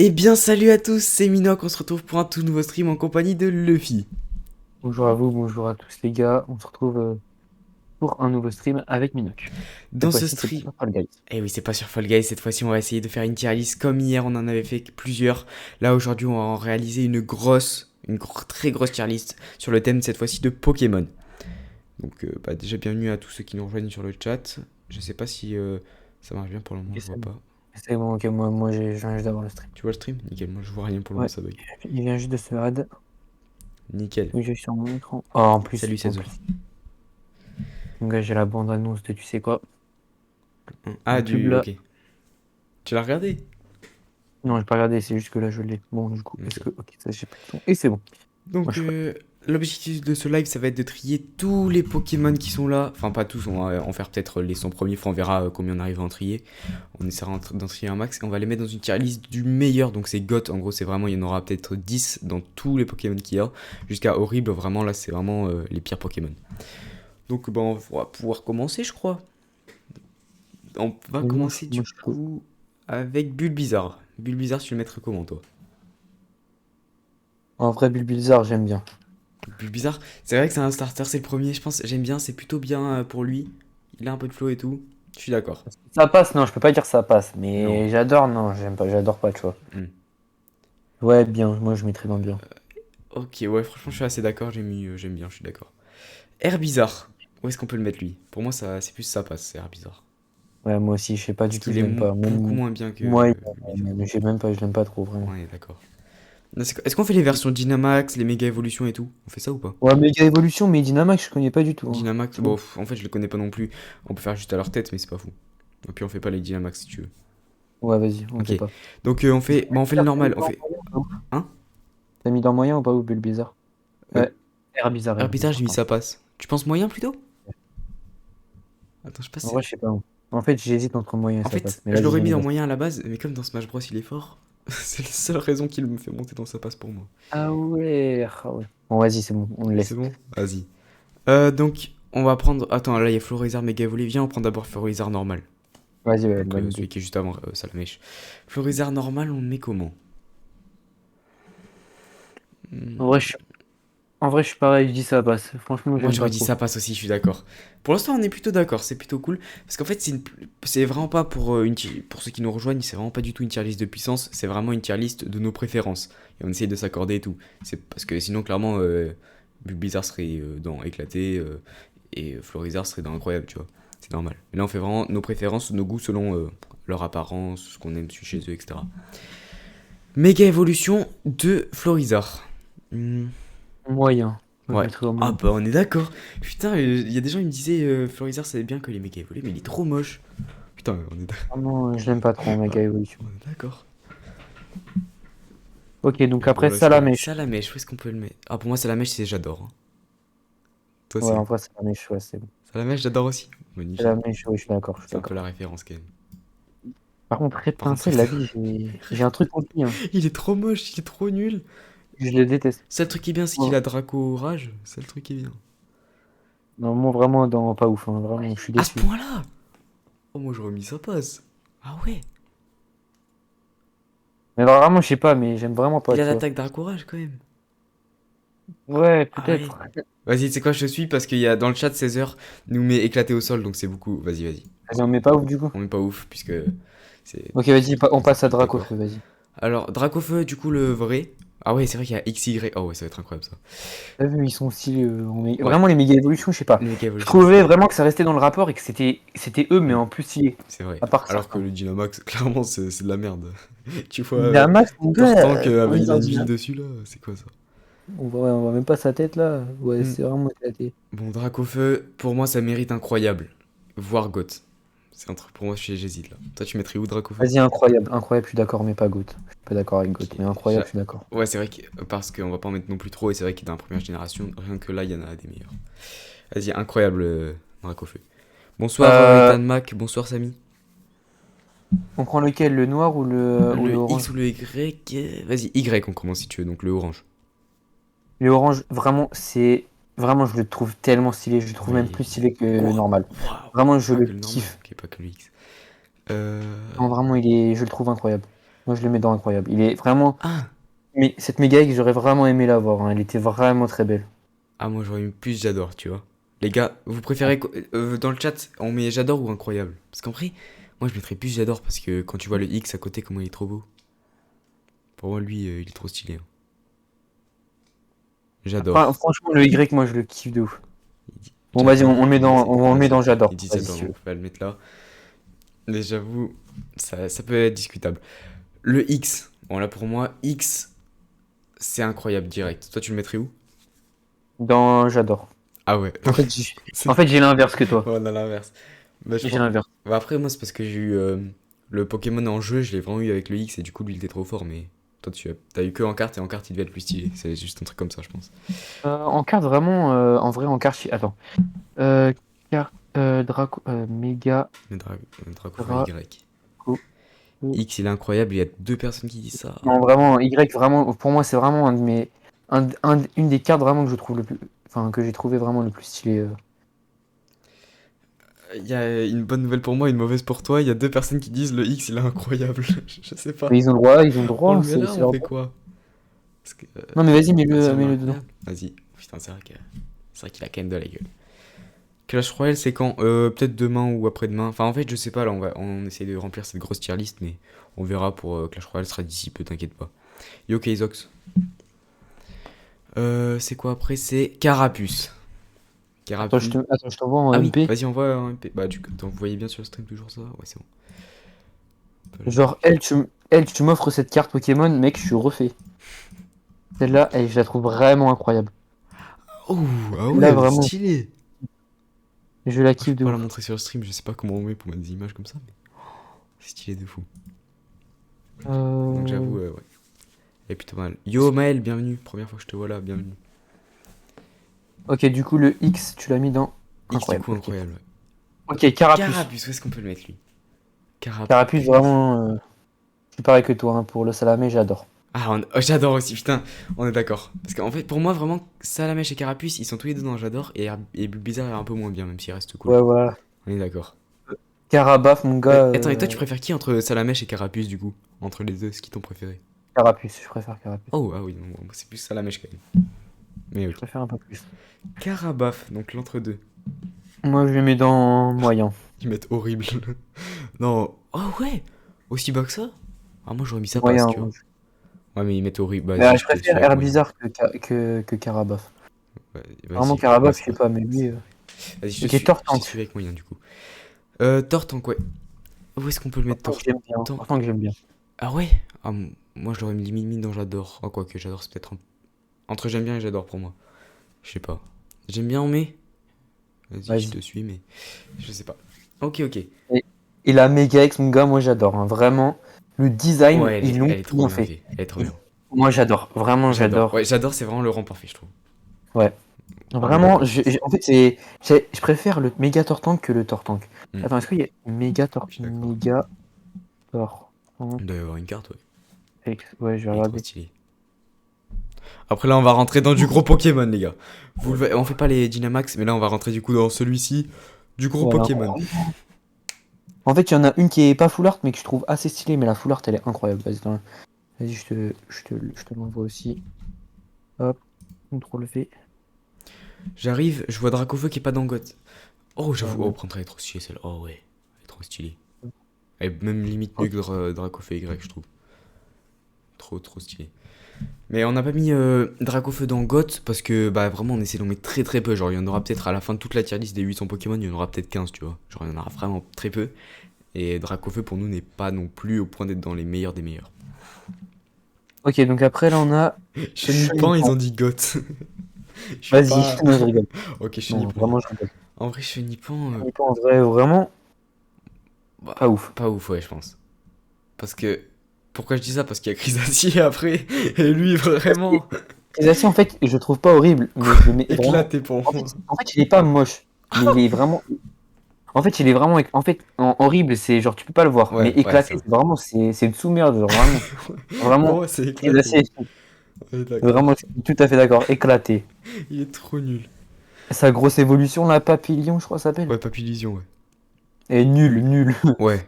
Eh bien salut à tous, c'est Minoc, on se retrouve pour un tout nouveau stream en compagnie de Luffy. Bonjour à vous, bonjour à tous les gars. On se retrouve pour un nouveau stream avec Minoc. Dans Cette ce fois-ci, c'est pas stream... sur Fall Guys. Eh oui, c'est pas sur Fall Guys, cette fois-ci on va essayer de faire une tier list comme hier, on en avait fait plusieurs. Là aujourd'hui on va en réaliser très grosse tier list sur le thème cette fois-ci de Pokémon. Donc déjà bienvenue à tous ceux qui nous rejoignent sur le chat. Je sais pas si ça marche bien pour le moment, Ok, je vois c'est bon. pas. C'est bon, ok, moi je viens juste d'avoir le stream. Tu vois le stream? Nickel, moi je vois rien pour le moment, Ouais, ça bug. il vient juste de se add. Nickel. Oui, je suis sur mon écran. Oh, en plus, Salut en Sezo. plus. Donc là, j'ai la bande-annonce de tu sais quoi. Ah YouTube du... là. ok. Tu l'as regardé? Non, j'ai pas regardé, c'est juste que là, je l'ai. Bon, du coup, est-ce Ok. que. Ok, ça, j'ai plus de son. Et c'est bon. Moi, Donc, je suis prêt. l'objectif de ce live, ça va être de trier tous les Pokémon qui sont là. Enfin, pas tous, on va en faire peut-être les 100 premiers fois, on verra combien on arrive à en trier. On essaiera d'en trier un max et on va les mettre dans une tier list du meilleur. Donc, c'est GOT, en gros, c'est vraiment, il y en aura peut-être 10 dans tous les Pokémon qu'il y a. Jusqu'à horrible, vraiment, là, c'est vraiment les pires Pokémon. Donc, on va pouvoir commencer, je crois. On va Mais commencer moi, du je suis chaud. coup avec Bulbizarre. Bulbizarre, tu le mettrais comment, toi? En vrai, Bulbizarre, j'aime bien. Bulbizarre, c'est vrai que c'est un starter, c'est le premier, je pense, j'aime bien, c'est plutôt bien pour lui. Il a un peu de flow et tout. Je suis d'accord. Ça passe, non, je peux pas dire ça passe. Non. Mais j'adore, non, j'aime pas, j'adore pas, tu vois. Hmm. Ouais, bien, moi, je mettrais dans bien. Ok, ouais, franchement, je suis assez d'accord, j'aime bien, je suis d'accord. Herbizarre, où est-ce qu'on peut le mettre lui? Pour moi, ça, c'est plus ça passe, c'est Herbizarre. Ouais, moi aussi, je sais pas Parce du tout, qu'il je est l'aime pas. beaucoup Même moins bien que moi, Bulbizarre. j'ai même pas, je l'aime pas trop, vraiment. Ouais, d'accord. Est-ce qu'on fait les versions Dynamax, les méga évolutions et tout? On fait ça ou pas? Ouais, Méga Evolution, mais Dynamax, je connais pas du tout, hein. Dynamax, Tu vois. bon, en fait, je le connais pas non plus. On peut faire juste à leur tête, mais c'est pas fou. Et puis on fait pas les Dynamax si tu veux. Ouais, vas-y, on le Ok, fait pas. donc on fait le T'as mis normal, on dans fait. moyen ou pas? Hein? T'as mis dans moyen ou pas, ou Bulbizarre? Euh, Air bizarre, Air Herbizarre, j'ai bizarre, mis pardon. ça passe. Tu penses moyen plutôt? Attends, je sais pas En si... vrai, je sais pas. En fait, j'hésite entre moyen et En ça fait, passe. Mais je vas-y, l'aurais j'ai mis mis dans là. moyen à la base, mais comme dans Smash Bros il est fort, c'est la seule raison qu'il me fait monter dans sa passe pour moi. Ah ouais, ah ouais. Bon, vas-y, c'est bon, on le C'est laisse. bon? Vas-y. Donc, on va prendre... Attends, là, il y a Florizarre Mega Evolé. Viens, on prend d'abord Florizarre normal. Vas-y, ouais, Donc, bonne celui idée. qui est juste avant Salamèche. Florizarre normal, on le met comment? En vrai, Hmm, je suis, en vrai, je suis pareil, je dis ça passe. Franchement, Moi, j'aime j'aurais pas dit trop. ça passe aussi, je suis d'accord. Pour l'instant, on est plutôt d'accord, c'est plutôt cool. Parce qu'en fait, c'est vraiment pas pour, pour ceux qui nous rejoignent, c'est vraiment pas du tout une tier list de puissance, c'est vraiment une tier list de nos préférences. Et on essaye de s'accorder et tout. C'est parce que sinon, clairement, Bulbizarre serait dans éclaté et Florizarre serait dans incroyable, tu vois. C'est normal. Mais là, on fait vraiment nos préférences, nos goûts selon leur apparence, ce qu'on aime chez eux, etc. Méga évolution de Florizarre. Hmm. Moyen. Moi, je Ouais. mettrais au Ah moyen. bah on est d'accord. Putain, il y a des gens qui me disaient Florizarre ça va bien que les méga évolués, mais il est trop moche. Putain, Vraiment, je l'aime pas trop, ah, Méga Evolution. on est d'accord. Ok, donc Et bon après, là celui-là, Salamèche. Salamèche, où est-ce qu'on peut le mettre? Ah pour moi Salamèche c'est j'adore, hein. Toi Ouais, c'est en vrai, Salamèche, ouais, c'est bon. Salamèche j'adore aussi. Magnifique. Salamèche, ouais, je suis d'accord, je suis C'est un peu la d'accord. référence quand même. Par contre, Red Par contre Pincel, la vie, j'ai un truc contre lui, hein. il est trop moche, il est trop nul. Je le déteste. Seul truc qui est bien c'est qu'il Moi, a Draco Rage. C'est le truc qui est bien. non, moi, vraiment, dans, pas ouf, hein. Vraiment, je suis À ce déçu. point-là. Oh moi j'aurais mis ça passe. Ah ouais. Mais alors, vraiment, je sais pas, mais j'aime vraiment pas, Il a tu vois. l'attaque Draco Rage quand même. Ouais, Ah ouais. peut-être. Vas-y, tu sais quoi, je te suis parce qu'il y a dans le chat 16 heures nous met éclaté au sol, donc c'est beaucoup. Vas-y, vas-y. Vas-y, on met pas ouf, du coup. On est pas ouf, puisque c'est. Ok, vas-y, on passe à D'accord. Dracofeu, vas-y. Alors, Dracofeu, du coup, le vrai. Ah ouais, c'est vrai qu'il y a XY. Oh ouais, ça va être incroyable ça. T'as vu, ils sont stylés. Ouais, Vraiment, les méga évolutions, je sais pas. les Mega Je Evolution, trouvais c'est. vraiment que ça restait dans le rapport et que c'était eux, mais Hmm, en plus stylé. c'est vrai. À part Alors que certains. le Dynamax, clairement, c'est de la merde. Tu vois, Dynamax, mon Cortank gars, quand avec il il a sort une ville Dynamax, dessus là, c'est quoi ça? on voit même pas sa tête là. Ouais, Hmm. c'est vraiment éclaté. Bon, Dracofeu, pour moi, ça mérite incroyable. Voire GOAT. C'est un truc pour moi, j'hésite là. Toi, tu mettrais où Dracofeu? Vas-y, incroyable. Incroyable, je suis d'accord, mais pas GOAT. Je suis pas d'accord avec GOAT, Ok. mais incroyable, je suis d'accord. Ouais, c'est vrai que parce qu'on va pas en mettre non plus trop, et c'est vrai qu'il est dans la première génération, rien que là, il y en a des meilleurs. Vas-y, incroyable, Dracofeu. Bonsoir, Euh, Ethan Mac, bonsoir, Samy. on prend lequel, le noir ou le Le X orange? ou le Y Vas-y, Y, on commence si tu veux, donc le orange. Le orange, vraiment, c'est. Vraiment, je le trouve tellement stylé. Je le trouve même Oui. plus stylé que le Quoi? normal. Waouh. Vraiment, je Ah, le que le normal, kiffe. ok, pas que le X. Euh... Non, vraiment, je le trouve incroyable. Moi, je le mets dans incroyable. Il est vraiment. Ah! Mais cette méga X, j'aurais vraiment aimé l'avoir, hein. Elle était vraiment très belle. Ah, moi j'aurais mis plus j'adore, tu vois. Les gars, vous préférez dans le chat, on met j'adore ou incroyable? Parce qu'en vrai, moi je mettrais plus j'adore parce que quand tu vois le X à côté, comment il est trop beau. Pour moi, lui, il est trop stylé, hein. Enfin, J'adore. franchement, le Y, moi, je le kiffe de ouf. Il dit Bon, vas-y, j'adore. on le met dans, Vas-y, on le met vas-y. dans j'adore. Il dit Vas-y, j'adore, si tu donc veux. on va le mettre là. Mais j'avoue, ça peut être discutable. Le X, bon là pour moi, X, c'est incroyable direct. Toi, tu le mettrais où? Dans j'adore. Ah ouais, En fait, j'ai en c'est- fait, j'ai l'inverse que toi. on a l'inverse. Bah, je J'ai pense. l'inverse. Bah, après, moi, c'est parce que j'ai eu le Pokémon en jeu, je l'ai vraiment eu avec le X et du coup, lui, il était trop fort. Mais toi, t'as eu que en carte et en carte, il devait être plus stylé. C'est juste un truc comme ça, je pense. En carte, vraiment, en vrai, en carte, attends. Euh, carte, Draco, méga, Le Dracofeu Draco. Y. X, il est incroyable, il y a deux personnes qui disent ça. Non, vraiment, Y, vraiment, pour moi, c'est vraiment un de mes, une des cartes vraiment que je trouve le plus, enfin, que j'ai trouvé vraiment le plus stylé. Il y a une bonne nouvelle pour moi, une mauvaise pour toi. Il y a deux personnes qui disent le X, il est incroyable. Je sais pas. Mais ils ont le droit, ils ont le On le droit, met là, c'est on leur fait droit. quoi? Parce que, Non, mais vas-y, vas-y, on met mets-le dedans. incroyable. Vas-y. Putain, c'est vrai qu'il a quand même de la gueule. Clash Royale, c'est quand peut-être demain ou après-demain. Enfin, en fait, je sais pas. Là, on essaie de remplir cette grosse tier list, mais on verra pour Clash Royale. Ce sera d'ici peu, t'inquiète pas. Yo, Kaizox. C'est quoi après? C'est Carapuce. Carapuce. Attends, je t'envoie en Ah oui, MP. vas-y, envoie un MP. Bah, vous voyez bien sur le stream toujours ça? Ouais, c'est bon. Genre, tu m'offres cette carte Pokémon, mec, je suis refait. Celle-là, je la trouve vraiment incroyable. Oh, ah ouais, Là, elle est vraiment, stylée. je la Moi, je kiffe peux de pas la ouf. montrer sur le stream, je sais pas comment on met pour mettre des images comme ça, mais c'est stylé de fou. Donc Euh... j'avoue, ouais. Elle est plutôt mal. Yo Maël, bienvenue. Première fois que je te vois là, bienvenue. Ok, du coup, le X, tu l'as mis dans X du incroyable. coup, Ok, incroyable. Ouais. ok, Carapuce. Carapuce, où est-ce qu'on peut le mettre lui? Carapuce, Carapuce. vraiment, je suis pareil que toi, hein, pour le salamé, j'adore. Ah, oh, j'adore aussi, putain, on est d'accord. Parce qu'en fait, pour moi, vraiment, Salamèche et Carapuce, ils sont tous les deux dans j'adore, et Bulbizarre est un peu moins bien, même s'il reste cool. Ouais, voilà. On est d'accord. Carabaf, mon gars, Attends, et toi, tu préfères qui entre Salamèche et Carapuce du coup? Entre les deux, c'est qui ton préféré? Carapuce, je préfère Carapuce. Oh, ah oui, non, moi, c'est plus Salamèche quand même. Mais Je ok. préfère un peu plus. Carabaf, donc l'entre-deux. Moi, je le mets dans moyen. Ils mettent horrible. Non. Oh ouais. Aussi bas que ça? Ah, moi, j'aurais mis ça passe, Moyen, tu vois. ouais. Ouais, mais ils mettent horrible. Vas-y, Je je te suis préfère avec moyen. Herbizarre que Carabaf. Ouais, Vraiment, vas-y, Carabaf, je sais passe. pas, mais lui. Vas-y, Ok, je te Tortank. suis avec moyen du coup. Tortank, ouais. Où est-ce qu'on peut le mettre Tortank, j'aime bien. Tortank? Tortank, j'aime bien. Ah ouais? Ah, moi, je l'aurais limite mis dans j'adore. Oh, quoi que j'adore, c'est peut-être entre j'aime bien et j'adore pour moi. Je sais pas. J'aime bien, mais. Vas-y, je Vas-y. te suis, mais. Je sais pas. Ok, ok. Et la Mega X, mon gars, moi, j'adore, hein. Vraiment, le design, Ouais, ils l'ont elle est trop bien bien fait. faite. Elle est trop bien. Moi, j'adore. Vraiment, J'adore. j'adore. Ouais, j'adore, c'est vraiment le rang parfait, je trouve. Ouais. On est Vraiment, d'accord sur ça. en fait, je préfère le Méga Tortank que le Tortank. Hmm, Attends, est-ce qu'il y a je suis d'accord. Méga Tortank Il doit y avoir une carte, ouais. X? Ouais, je vais Il est trop regarder. stylé. Après, là, on va rentrer dans du gros Pokémon, les gars. On fait pas les Dynamax, mais là, on va rentrer du coup dans celui-ci. Du gros Ouais, Pokémon. incroyable. En fait, il y en a une qui est pas full art, mais que je trouve assez stylée, mais la full art, elle est incroyable. Vas-y, je te l'envoie aussi. Hop, contrôle V. J'arrive, je vois Dracofeu qui est pas dans Goth. Oh, Ouais, j'avoue. Oh, ouais. prendre elle est trop stylée, celle. Oh, ouais. Elle est trop stylée. Elle est même limite mieux que Dracofeu Y, je trouve. Trop, trop stylé. Mais on n'a pas mis Dracofeu dans Goth parce que bah vraiment on essaie d'en mettre très très peu. Genre il y en aura peut-être à la fin de toute la tier list des 800 Pokémon, il y en aura peut-être 15, tu vois. Genre il y en aura vraiment très peu. Et Dracofeu pour nous n'est pas non plus au point d'être dans les meilleurs des meilleurs. Ok, donc après, là, on a Chenipan, ils Chenipan. ont dit Goth. Je suis Vas-y, pas. non, je rigole. Ok, Non, Chenipan. vraiment, je rigole. En vrai, Chenipan. Chenipan, en vrai, vraiment, Bah, pas ouf. pas ouf, ouais, je pense. Parce que. Pourquoi je dis ça? Parce qu'il y a Chrysacier après. Et lui, vraiment. Chrysacier, en fait, je le trouve pas horrible, mais je le mets vraiment. Éclaté pour moi. En fait, il est pas moche, mais il est vraiment. En fait, il est vraiment. En fait, horrible, c'est genre, tu peux pas le voir, mais Ouais, ouais, c'est éclaté, vrai. c'est vraiment. C'est une sous-merde, genre, vraiment. Pour Vraiment, moi, c'est éclaté. Chrysacier, Ouais, d'accord. vraiment, je suis tout à fait d'accord, éclaté. Il est trop nul. Sa grosse évolution, la Papillon, je crois, ça s'appelle. Ouais, Papillusion, ouais. Et nul, nul. Ouais.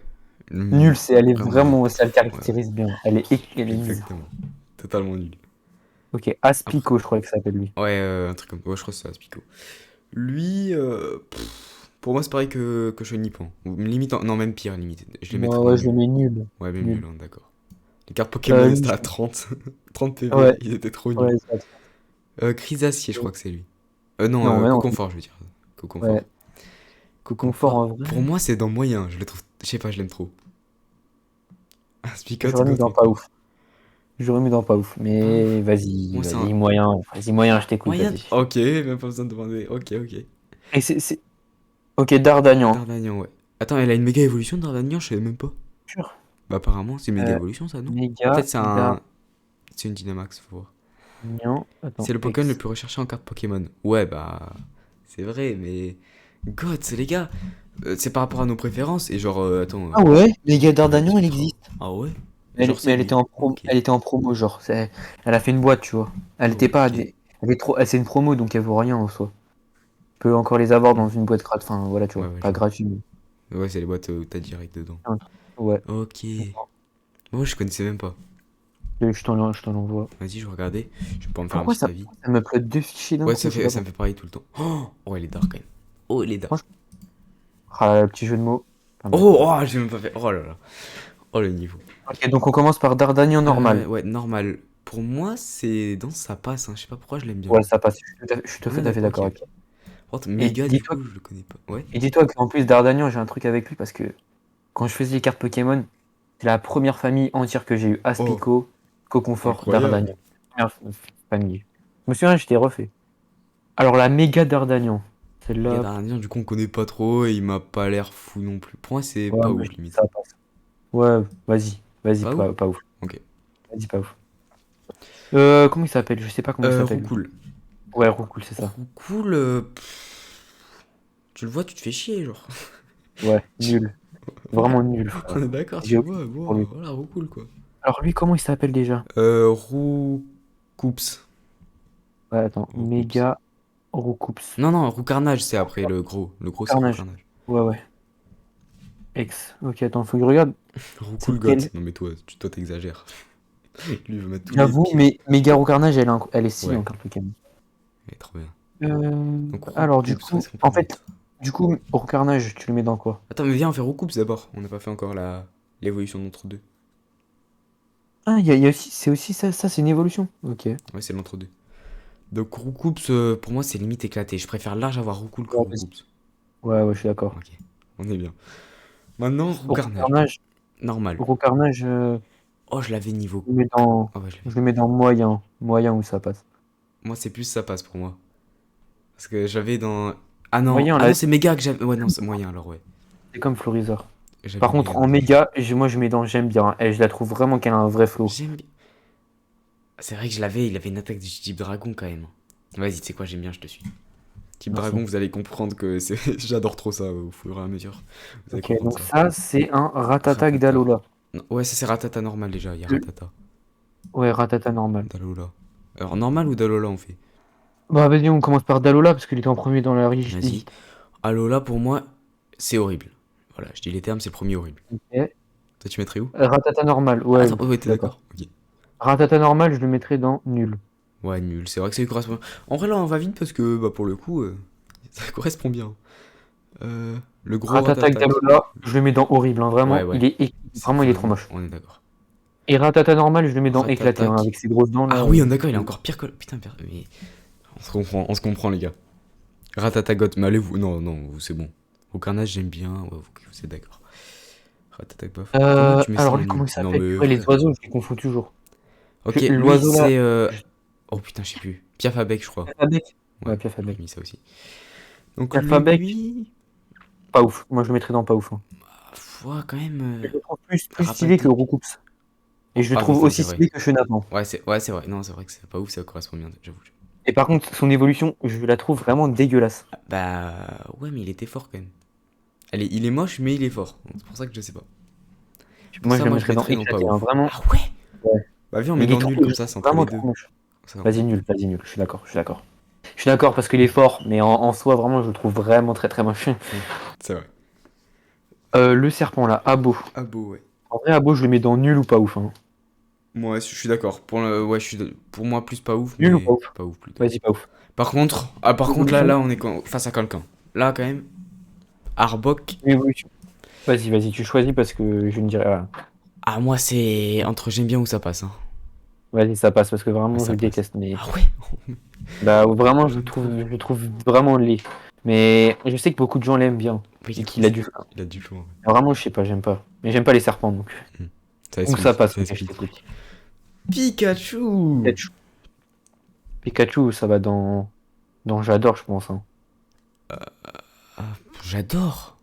Nul, elle est Vraiment nul. vraiment, ça le Ouais, caractérise bien. Elle est nulle. exactement. Totalement nul. Ok, Après, Aspico, je crois que ça s'appelle lui. ouais, un truc comme. Ouais, je crois que c'est Aspico. Lui, pour moi, c'est pareil que Chenipan. Ou limite, non, même pire, limite. Je les Moi, mettrais en ouais, je le nul. mets nul. Ouais, même nul, Nul. hein, d'accord. Les cartes Pokémon, elles Lui, étaient à 30. 30 ouais, PV, ils étaient trop nuls. ouais, ça. Chrysacier, je crois que c'est lui. Non, Non, mais non. Coconfort, je veux dire. Coconfort. Ouais, confort Coconfort, en vrai. pour moi, c'est dans moyen. Je le trouve. Je sais pas, je l'aime trop. Spicote, J'aurais mis dans Gothop. pas ouf. J'aurais mis dans pas ouf. Pas. Mais Moi, c'est un. vas-y, moyen. Vas-y, moyen, je t'écoute, Moyen. vas-y. Ok, même pas besoin de demander. Ok, ok. Et ok, Dardagnan. Dardagnan, ouais. Attends, elle a une méga évolution, Dardagnan, je savais même pas. Sûr. Bah, apparemment, c'est une méga Euh, évolution, ça, non? Méga Peut-être c'est un. C'est une Dynamax, faut voir. Dardagnan. C'est Attends, le Pokémon le X. plus recherché en carte Pokémon. Ouais, bah. C'est vrai, mais. God, c'est les gars. C'est par rapport à nos préférences. Et genre, attends. Ah ouais, méga Ouais, Dardagnan, elle Pietra. existe. Ah ouais? Et genre, Mais c'est lui. Ok. elle était en promo, genre. Elle a fait une boîte, tu vois. Elle Ah, était pas. ok. C'est une promo, donc elle vaut rien en soi. Tu peux encore les avoir Hmm. dans une boîte gratuite. Enfin, voilà, tu Ouais, vois. ouais, je Pas vois. gratuit, mais. Ouais, c'est les boîtes où t'as direct dedans. Ouais. Ok. Moi, je connaissais même pas. Je t'en l'envoie. Vas-y, je vais regarder. Je vais pouvoir me faire un Pourquoi petit ça, avis. ça m'upload deux fichiers d'un Ouais, coup, je sais ça pas me pourquoi. fait pareil tout le temps. Oh, il est dark quand même. Oh, il est dark. Franchement, ah, petit jeu de mots. Pas mal. J'ai même pas fait. Oh là là. Oh, le niveau. Ok, donc on commence par Dardagnan normal. Ouais, normal. Pour moi, c'est dans ça passe, hein. Je sais pas pourquoi je l'aime bien. Ouais, ça passe. Je suis tout On est à fait d'accord, ok, d'accord ok. avec toi. Par contre, Et méga, du dis-toi coup, je le connais pas. Ouais. et dis-toi qu'en plus, Dardagnan, j'ai un truc avec lui parce que quand je faisais les cartes Pokémon, c'est la première famille entière que j'ai eu. Oh, Aspico, Coconfort, incroyable. Dardagnan. Première famille. Je me souviens, j'étais refait. Alors la méga Dardagnan. Méga Celle-là, Dardanien, du coup, on connaît pas trop et il m'a pas l'air fou non plus. Pour moi, c'est ouais, pas moi, ouf, je dis limite. ça passe. Ouais, vas-y, Pas ouf? pas ouf. Ok. Vas-y, pas ouf. Comment il s'appelle? Je sais pas comment il s'appelle lui. Roucoule. Ouais, Roucoule, c'est ça. Roucoule, tu le vois, tu te fais chier, genre. Ouais, nul. Ouais, Vraiment nul, on est frère. d'accord, tu J'ai le aucune vois. idée pour Bon, lui. voilà, Roucoule, quoi. Alors lui, comment il s'appelle déjà? Roucoups. Ouais, attends. Roucoups. Méga Roucoups. Non, non, Roucarnage, c'est après le gros. Le gros, c'est Carnage. Roucarnage. Ouais, ouais. X. Ok, attends, faut que je regarde. Roucoule C'est Goth. quel? Non, mais toi, t'exagères. Lui, il veut mettre tous les J'avoue, pires. mais Méga Carnage, elle est stylée Ouais, en carte Pokémon. elle est trop bien. Donc, Alors du Roucoups, coup, qu'est-ce qu'on peut en fait, mettre? Carnage, tu le mets dans quoi? Attends, mais viens, on fait Roucoups d'abord. On n'a pas fait encore l'évolution d'entre-deux. Ah, il y a aussi, c'est aussi ça c'est une évolution. Ok. Ouais, Ouais, c'est l'entre-deux. Donc, Roucoups, pour moi, c'est limite éclaté. Je préfère large avoir Roucoule que vas-y. Roucoups. Ouais, je suis d'accord. Ok, on est bien. Maintenant, Roucarnage. Carnage, Normal. Carnage, Oh, je l'avais niveau. je le mets dans, Oh, ouais, je l'avais. je le mets dans moyen où ça passe. Moi, c'est plus ça passe pour moi. Parce que j'avais dans. Ah non, Moyen ah là, non, c'est méga que j'avais. Ouais, non, c'est moyen alors, ouais. c'est comme Florizor. J'avais Par méga contre, en aussi. méga, moi je mets dans j'aime bien. Et je la trouve vraiment qu'elle a un vrai flow. J'aime bien. C'est vrai que je l'avais, il avait une attaque du type dragon quand même. Vas-y, tu sais quoi, j'aime bien, je te suis. Type Merci. dragon, vous allez comprendre que c'est. J'adore trop ça au fur et à mesure. Vous allez Ok, comprendre donc ça. ça c'est un Ratatak Ratata. d'Alola. Non, ouais, ça c'est Ratata normal déjà, il y a Le- Ratata. Ouais, Ratata normal. Dalola. Alors, normal ou Dalola on fait? Bah vas-y, on commence par Dalola parce qu'il était en premier dans la Vas-y. liste. Alola pour moi, c'est horrible. Voilà, je dis les termes, c'est le premier horrible. Ok. Toi, tu mettrais où? Ratata normal, ouais, Attends, ouais, je suis t'es d'accord. d'accord? Ok. Ratata normal, je le mettrais dans nul. Ouais, nul. C'est vrai que ça lui correspond. En vrai, là, on va vite parce que, bah, pour le coup, ça correspond bien. Le gros Ratatak Ratata. d'Alola, je le mets dans horrible, hein, Ouais, vraiment, ouais. C'est vraiment il est trop vraiment. moche. On est d'accord. Et Ratata normal, je le mets dans éclaté, hein, Ratatac. avec ses grosses dents là. Ah oui, on est d'accord, il est encore pire que. Putain, mais. On se comprend, les gars. Ratatagot, mais allez-vous. Non, non, vous, c'est bon. Au carnage, j'aime bien. Ouais, vous êtes d'accord. Ratatac, bof. Comment tu mets ça Alors en lui, comment nul? il Non, s'appelle? mais Ouais, les frère. oiseaux, je les confonds toujours. Ok, lui, L'oiseau là, c'est. Oh putain, je sais plus. Piafabec, je crois. Piafabec. Ouais, Ouais, j'aurais Piafabec. mis ça aussi. Donc Piafabec, lui. pas ouf. Moi, je le mettrais dans pas ouf, hein. Ouais, quand même. Je le trouve plus stylé que Ratatac. Roucoups. Et je le Ah, trouve putain, c'est aussi vrai. stylé que Chenapan. Ouais, c'est vrai. Non, c'est vrai que c'est pas ouf, ça correspond bien, j'avoue. Et par contre, son évolution, je la trouve vraiment dégueulasse. Bah. Ouais, mais il était fort quand même. Allez, il est moche, mais il est fort. Donc, c'est pour ça que je sais pas. Pour Moi, je ça, le moi, je mettrais dans mettrais dans pas éclaté, hein, ouf. vraiment. Ah ouais? Ouais. Bah, viens, on met Il est dans trop, nul, je comme le ça, trouve c'est entre les vraiment trop deux. moche. Ça va encore mieux. Vas-y, nul, je suis d'accord, je suis d'accord. Je suis d'accord parce qu'il est fort, mais en soi, vraiment, je le trouve vraiment très très moche. C'est vrai. Le serpent là, Abo. Abo, ouais. En vrai, Abo, je le mets dans nul ou pas ouf. Hein. Moi, je suis d'accord. Ouais, pour moi, plus pas ouf, Nul ou pas mais ouf? pas ouf plutôt. Vas-y, pas ouf. Par contre, là, Évolution? on est face à quelqu'un. Là, quand même, Arbok. Évolution. Vas-y, tu choisis parce que je ne dirai rien. Ah, moi, c'est entre j'aime bien ou ça passe. Hein. Vas-y, ça passe parce que Ah, vraiment, je ça le passe. déteste. Mais Ah ouais. bah, vraiment, J'aime trop. je le trouve vraiment laid. Mais je sais que beaucoup de gens l'aiment bien. Oui, il Et est cool. qu'il a du. Il a du flow. Ouais. Vraiment, je sais pas, j'aime pas. Mais j'aime pas les serpents donc. Hmm. Ça Donc ça explique. passe, Ça ok, je explique. t'écoute. Pikachu. Pikachu. Pikachu, ça va dans j'adore, je pense. Hein. Ah, j'adore.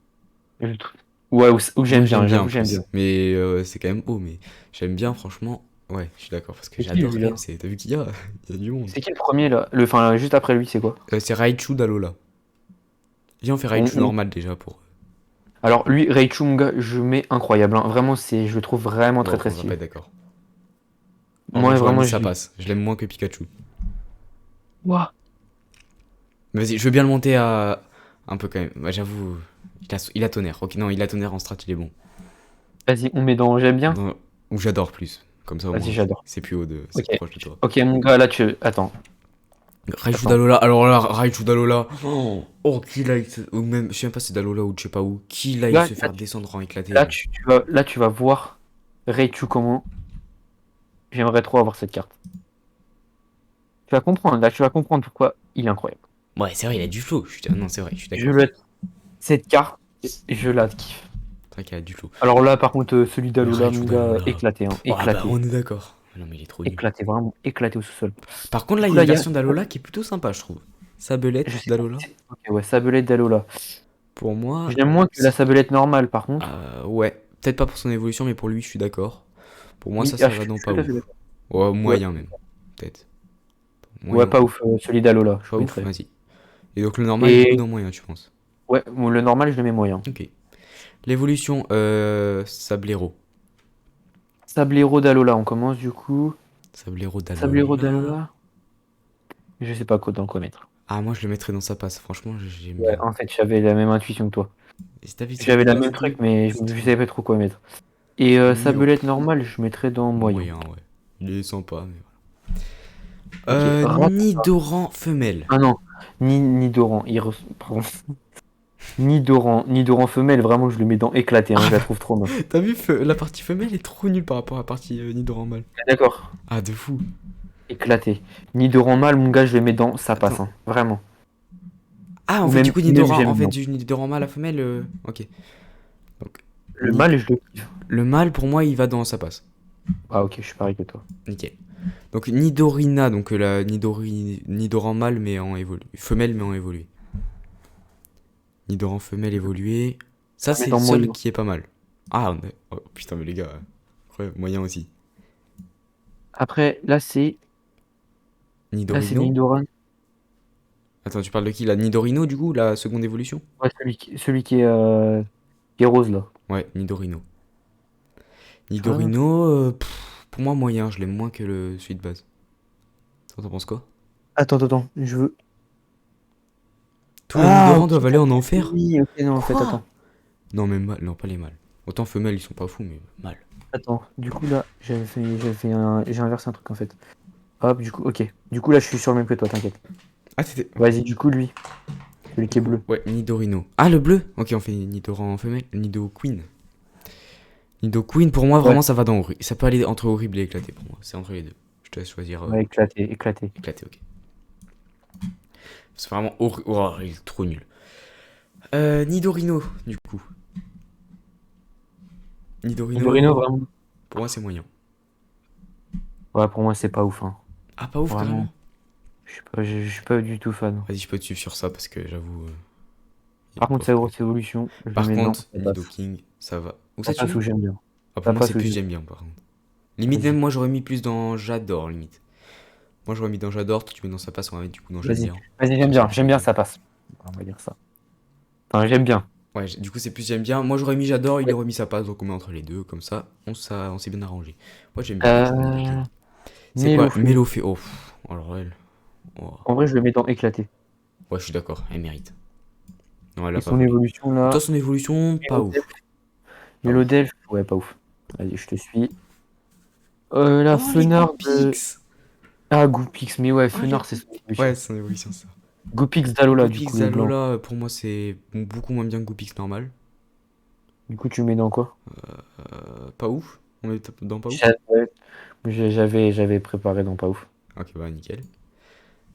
Je trouve- Ouais, ou Moi, j'aime j'aime bien, bien en j'avoue, j'aime plus. bien. Mais c'est quand même haut. Mais j'aime bien, franchement. Ouais, je suis d'accord. Parce que C'est qui j'adore lui quand là? même. T'as vu qu'il y a? Il y a du monde. C'est qui le premier là? Enfin, juste après lui, c'est quoi? C'est Raichu d'Alola. Viens, on fait On- Raichu on- normal déjà pour. Alors lui, Raichunga, je mets incroyable. Hein. Vraiment, je le trouve vraiment très Bon, très on va pas stylé. être d'accord. Moi, Moi, j'aurais mis vraiment, ça passe. Je l'aime moins que Pikachu. Ouah. Mais vas-y, je veux bien le monter à. Un peu quand même. Bah, j'avoue. Il a tonnerre. Ok, non, il a tonnerre en strat, il est bon. Vas-y, on met dans j'aime bien. Ou j'adore plus. Comme ça, au Vas-y, moins, j'adore. c'est plus haut de. Ok. C'est plus proche de toi. Ok, mon gars, là, Attends, Raichu attends. d'Alola. Alors là, Raichu d'Alola. Oh, qu'il aille. Ou même, je sais même pas si c'est d'Alola ou de je sais pas où. Qu'il aille Là, se là, faire descendre en éclaté. là, tu vas voir Raichu comment. J'aimerais trop avoir cette carte. Tu vas comprendre, là, tu vas comprendre pourquoi il est incroyable. Ouais, c'est vrai, il a du flow. Non, c'est vrai, je suis Je d'accord. le... Cette carte, je la kiffe. C'est vrai qu'il a du flow. Alors là, par contre, celui Le d'Alola, Raichu mon gars, d'Alola. éclaté, hein, Oh, ah bah, éclaté. on est d'accord. Non, mais il est trop nul. Éclaté, vraiment éclaté au sous-sol. Par contre, Du là, il coup, y a là, une il y a. version d'Alola qui est plutôt sympa, je trouve. Je Sabelette sais pas. d'Alola. Ok, ouais, sabelette d'Alola. Pour moi, Je l'aime moins que la sabelette normale, par contre. ouais. Peut-être pas pour son évolution, mais pour lui, je suis d'accord. Pour moi, Oui, ça je va suis dans tout pas à fait ouf. d'accord. Ouais, Ouais, moyen même. Peut-être. ouais, Moyen. pas ouf, celui d'Alola, je Pas ouf, mettrais. vas-y. Et donc le normal, du coup, Et dans moyen, tu penses. ouais, bon, le normal, je le mets moyen. Ok. L'évolution, Sablero. Sablero d'Alola, on commence du coup. Sablero Sablero d'Alola. d'Alola. Je sais pas dans quoi mettre. Ah, moi, je le mettrais dans sa passe. Franchement, j'aime Ouais, bien. en fait, j'avais la même intuition que toi. Et si t'as vu cette J'avais la tête, même truc, mais je stylé. savais pas trop quoi mettre. Et Mio. sabelette normale, je mettrais dans moyen. Moyen, ouais. Il est sympa, mais Ok, voilà. rat. Nidoran femelle. Ah non, Nidoran. Pardon. Nidoran femelle, vraiment, je le mets dans éclaté, hein, Ah, je la trouve trop moche. t'as vu, la partie femelle est trop nulle par rapport à la partie Nidoran mâle. D'accord, Ah, de fou. éclaté. Nidoran mâle, mon gars, je le mets dans ça passe, Attends. hein, vraiment. Ah, en Ou fait, du même, coup, même Nidoran, j'aime en fait, bien. du Nidoran mâle à femelle, ok. Donc, Le mâle, je le kiffe. le mâle, pour moi, il va dans sa passe. Ah ok, je suis pareil que toi. Nickel. Donc, Nidorina, donc la Nidoran mâle, mais femelle, mais en évolué. Nidoran femelle évolué. Ça, Je le mets c'est le dans seul moyen. qui est pas mal. Ah, oh, putain, mais les gars, ouais, moyen aussi. Après, là c'est Nidorino. Nidoran. Attends, tu parles de qui? La Nidorino, du coup, la seconde évolution? Ouais, celui qui est rose là. Ouais, Nidorino. Tu vois, non, Nidorino, pour moi, moyen, je l'aime moins que celui de base. Toi, t'en penses quoi? attends, je veux. Tous les Ah, Nidorans ok, doivent aller en enfer? oui, ok, non, en fait, Quoi? attends. Non, mais mâle, non, pas les mâles. Autant femelles, ils sont pas fous, mais mâles. Attends, du coup là, j'ai inversé un truc en fait. Hop, du coup, ok. Du coup là, je suis sur le même que toi, t'inquiète. Ah, c'était. Vas-y, du coup, lui, celui Du qui est coup, bleu. ouais, Nidorino. Ah, le bleu? Ok, on fait Nidoran femelle. Nidoqueen. Nidoqueen, pour moi, Ouais, vraiment, ça va dans horrible. Ça peut aller entre horrible et éclaté pour moi. C'est entre les deux. Je te laisse choisir ouais, éclaté. éclaté, ok. C'est vraiment horrible. Oh, il est trop nul. Nidorino, du coup. Nidorino, Nidorino, vraiment. pour moi, c'est moyen. Ouais, pour moi, c'est pas ouf, hein. Ah, pas ouf, Vraiment. carrément. Je suis pas du tout fan. Vas-y, je peux te suivre sur ça parce que j'avoue. Il est Par contre, pas sa fou. grosse évolution, je le Par mets dans contre, ça passe. Nidoking, ça va. Où ça Ça tu passe mets? où j'aime bien. Ah, pour Ça moi, c'est passe où plus j'aime j'aime bien, par contre. Limite, bien. même moi, j'aurais mis plus dans J'adore, limite. Moi, j'aurais mis dans J'adore, toi, tu mets dans Ça passe, on va mettre du coup dans J'aime Vas-y, bien. vas-y, Comme ça, j'aime bien, ça passe. On va dire ça. Enfin, j'aime bien. Ouais, du coup, c'est plus j'aime bien. Moi, j'aurais mis J'adore, il Ouais. aurait mis Ça passe, donc on met entre les deux, comme ça, on s'est bien arrangé. Moi, j'aime bien, franchement, Nidoking. C'est quoi? Mélo. Mélofée. Oh, alors elle. Oh. En vrai, je le mets dans éclaté. Ouais, je suis d'accord, elle mérite. Non, elle a Et pas son volé. évolution Toi, là. son évolution, pas Mélo. ouf. Pas ouf. Mélodelphe, ouais, pas ouf. Vas-y, je te suis. La Oh, les Fenard de. Goopix! Ah, Goopix, mais ouais, Oh, les Fenard, c'est son Goopix! évolution. Ouais, c'est son évolution, ça. Goopix d'Alola, du coup, Goopix le blanc. Alola, pour moi, c'est beaucoup moins bien que Goopix normal. Du coup, tu mets dans quoi? Pas ouf? On met dans pas ouf? J'avais j'avais préparé dans pas ouf. Ok, bah nickel.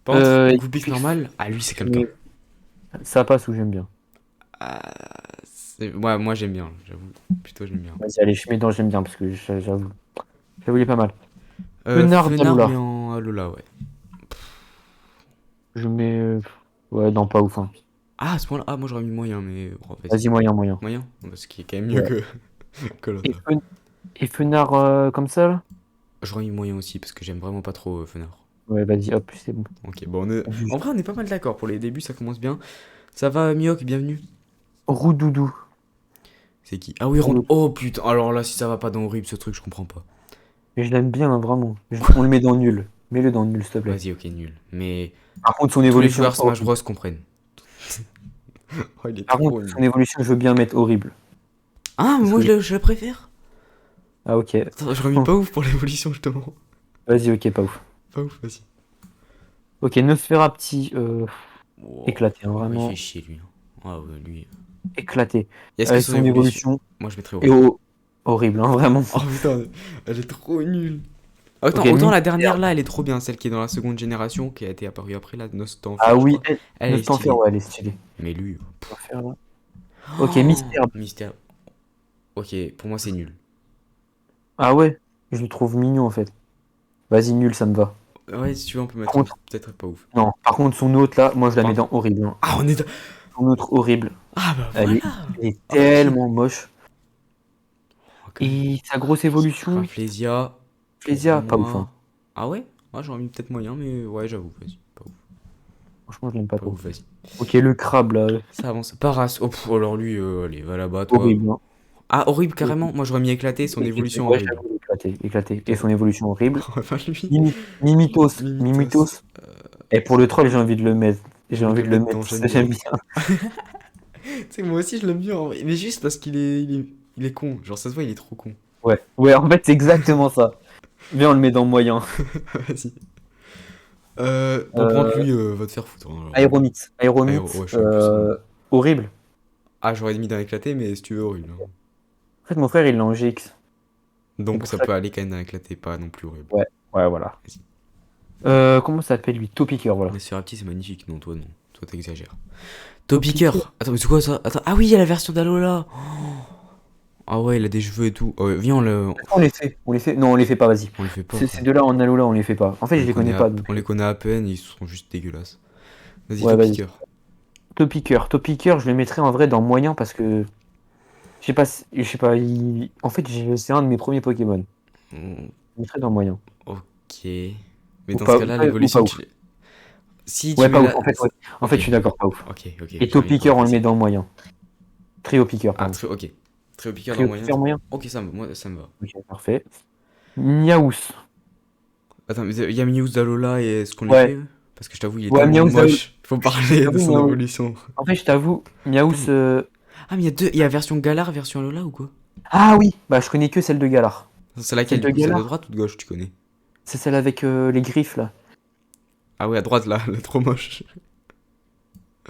Par contre, Goopix Goopix, normal, ah lui, c'est je quelqu'un. mets. Ça passe ou j'aime bien. Ah, ouais, moi j'aime bien, j'avoue. Plutôt j'aime bien. Vas-y, allez, je mets dans j'aime bien parce que j'avoue. J'avoue, il est pas mal. Fenard Fenard, d'Alola. mais en Alola, ouais. Je mets. Ouais, dans pas ouf, hein. Ah, à ce point-là, ah, moi j'aurais mis moyen, mais oh, vas-y. Vas-y, moyen, moyen. Moyen? Parce qu'il est quand même mieux Ouais. que Et, l'autre. et Fenard comme ça, là? J'aurais mis moyen aussi, parce que j'aime vraiment pas trop Fenard. Ouais, vas-y, hop, c'est bon. Ok, bon, en Juste. vrai, on est pas mal d'accord. Pour les débuts, ça commence bien. Ça va, Miok, bienvenue. Roudoudou. C'est qui? Ah oui, Ronde. Oh putain, alors là, si ça va pas dans horrible ce truc, je comprends pas. Mais je l'aime bien, hein, vraiment. On le met dans nul. Mets-le dans nul, s'il te plaît. Vas-y, ok, nul. Mais Par contre, son tous les évolution. joueurs Smash Bros comprennent. Oh, il est Par contre, trop son nul. évolution, je veux bien mettre horrible. Ah, mais Parce moi que. je la préfère. Ah, ok. Attends, j'aurais mis pas ouf pour l'évolution, justement. Vas-y, ok, pas ouf. Pas ouf, vas-y. Ok, Nosferapti, Oh, éclaté, hein, oh, il fait vraiment chier, lui. Ah ouais, lui. éclaté. Est-ce que Avec son son évolution? évolution, Moi, je mettrais et horrible. horrible, hein, vraiment. Oh putain, elle est trop nulle. Ok, Attends, autant la dernière Mystère. là, elle est trop bien, celle qui est dans la seconde génération, qui a été apparue après, la Ah Nostanfer, je oui, crois. Elle est Nostanfer, stylée. ouais, elle est stylée. Mais lui. Nostanfer, là. Ok, Oh, Mystère. mystère. Ok, pour moi c'est nul. Ah ouais, je le trouve mignon, en fait. Vas-y, nul, ça me va. Ouais, si tu veux, on peut Par mettre contre, peut-être pas ouf. non. Par contre, son autre, là, moi, je la mets Pardon. dans horrible, hein. Ah, on est. Son autre, horrible. Ah, bah Elle est, voilà. elle est Oh, vas-y. tellement moche. Oh, quand même. Et sa grosse évolution, Rafflesia, pour Flésia, pas ouf, hein. moi. Ah ouais? Ah, j'aurais mis peut-être moyen, mais ouais, j'avoue, vas-y. Pas ouf. Franchement, je l'aime pas Pas trop. ouf, vas-y. Ok, le crabe, là, Ça avance. Paras. Oh, alors lui, allez, va là-bas, toi. horrible, hein. Ah, horrible carrément. Moi, j'aurais mis éclaté, son Éclaté. évolution Ouais, horrible. j'avoue, éclaté, éclaté. Et Ok. son évolution horrible. Enfin, lui. Mimitos. Mimitos. Mimitos. Et pour le troll, j'ai envie de le mettre. J'ai J'ai envie de envie le de le mettre mettre dans parce j'aime que bien. j'aime bien. Tu sais, moi aussi, je l'aime bien en vrai. Mais juste parce il est con. Genre, ça se voit, il est trop con. Ouais. Ouais, en fait, c'est exactement ça. Viens, on le met dans moyen. Vas-y. Bon, par contre, Euh, lui, va te faire foutre, hein, alors. Aéromix. Aéromix. Ouais, je suis un plus un. Horrible. Ah, j'aurais mis dans éclaté, mais si tu veux, horrible, hein. En fait, mon frère, il l'a en GX. C'est Donc, pour ça ça peut que... aller quand même dans éclaté, pas non plus horrible. Ouais. Ouais, voilà. Vas-y. Comment ça s'appelle, lui? Topicker, voilà. Mais sur petit, c'est magnifique. Non, toi, non. Toi, t'exagères. Topicker. Topicker. Attends, mais c'est quoi ça? Attends. Ah oui, il y a la version d'Alola. Ah ouais, il a des cheveux et tout. Oh, ouais, viens, On les fait. On les fait. Non, on les fait pas, vas-y. on les fait pas, Ces frère. deux-là en Alola, on les fait pas. En fait, je les connais pas, donc. On les connaît à peine, ils sont juste dégueulasses. Vas-y, Ouais, vas-y. Topicker. Topicker. Topicker, je le mettrais en vrai dans moyen parce que. Je sais pas, je sais pas, en fait, c'est un de mes premiers Pokémon. Hmm, Je le mettrais dans moyen. ok. Mais Ou dans ce pas, cas-là, ou pas l'évolution, ouf. si tu Ouais, mets pas ouf, la. en fait, ouais. En fait, Ok, je suis d'accord, pas ouf. ok, ok. Et J'aurais mis pas Topicker, ouf on le met aussi. dans le moyen. Trio Picker, Ah, pardon. ok. Très piqueur dans Trio moyen. Picker moyen? Ok, moi, ça me va. Ok, parfait. Miaous. Attends, mais il y a Mewtwo d'Alola et est-ce qu'on les Ouais, fait? Parce que je t'avoue, il est ouais, tellement Miaous, moche. Faut je parler de t'avoue, son Miaous. évolution. En fait, je t'avoue, Attends, Miaous. ah, mais il y a deux. Il y a version Galar, version Alola ou quoi? Ah oui, bah je connais que celle de Galar. C'est Celle laquelle de du coup? Celle de Galar, droite ou de gauche, tu connais? c'est celle avec les griffes là. Ah ouais, à droite là, elle est trop moche.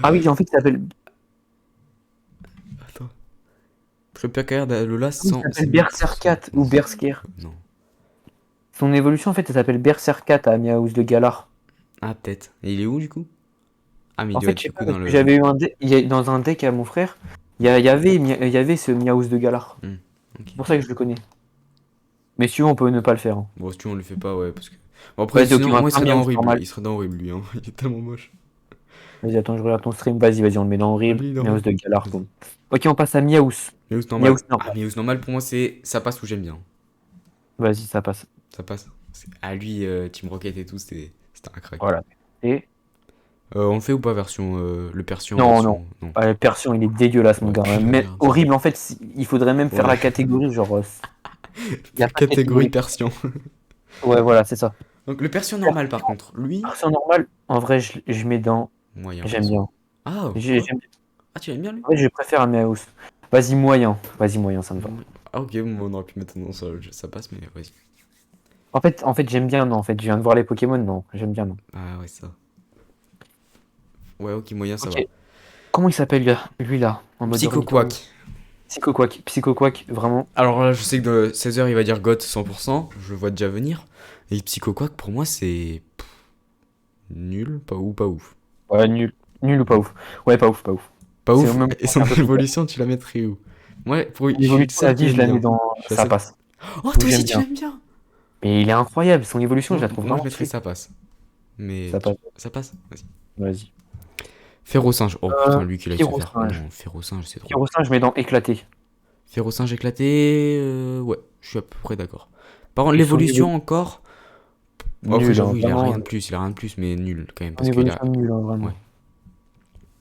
Ah oui, en fait, ça s'appelle. Attends. Très piqueur d'Alola Oui, ça sans. s'appelle Berserkat ou Bersker. Non. Son évolution, en fait, elle s'appelle Berserkat à Miaous de Galar. Ah, peut-être. Et il est où du coup? Ah, mais il En doit fait, être je sais du pas, coup parce dans que le. j'avais eu dans un deck à mon frère, il y avait ce Miaous de Galar. Hmm, ok. C'est pour ça que je le connais. Mais si tu veux, on peut ne pas le faire, hein. Bon, si tu veux, on le fait pas, ouais, parce que. Bon, après, Vas-y, ok, sinon, on va moi, il faire serait dans Miaous horrible. normal. Il serait dans horrible, lui, hein. Il est tellement moche. Vas-y, attends, je regarde ton stream. Vas-y, vas-y, on le met dans horrible. Lui, il est Miaous horrible. de Galar, Vas-y. boum. Ok, on passe à Miaous. Miaus Miaous normal. Ah, normal. Miaus normal, pour moi, c'est. Ça passe ou j'aime bien. Vas-y, ça passe. Ça passe. Ah, lui, Team Rocket et tout, c'était un crack. Voilà. Et. On le fait ou pas, version. Le Persian, Non, non. version. Non. Ah, le Persian, il est dégueulasse, mon Ouais, gars. puis Mais regarde. horrible, en fait, il faudrait même faire Ouais. la catégorie, genre. Il y a pas de Catégorie catégorie. Persian. Ouais, voilà, c'est ça. Donc, le Persian normal, par contre. Lui. Persian normal, en vrai, je mets dans. Moyen, J'aime perso. bien. Ah, pourquoi? J'aime. Ah, tu l'aimes bien, lui? En fait, je préfère à Miaous. Vas-y, moyen. Vas-y, moyen, ça me va. Ah, ok, bon, on aurait pu mettre non, ça passe, mais vas-y. En fait, j'aime bien, non. En fait, je viens de voir les Pokémon, non. J'aime bien, non. Ah, ouais, ça. Ouais, ok, moyen, ça Ok. va. Comment il s'appelle, lui, là? En mode ornithorynque. Psycho-Quack. Psycho-Quack. Psycho-Quack, vraiment. Alors là, je sais que de 16h, il va dire GOT 100%, je le vois déjà venir. Et Psycho-Quack, pour moi, c'est nul, pas ou pas ouf. Ouais, nul. Nul ou pas ouf? Ouais, pas ouf, pas ouf. Pas C'est au ouf, même et point son qu'un peu plus tard. évolution, tu la mettrais où? Moi, je Son suis le évolution, seul qui vas-y, je l'aime la mets bien. dans. Je suis la Ça seule. passe. Oh, Ou toi aussi, j'aime tu bien. l'aimes bien! Mais il est incroyable. Son évolution, je la trouve Moi, je vraiment mettrais stylée. ça passe. Mais Ça passe. ça passe? Vas-y. Vas-y. Férocinge. Oh putain, lui qui l'a se faire. Pyrosinge. Non, Férocinge, c'est trop. Pyrosinge, je mets dans éclaté. Férocinge éclaté, ouais, je suis à peu près d'accord. Par contre, Et son l'évolution encore. Bon, après, nul, hein, j'avoue, il a vraiment. rien de plus, mais nul quand même, Son parce qu'il a. évolution nul, hein, Ouais, vraiment.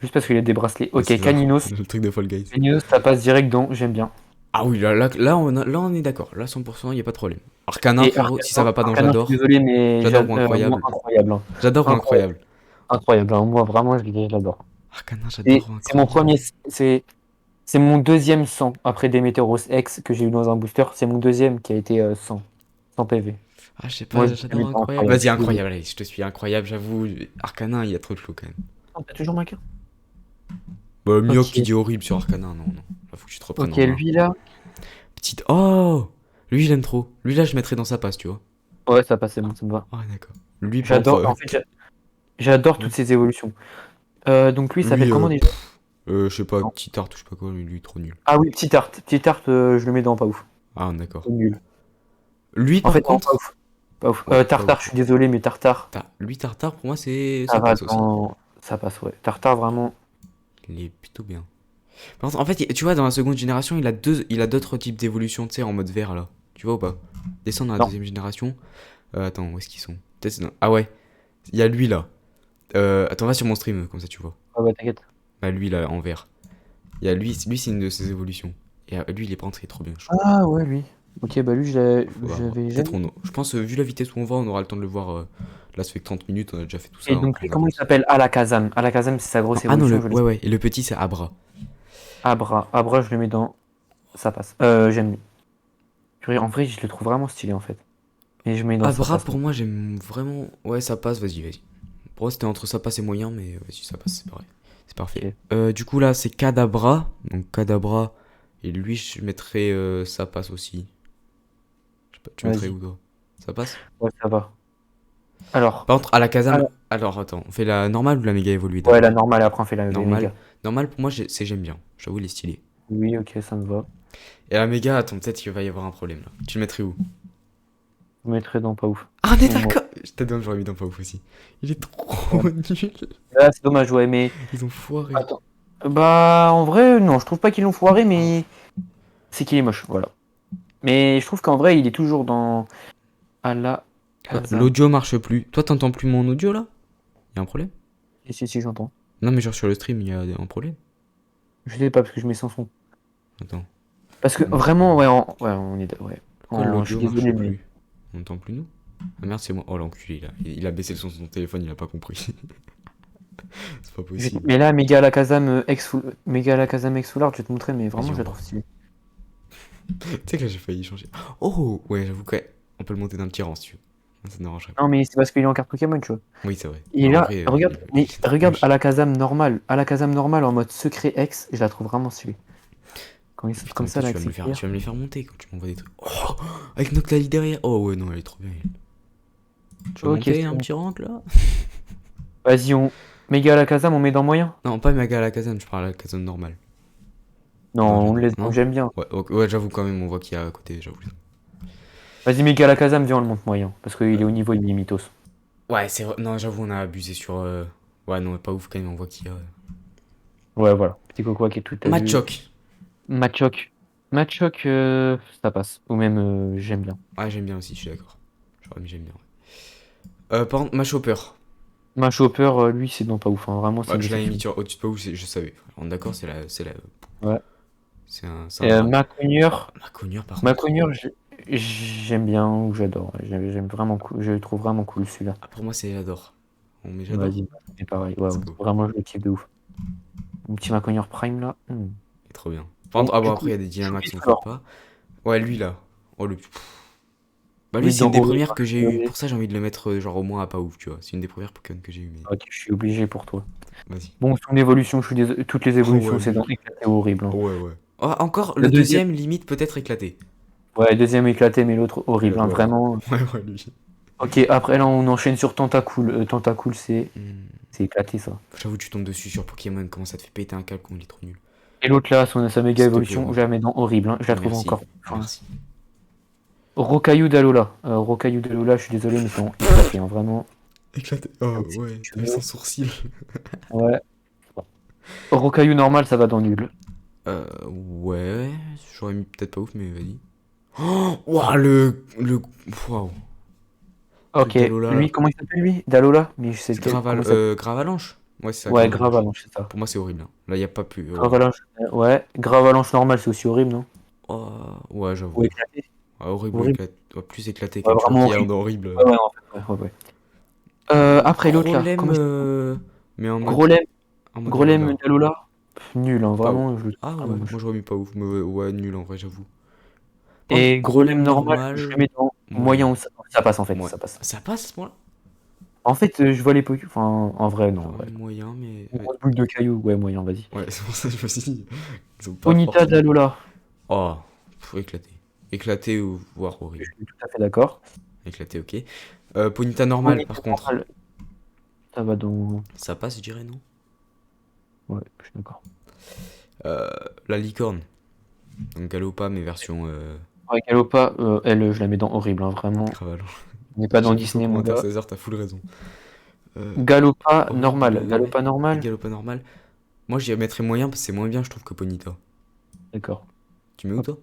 Juste parce qu'il a des bracelets. ouais, Ok, c'est genre Caninos. le truc de Fall Guys. Caninos, ça passe direct dans. J'aime bien. Ah oui, là, on est d'accord. Là, 100%, il n'y a pas de problème. Arcanin, Et frérot, si ça va pas dans Arcanin, je suis j'adore. désolé, mais J'adore ou moi, incroyable. incroyable, hein. J'adore ou Incroyable. incroyable. Incroyable, hein. Moi, vraiment, je l'adore. Arcanin, Et j'adore ou c'est mon incroyable. premier. C'est mon deuxième 100 après Demeteros X que j'ai eu dans un booster. C'est mon deuxième qui a été 100. 100 PV. Ah, je sais Moi, pas, je le j'adore mets dans incroyable. incroyable. Je Vas-y, suis désolé. incroyable, allez, je te suis incroyable, j'avoue. Arcanin, il y a trop de flow quand même. Oh, t'as toujours ma carte? Bah, Mioc qui Ok. dit horrible sur Arcanin, non, non. Là, faut que tu te reprennes Ok, en main. lui là. Petite. Oh! Lui, je l'aime trop. Lui, là, je mettrais dans sa passe, tu vois. Ouais, ça passe, c'est bon, ça me va. Ah, d'accord. Lui, par contre, J'adore. En fait, j'adore toutes ouais. ces évolutions. Donc lui, il s'appelle Lui, comment déjà? je sais pas, Non. petit art ou je sais pas quoi, lui, trop nul. Ah oui, Petit Art. Petit Art, je le mets dans pas ouf. Ah, d'accord. Nul. Lui, En par fait, non, pas contre, ouf. Pas ouf. ouais, pas Tartare, je ouf. suis désolé, mais Tartare, Lui, Tartare, pour moi, c'est ça ça va passe aussi. dans. Ça passe, ouais. Tartare, vraiment. Il est plutôt bien. Par contre, en fait, tu vois, dans la seconde génération, il a d'autres types d'évolutions, tu sais, en mode vert, là. Tu vois ou pas? Descends dans la Non. deuxième génération. Attends, où est-ce qu'ils sont? Peut-être Ah ouais, il y a lui, là. Attends, va sur mon stream, comme ça, tu vois. Ah ouais, t'inquiète. Bah, lui, là, en vert. Il y a lui, c'est une de ses évolutions. Et lui, il est pas entré trop bien, je trouve. Ah ouais, lui. Ok, bah lui, Faudra voir. j'avais Peut-être jamais. on. Je pense, vu la vitesse où on va, on aura le temps de le voir. Là, ça fait que 30 minutes, on a déjà fait tout Et ça donc, lui, en comment il avance. s'appelle? Alakazam. Alakazam, c'est sa Non, grosse ah non, évolution, je le ouais, sais. ouais. Et le petit, c'est Abra. Abra. Abra, je le mets dans. Ça passe. J'aime. Purée, en vrai, je le trouve vraiment stylé, en fait. Et je mets dans ça Abra, passe. pour moi, j'aime vraiment. Ouais, ça passe, vas-y, vas-y. Pour moi, c'était entre ça passe et moyen, mais vas-y, ça passe, c'est pareil. C'est parfait. Ok. Du coup, là, c'est Kadabra. Donc, Kadabra. Et lui, je mettrais ça passe aussi. Je sais pas, tu mettrais Vas-y. où, toi? Ça passe? Ouais, ça va. Alors. Par contre, à la Kazam. alors- Alors, attends, on fait la normale ou la méga évoluée Ouais, la d'abord? normale, après, on fait les Normale. méga. Normale, pour moi, j'aime bien. J'avoue, il est stylé. Oui, ok, ça me va. Et la méga, attends, peut-être qu'il va y avoir un problème là. Tu le mettrais où? Je mettrais dans pas ouf. Ah, on est Bon, moi. d'accord! Je t'adore, j'aurais mis dans pas ouf aussi. Il est trop Ouais. nul. Là, c'est dommage, ouais, mais. Ils ont foiré. Attends. Bah, en vrai, non, je trouve pas qu'ils l'ont foiré, mais. C'est qu'il est moche, voilà. Mais je trouve qu'en vrai, il est toujours dans. Alakazam. L'audio marche plus. Toi, t'entends plus mon audio là? Y a un problème? Si, j'entends. Non, mais genre sur le stream, il y a un problème. Je sais pas, parce que je mets sans son. Attends. Parce que vraiment, ouais, ouais, on est. Ouais. Pourquoi Je suis l'audio marche désolé, mais. plus? On n'entend plus nous? Ah merde, c'est moi. Oh l'enculé là. Il a baissé le son de son téléphone, il a pas compris. C'est pas possible. Mais là, Mega Alakazam Mega Alakazam X Full Art, je vais te montrer, mais Vas-y, vraiment, je on la voit. trouve stylée. Tu sais que là, j'ai failli changer. Oh, ouais, j'avoue qu'on peut le monter d'un petit rang si tu veux. Ça ne dérangerait pas. Non, mais c'est parce qu'il est en carte Pokémon, tu vois. Oui, c'est vrai. Et Bah, en là, vrai, regarde, il mais est trop regarde moche. Alakazam normal en mode secret X, je la trouve vraiment stylée. Quand il saute Putain, comme ça, toi, là, tu avec vas me ses les faire, cuillères. tu vas me les faire monter quand tu m'envoies des trucs. Oh, avec Noctali derrière. Oh ouais, non, elle est trop bien. Tu veux Ok, monter c'est un bon. petit rank là? Vas-y, Mega Alakazam, on met dans moyen? Non, pas Mega à la Kazan, je parle à la Kazan normale. Non, Non, on le j'adore. laisse dans Non? j'aime bien. Ouais, ouais, j'avoue quand même, on voit qu'il y a à côté, j'avoue. Vas-y, Mega Alakazam, viens, on le monte moyen. Parce qu'il est au niveau, il est mythos. Ouais, c'est vrai. Non, j'avoue, on a abusé sur. Ouais, non, pas ouf quand même, on voit qu'il y a. Ouais, voilà. Petit coco qui est tout à vu. Machoc. Machoc. Machoc, ça passe. Ou même, j'aime bien. Ouais, j'aime bien aussi, je suis d'accord. J'aurais mis j'aime bien. Par contre, Machopper. Machopper, lui, c'est non pas ouf, hein. Vraiment, c'est Bah, une je l'avais déception. mis au-dessus de pas ouf, je savais. On est d'accord, Ouais. c'est un rat. Maconieur. Maconieur, par contre. Maconieur, j'aime bien ou j'adore. J'aime vraiment cool. Je le trouve vraiment cool celui-là. Ah, pour moi, c'est j'adore. On met j'adore. Vas-y, c'est pareil. Ouais, Let's ouais. go. Vraiment, je le kiffe de ouf. Mon petit Maconieur Prime là. Il est trop bien. Par contre, ah bon, du après, coup, il y a des Dynamax, on fait alors, pas. Ouais, lui là. Oh, le. Bah, lui, oui, c'est dans une des horrible, premières que j'ai je eues. vais- Pour ça, j'ai envie de le mettre, genre, au moins à pas ouf, tu vois. C'est une des premières Pokémon que j'ai eues, mais. ok, je suis obligé pour toi. Vas-y. Bon, son évolution, je suis toutes les Oh, ouais, évolutions, c'est nul. dans éclaté ou horrible, hein. Ouais, ouais. Ah, encore, La le deuxième, deuxième, limite, peut-être éclaté. ouais, deuxième éclaté, mais l'autre horrible, hein, Ouais, ouais. vraiment. Ouais, ouais, lui. Ok, après là, on enchaîne sur Tentacool. Tentacool, Hmm. c'est éclaté ça. J'avoue, tu tombes dessus sur Pokémon, comment ça te fait péter un câble quand il est trop nul. Et l'autre là, sa méga S'il te plaît, évolution, gros. je la mets dans horrible, hein. Je la trouve Merci. encore. Enfin, Merci. Rocaillou d'Alola. Rocaillou d'Alola, je suis désolé, mais c'est en éclaté, hein, vraiment. Éclaté. Oh, Si ouais. tu Même veux. sans sourcil. Ouais. Rocaillou normal, ça va dans nul. Ouais. J'aurais mis peut-être pas ouf, mais vas-y. Oh, ouah, le. Waouh. Le Ok, Dalola lui, là. comment il s'appelle lui? D'Alola? Mais je sais C'est lequel. Comment il s'appelle? Gravalanche. Ouais, c'est ça, Ouais, Gravalanche. Gravalanche, c'est ça. Pour moi, c'est horrible, hein. Là, y a pas plus horrible. Gravalanche, ouais. Gravalanche normal, c'est aussi horrible, non? Oh, ouais, Ou j'avoue. éclaté? Ah, horrible ou Horrible. éclaté. Ouais, plus éclaté quand Ouais, même. Je crois vraiment qu'il y a un horrible. dans horrible. Ouais, ouais, en fait, ouais, ouais, ouais. Après l'autre là, Grolem, comment il s'appelle? mais en mode. Grolem, En mode Grolem Alola. d'Alola. Nul, hein, Pas ouf. vraiment, je le trouve Ah vraiment ouais, moi moche. j'aurais mis pas ouf. Mais ouais, nul en vrai, j'avoue. Par contre, Et Grolem Grolem normal, je le normal, mets dans moyen moyen. ou ça passe en fait, Ouais. ça passe. Ça passe, moi? En fait, je vois les Pokémon. Enfin, en vrai, non, Genre ouais. moyen, mais. Une Ouais, grosse boule de cailloux, ouais, moyen, vas-y. ouais, c'est pour ça que je me suis dit. Ils sont pas forts, Ponyta ceux-là. d'Alola, Oh, éclaté. Éclaté ou voire je horrible. suis tout à fait d'accord. Éclaté, ok. Ponyta normal, Ponyta par contre. normal, ça va dans. Ça passe, je dirais, non? Ouais, je suis d'accord. Euh, la licorne. Donc Galopa, mais version Ouais, Galopa, elle, je la mets dans horrible, hein, vraiment. Gravalan. On n'est pas dans J'ai vu son Disney, mon commentaire, gars. César, t'as full raison. Galopa Horrible, normal. ouais. Galopa Et normal, Galopa normal. Moi, j'y mettrais moyen parce que c'est moins bien, je trouve, que Ponyta. d'accord. Tu mets où, Hop. toi?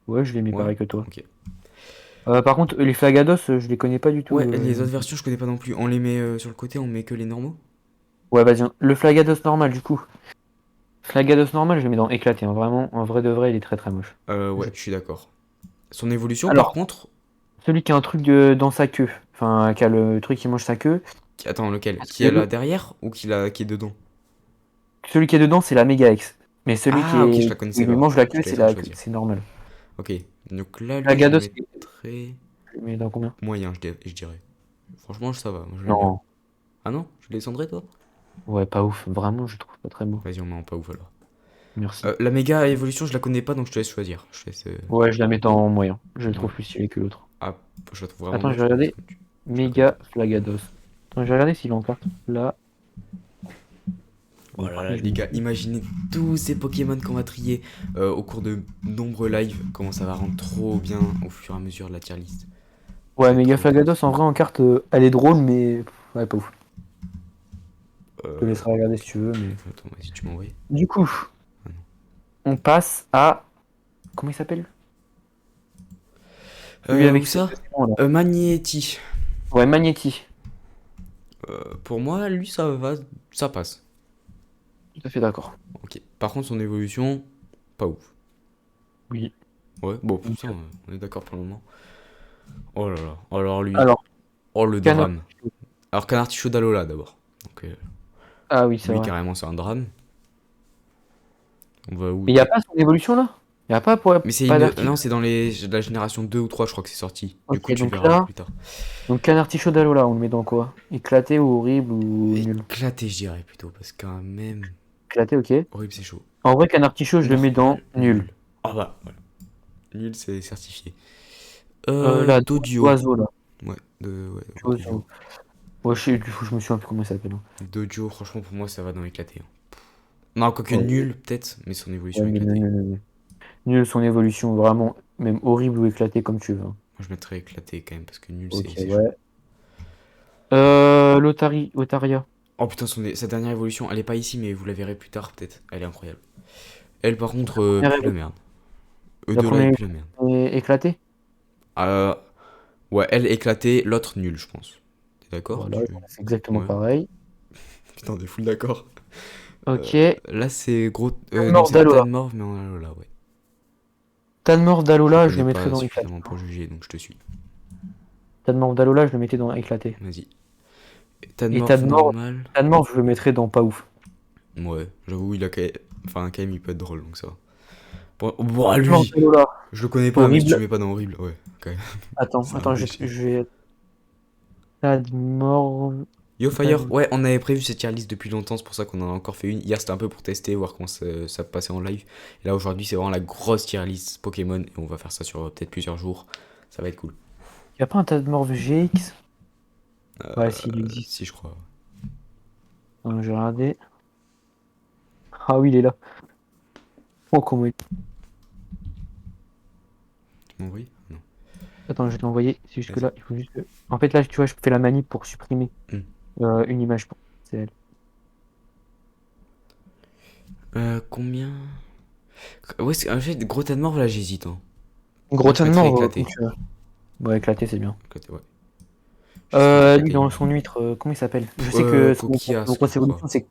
Ouais, je l'ai mis Ouais? pareil que toi. Ok. Par contre, les Flagados, je les connais pas du tout. Ouais, les autres versions, je connais pas non plus. On les met sur le côté, on met que les normaux? Ouais, vas-y, hein. Le Flagados normal, du coup. Flagados normal, je le mets dans éclaté, hein. Vraiment, en vrai de vrai, il est très très moche. Ouais, je suis d'accord. Son évolution, par Alors, contre. celui qui a un truc dans sa queue. Enfin, qui a le truc qui mange sa queue. Attends, lequel? Parce Qui est que là derrière ou qui est dedans? celui qui est dedans, c'est la Méga X. Mais celui qui Ah, ok, je est la où connaissais il lui pas. mange la Je queue, te laisserai choisir. c'est normal. Ok. Donc là, lui, je le Flagados, mettrais je le mets dans combien? moyen, je dirais. Franchement, ça va. Moi, je l'aime bien. Non. Ah non? Je le descendrai, toi? Ouais, pas ouf. Vraiment, je le trouve pas très beau. Vas-y, on met en pas ouf alors. Merci. La méga évolution, je la connais pas, donc je te laisse choisir. Je te laisse. Ouais, je la mets dans moyen. Je le trouve Ouais. plus stylé que l'autre. Ah, je la trouve vraiment Attends, je moche, vais mais regarder. je la connais Méga pas. Flagados. Attends, je vais regarder s'il est en carte. Là. Oh Bon, là là, après, je les l'ai gars, mis. imaginez tous ces Pokémon qu'on va trier au cours de nombreux lives, comment ça va rendre trop bien au fur et à mesure de la tier list. Ça Ouais, va être Méga trop trop Flagados, en trop vrai, bien. en carte, elle est drôle, mais ouais, pas ouf. Je te Euh, laisserai regarder si tu veux, mais. Attends, vas-y, tu m'envoies. Du coup, Ah non. on passe à. Comment il s'appelle? Celui Où avec ses ça? deux aimants, là. Magnéti. Ouais, Magnéti. Pour moi, lui, ça va, ça passe. Tout à fait d'accord. Ok. Par contre, son évolution, pas ouf. Oui. Ouais, bon, pour ça, on est d'accord pour le moment. Oh là là. Alors lui. Alors, Oh le Canard. drame. Alors Canartichaud d'Alola d'abord. Donc Ah oui, c'est lui, vrai. carrément, c'est un drame. On va où? Mais il a pas son évolution là? Il a pas pour Mais c'est pas une. d'artichaut. Non, c'est dans la génération 2 ou 3, je crois que c'est sorti. Du coup, Ok, tu le donc verras là, plus tard. donc canard artichaut d'Alola, on le met dans quoi? Éclaté ou horrible ou nul? Éclaté, je dirais plutôt, parce que quand même. Éclaté, ok. Horrible, c'est chaud. En vrai, canard artichaut, je le mets dans Normal, nul. nul. Ah bah, voilà. Nul, c'est certifié. Là, Dodio. oiseau là. Ouais, Oiseau. Dodio. Ouais, du coup, je me souviens plus comment il s'appelle, hein. Dodio, franchement, pour moi, ça va dans éclaté, hein. Non, quoique Ouais, nul, peut-être, mais son ouais, évolution nul, nul, éclatée. nul, nul. Nul, son évolution, vraiment, même horrible ou éclaté comme tu veux, hein. Moi, je mettrais éclaté quand même, parce que nul, Ok, c'est chaud. ouais. Lotaria. Oh putain, sa dernière évolution, elle est pas ici, mais vous la verrez plus tard, peut-être. Elle est incroyable. Elle, par contre, Première pue la évo- merde. La De là, elle première pue la merde. éclatée? Euh, ouais, elle éclatée, l'autre nul, je pense. T'es d'accord? Voilà, c'est exactement Ouais. pareil. Putain, on est full d'accord. Ok. Là, c'est gros. Non, Tanmor c'est d'Alola. Tanmorph, mais en là, ouais. Tanmor Je le d'Alola, je le connais mettrais pas dans éclaté, suffisamment hein. pour juger, donc je te suis. Tadmor d'Alola, je le mettais dans éclaté. Vas-y. Et Tanmorph normal. Tadmor, je le mettrais dans pas ouf. Ouais, j'avoue, il a quand même. Enfin, quand même, il peut être drôle, donc ça va. Bon, Non, lui, Talola. je le connais pas, mais si tu Horrible. mets pas dans horrible, ouais, quand même. Attends, C'est un attends, déchet. je vais. Tadmor. Yo Fire, ouais, on avait prévu cette tier list depuis longtemps, c'est pour ça qu'on en a encore fait une. Hier, c'était un peu pour tester, voir comment ça passait en live. Et là, aujourd'hui, c'est vraiment la grosse tier list Pokémon, et on va faire ça sur peut-être plusieurs jours. Ça va être cool. Y a pas un Tadmor GX? Ouais, si, il existe. Si, je crois. Donc, je vais regarder. Ah oui, il est là. Oh, comment il... Tu m'as envoyé? Non. Attends, je vais te l'envoyer. C'est juste que Vas-y. là, il faut juste que... En fait, là, tu vois, je fais la manip pour supprimer Hmm. une image. C'est elle. Combien? Ouais, en fait, gros tas de morts, là, j'hésite. Hein. Gros Moi, je mettrais Tadmor, éclaté. ouais, éclaté, c'est bien. Éclaté, ouais. Je sais pas Lui, éclaté. dans son huître, comment il s'appelle? Je sais que son Coquillas, grosse je crois. évolution, c'est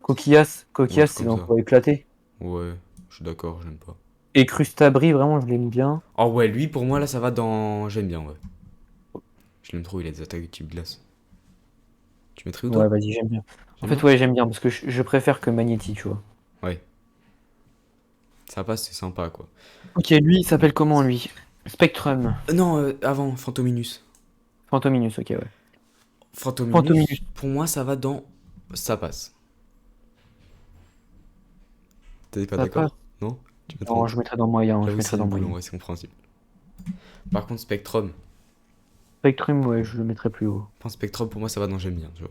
Coquillas. Ou un Coquillas, truc c'est comme dans ça. quoi éclaté. Ouais, je suis d'accord, j'aime pas. Et Crustabri, vraiment, je l'aime bien. Oh ouais, lui, pour moi, là, ça va dans... J'aime bien, ouais. Je l'aime trop, il a des attaques de type glace. Tu mettrais où, Ouais, toi? vas-y, j'aime bien. En J'aime fait, bien? ouais, j'aime bien, parce que je préfère que Magnéti, tu vois. Ouais. Ça passe, c'est sympa, quoi. Ok, lui, il s'appelle comment, lui? Spectrum. Non, avant, Fantominus. Fantominus, ok, ouais. Fantominus, Fantominus, pour moi, ça va dans... Ça passe. T'es pas ça passe. d'accord? Non? Tu mettrais Non, dans... je mettrais dans moyen, je J'avoue, mettrais c'est dans cool, en moyen. vrai, c'est compréhensible. Par contre, Spectrum. Spectrum, ouais, je le mettrais plus haut. Enfin, Spectrum, pour moi, ça va dans j'aime bien, tu vois.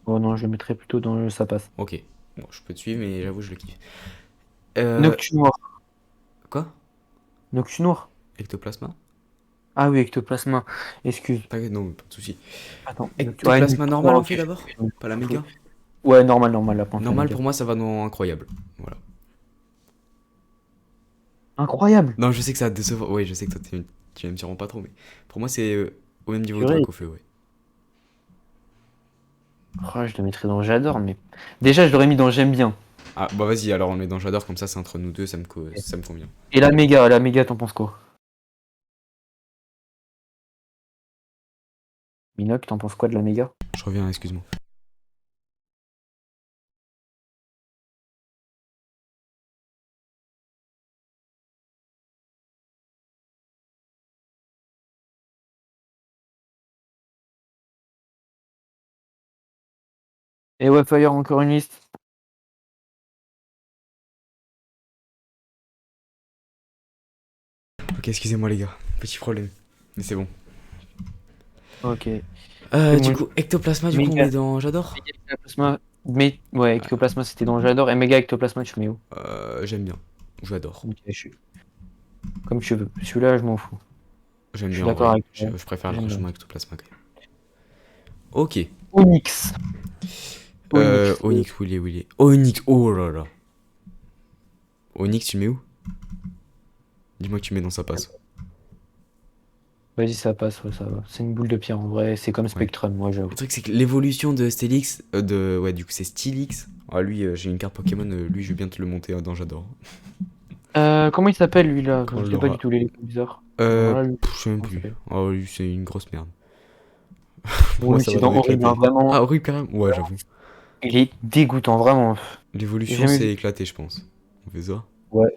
Oh non, je le mettrais plutôt dans le ça passe. Ok. Bon, je peux te suivre, mais j'avoue, je le kiffe. Euh... Noctunoir. Quoi? Noctunoir? Ectoplasma? Ah oui, Ectoplasma. Excuse. T'inquiète, non, pas de soucis. Attends. Ouais, Ectoplasma normal, 3, on ok. fait d'abord? Pas la méga? Ouais, normal, normal, la pente, la Normal, méga. pour moi, ça va dans incroyable. Voilà. Incroyable. Non, je sais que ça va te décevoir. Ouais, je sais que toi, tu aimes sûrement pas trop, mais pour moi, c'est au même niveau de Purée. Dracofeu, ouais. Oh, je le mettrais dans j'adore, mais. Déjà, je l'aurais mis dans j'aime bien. Ah, bah vas-y, alors on le met dans J'adore, comme ça, c'est entre nous deux, ça me convient. Et la méga, t'en penses quoi? Minoc, t'en penses quoi de la méga? Je reviens, excuse-moi. Et ouais, Fire, encore une liste. Ok, excusez-moi, les gars. Petit problème. Mais c'est bon. Ok. C'est Du bon. coup, Ectoplasma, du coup, on Méga, met dans J'adore. méga ectoplasma. Mais ouais, ectoplasma c'était dans j'adore. Et méga ectoplasma, tu mets où? J'aime bien. J'adore. Ok, comme tu veux. Celui-là, je m'en fous. J'aime Je suis bien en d'accord vrai. avec toi. Je préfère J'aime bien. largement Ectoplasma quand même. Ok. Onyx. Onyx. Onyx, où il est, où il est. Onyx, oh là là. Onyx, tu mets où? Dis-moi que tu mets dans sa passe. Vas-y, ça passe, ouais, ça va. C'est une boule de pierre en vrai. C'est comme Ouais. Spectrum, moi, j'avoue. Le truc, c'est que l'évolution de Stélix, ouais, du coup, c'est Stylix. Ah, lui, j'ai une carte Pokémon, lui, je vais bien te le monter dans J'adore. Comment il s'appelle lui là? Quand Je je l'ai pas du l'aura. tout, l'éléphant bizarre. Alors là, lui, Je sais même comment il plus. s'appelle? Oh, lui, c'est une grosse merde. Pour Bon, moi, lui, ça c'est va dans dans horrible, hein, éclaté. vraiment. Ah, horrible, carrément. Ouais, j'avoue. Il est dégoûtant, vraiment. J'ai L'évolution, jamais vu. c'est éclaté, je pense. On fait ça. Ouais,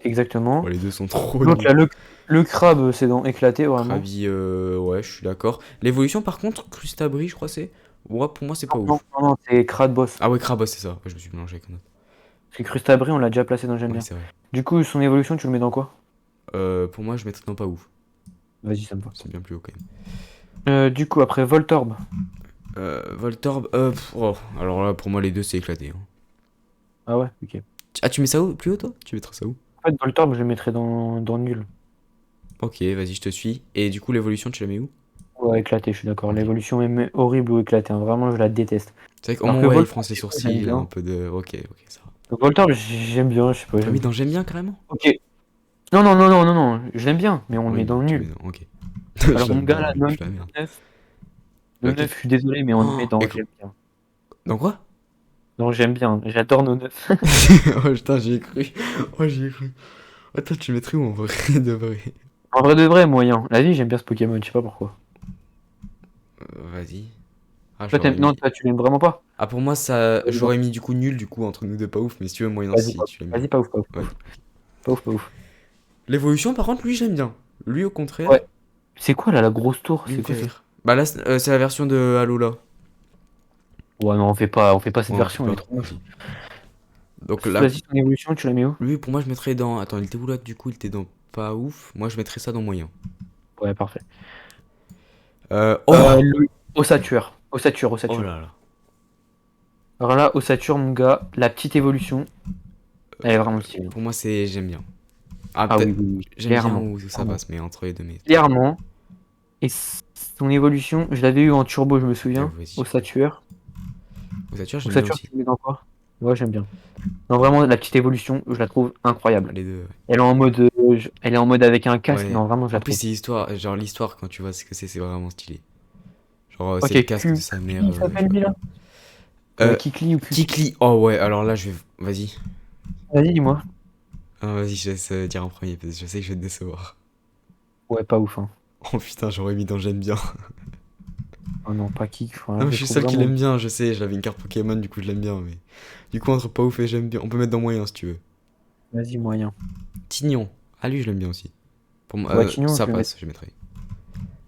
Bon, exactement. les deux sont trop L'autre nuls. là, le crabe, c'est dans éclaté, vraiment. Krabi, ouais, je suis d'accord. L'évolution, par contre, Crustabri, je crois, c'est. Ouais, pour moi, c'est pas Non, ouf. non, non, c'est crade boss. Ah, ouais, Krabos, c'est ça. Ouais, je me suis mélangé avec un autre. Parce que Crustabri, on l'a déjà placé dans j'aime Ouais, bien. c'est vrai. Du coup, son évolution, tu le mets dans quoi? Pour moi, je mettrais dans pas ouf. Vas-y, ça me va. C'est bien plus haut quand même. Du coup, après Voltorb. Voltorb, oh, alors là, pour moi, les deux, c'est éclaté. Hein. Ah ouais, ok. Ah, tu mets ça où? Plus haut, toi? Tu mettras ça où? En fait, Voltorb, je le mettrais dans nul. Ok, vas-y, je te suis. Et du coup, l'évolution, tu la mets où? Ouais, éclaté, je suis d'accord. Ok. L'évolution est horrible ou éclatée, hein. Vraiment, je la déteste. C'est vrai qu'au Alors moment que où ouais, il fronce Voltorb, ses j'aime sourcils, il a un bien. peu de. Ok, ok, ça va. Voltorb, j'aime bien, je sais pas, Ah j'aime oui, bien. dans J'aime bien, carrément? Ok. Non, non, non, non, non, non, je l'aime bien, mais on le Oui, met mais dans le tu mets nul. dans. Ok. Je Alors, mon l'aime gars, bien, là, ouais, je la merde. 9, le Lequel? 9, je suis désolé, mais on le met Oh, dans et j'aime bien. dans quoi? Non, j'aime bien, j'adore nos 9. Oh putain, j'y ai cru. Oh, j'y ai cru. Attends, tu mettrais où en vrai de vrai? En vrai de vrai, moyen. La vie, j'aime bien ce Pokémon, je sais pas pourquoi. Vas-y. Ah, je Toi, l'aurais non, mis. toi, tu l'aimes vraiment pas? Ah, pour moi, ça. J'aurais mis du coup nul, du coup, entre nous deux, pas ouf, mais si tu veux, moyen Vas-y, si tu l'aimes bien. vas-y, pas ouf, pas ouf, pas Vas-y. ouf. Pas ouf, pas ouf. L'évolution, par contre, lui, j'aime bien. Lui, au contraire, Ouais. C'est quoi là, la grosse tour? lui, il C'est me fait quoi ça? rire. Bah là, c'est la version de Alola. Ouais, non, on fait pas cette Ouais, on fait version, elle est pas. trop moche. Vas-y. Donc là, Vas-y, ton évolution, tu la mets où? lui, pour moi, je mettrais dans. Attends, il était où là, du coup? Il était dans pas ouf. Moi, je mettrais ça dans moyen. Ouais, parfait. Oh! Ossature. Ossature, Oh ossature. là là. Alors là, ossature, mon gars, la petite évolution, elle est vraiment stylée. Pour moi, c'est. J'aime bien. Ah, Ah oui, peut-être. oui, oui, J'aime bien clairement. où ça Clairement. passe, mais entre les deux, mais. Clairement. Et son évolution, je l'avais eu en turbo, je me souviens. Vas-y. Ossature. Ossature, j'aime bien Ossature, aussi. tu le mets dans quoi? Ouais, j'aime bien. Non, vraiment, la petite évolution, je la trouve incroyable. Les deux, Elle est en mode, elle est en mode avec un ouais. casque. Ouais. Non, vraiment, je En la plus, trouve. c'est l'histoire. Genre, l'histoire, quand tu vois ce que c'est vraiment stylé. Genre, c'est le Ok, casque de sa mère, Kikli, il je sais s'appelle pas lui quoi. là? Euh, Kikli ou Kukli? Kikli. Oh ouais, alors là, je vais. Vas-y. Vas-y, dis-moi. Ah, vas-y, je laisse dire en premier, parce que je sais que je vais te décevoir. Ouais, pas ouf, hein. Oh putain, j'aurais mis dans J'aime bien. Oh non, pas Kik. Enfin, là, Non, je je le suis trouve seul qui vraiment. l'aime bien, je sais, j'avais une carte Pokémon, du coup je l'aime bien, mais. Du coup, entre pas ouf et j'aime bien, on peut mettre dans moyen si tu veux. Vas-y, moyen. Tignon. Ah, lui, je l'aime bien aussi. Pour moi, Ouais, Tignon, ça je le mets. passe, je mettrai.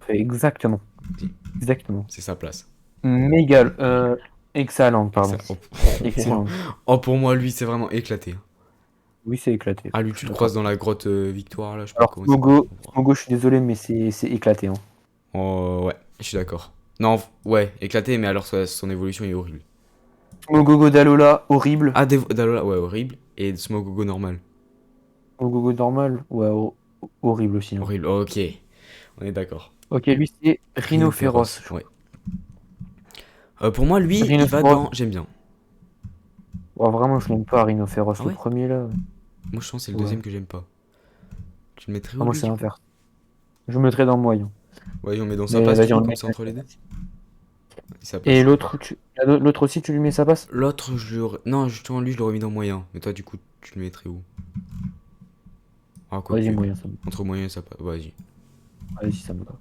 Exactement. Si, Exactement. c'est sa place. Mégal. Exhalant, Et pardon. ça. Oh, Excellent. oh, pour moi, lui, c'est vraiment éclaté. Oui, c'est éclaté. Ah, lui, Je tu suis le croises d'accord. dans la grotte Victoire, là, je sais pas Alors, comment il s'appelle. Smogo, je suis désolé, mais c'est éclaté, hein. Oh, ouais, je suis d'accord. Non, ouais, éclaté, mais alors son évolution est horrible. Smogogo d'Alola, horrible. Ah, Dalola, ouais, horrible. Et Smogogo normal. Smogogo normal, ouais, horrible aussi, hein. Horrible, ok, on est d'accord. Ok, lui, c'est Rhino Rhino féroce, Féroce, je ouais. crois. Pour moi, lui, Rhino il va Féroce. dans J'aime bien. Ouais, vraiment, je l'aime pas, Rhino Féroce. Ah Le ouais? premier, là. Moi, je pense que c'est le Ouais. deuxième que j'aime pas. Tu le mettrais Ah, où, moi, lui, c'est du coup? l'inverse. Je me mettrais dans le moyen. Ouais, on met dans sa Mais passe, du vas-y, on coup, le comme met. ça, entre les deux. Et ça Et passe. l'autre, l'autre aussi, tu lui mets sa passe? L'autre, non, justement, lui, je l'aurais mis dans moyen. Mais toi, du coup, tu le mettrais où? Ah, Vas-y, quoique. moyen, ça me Entre moyen et ça passe. Vas-y. Vas-y, ça me va.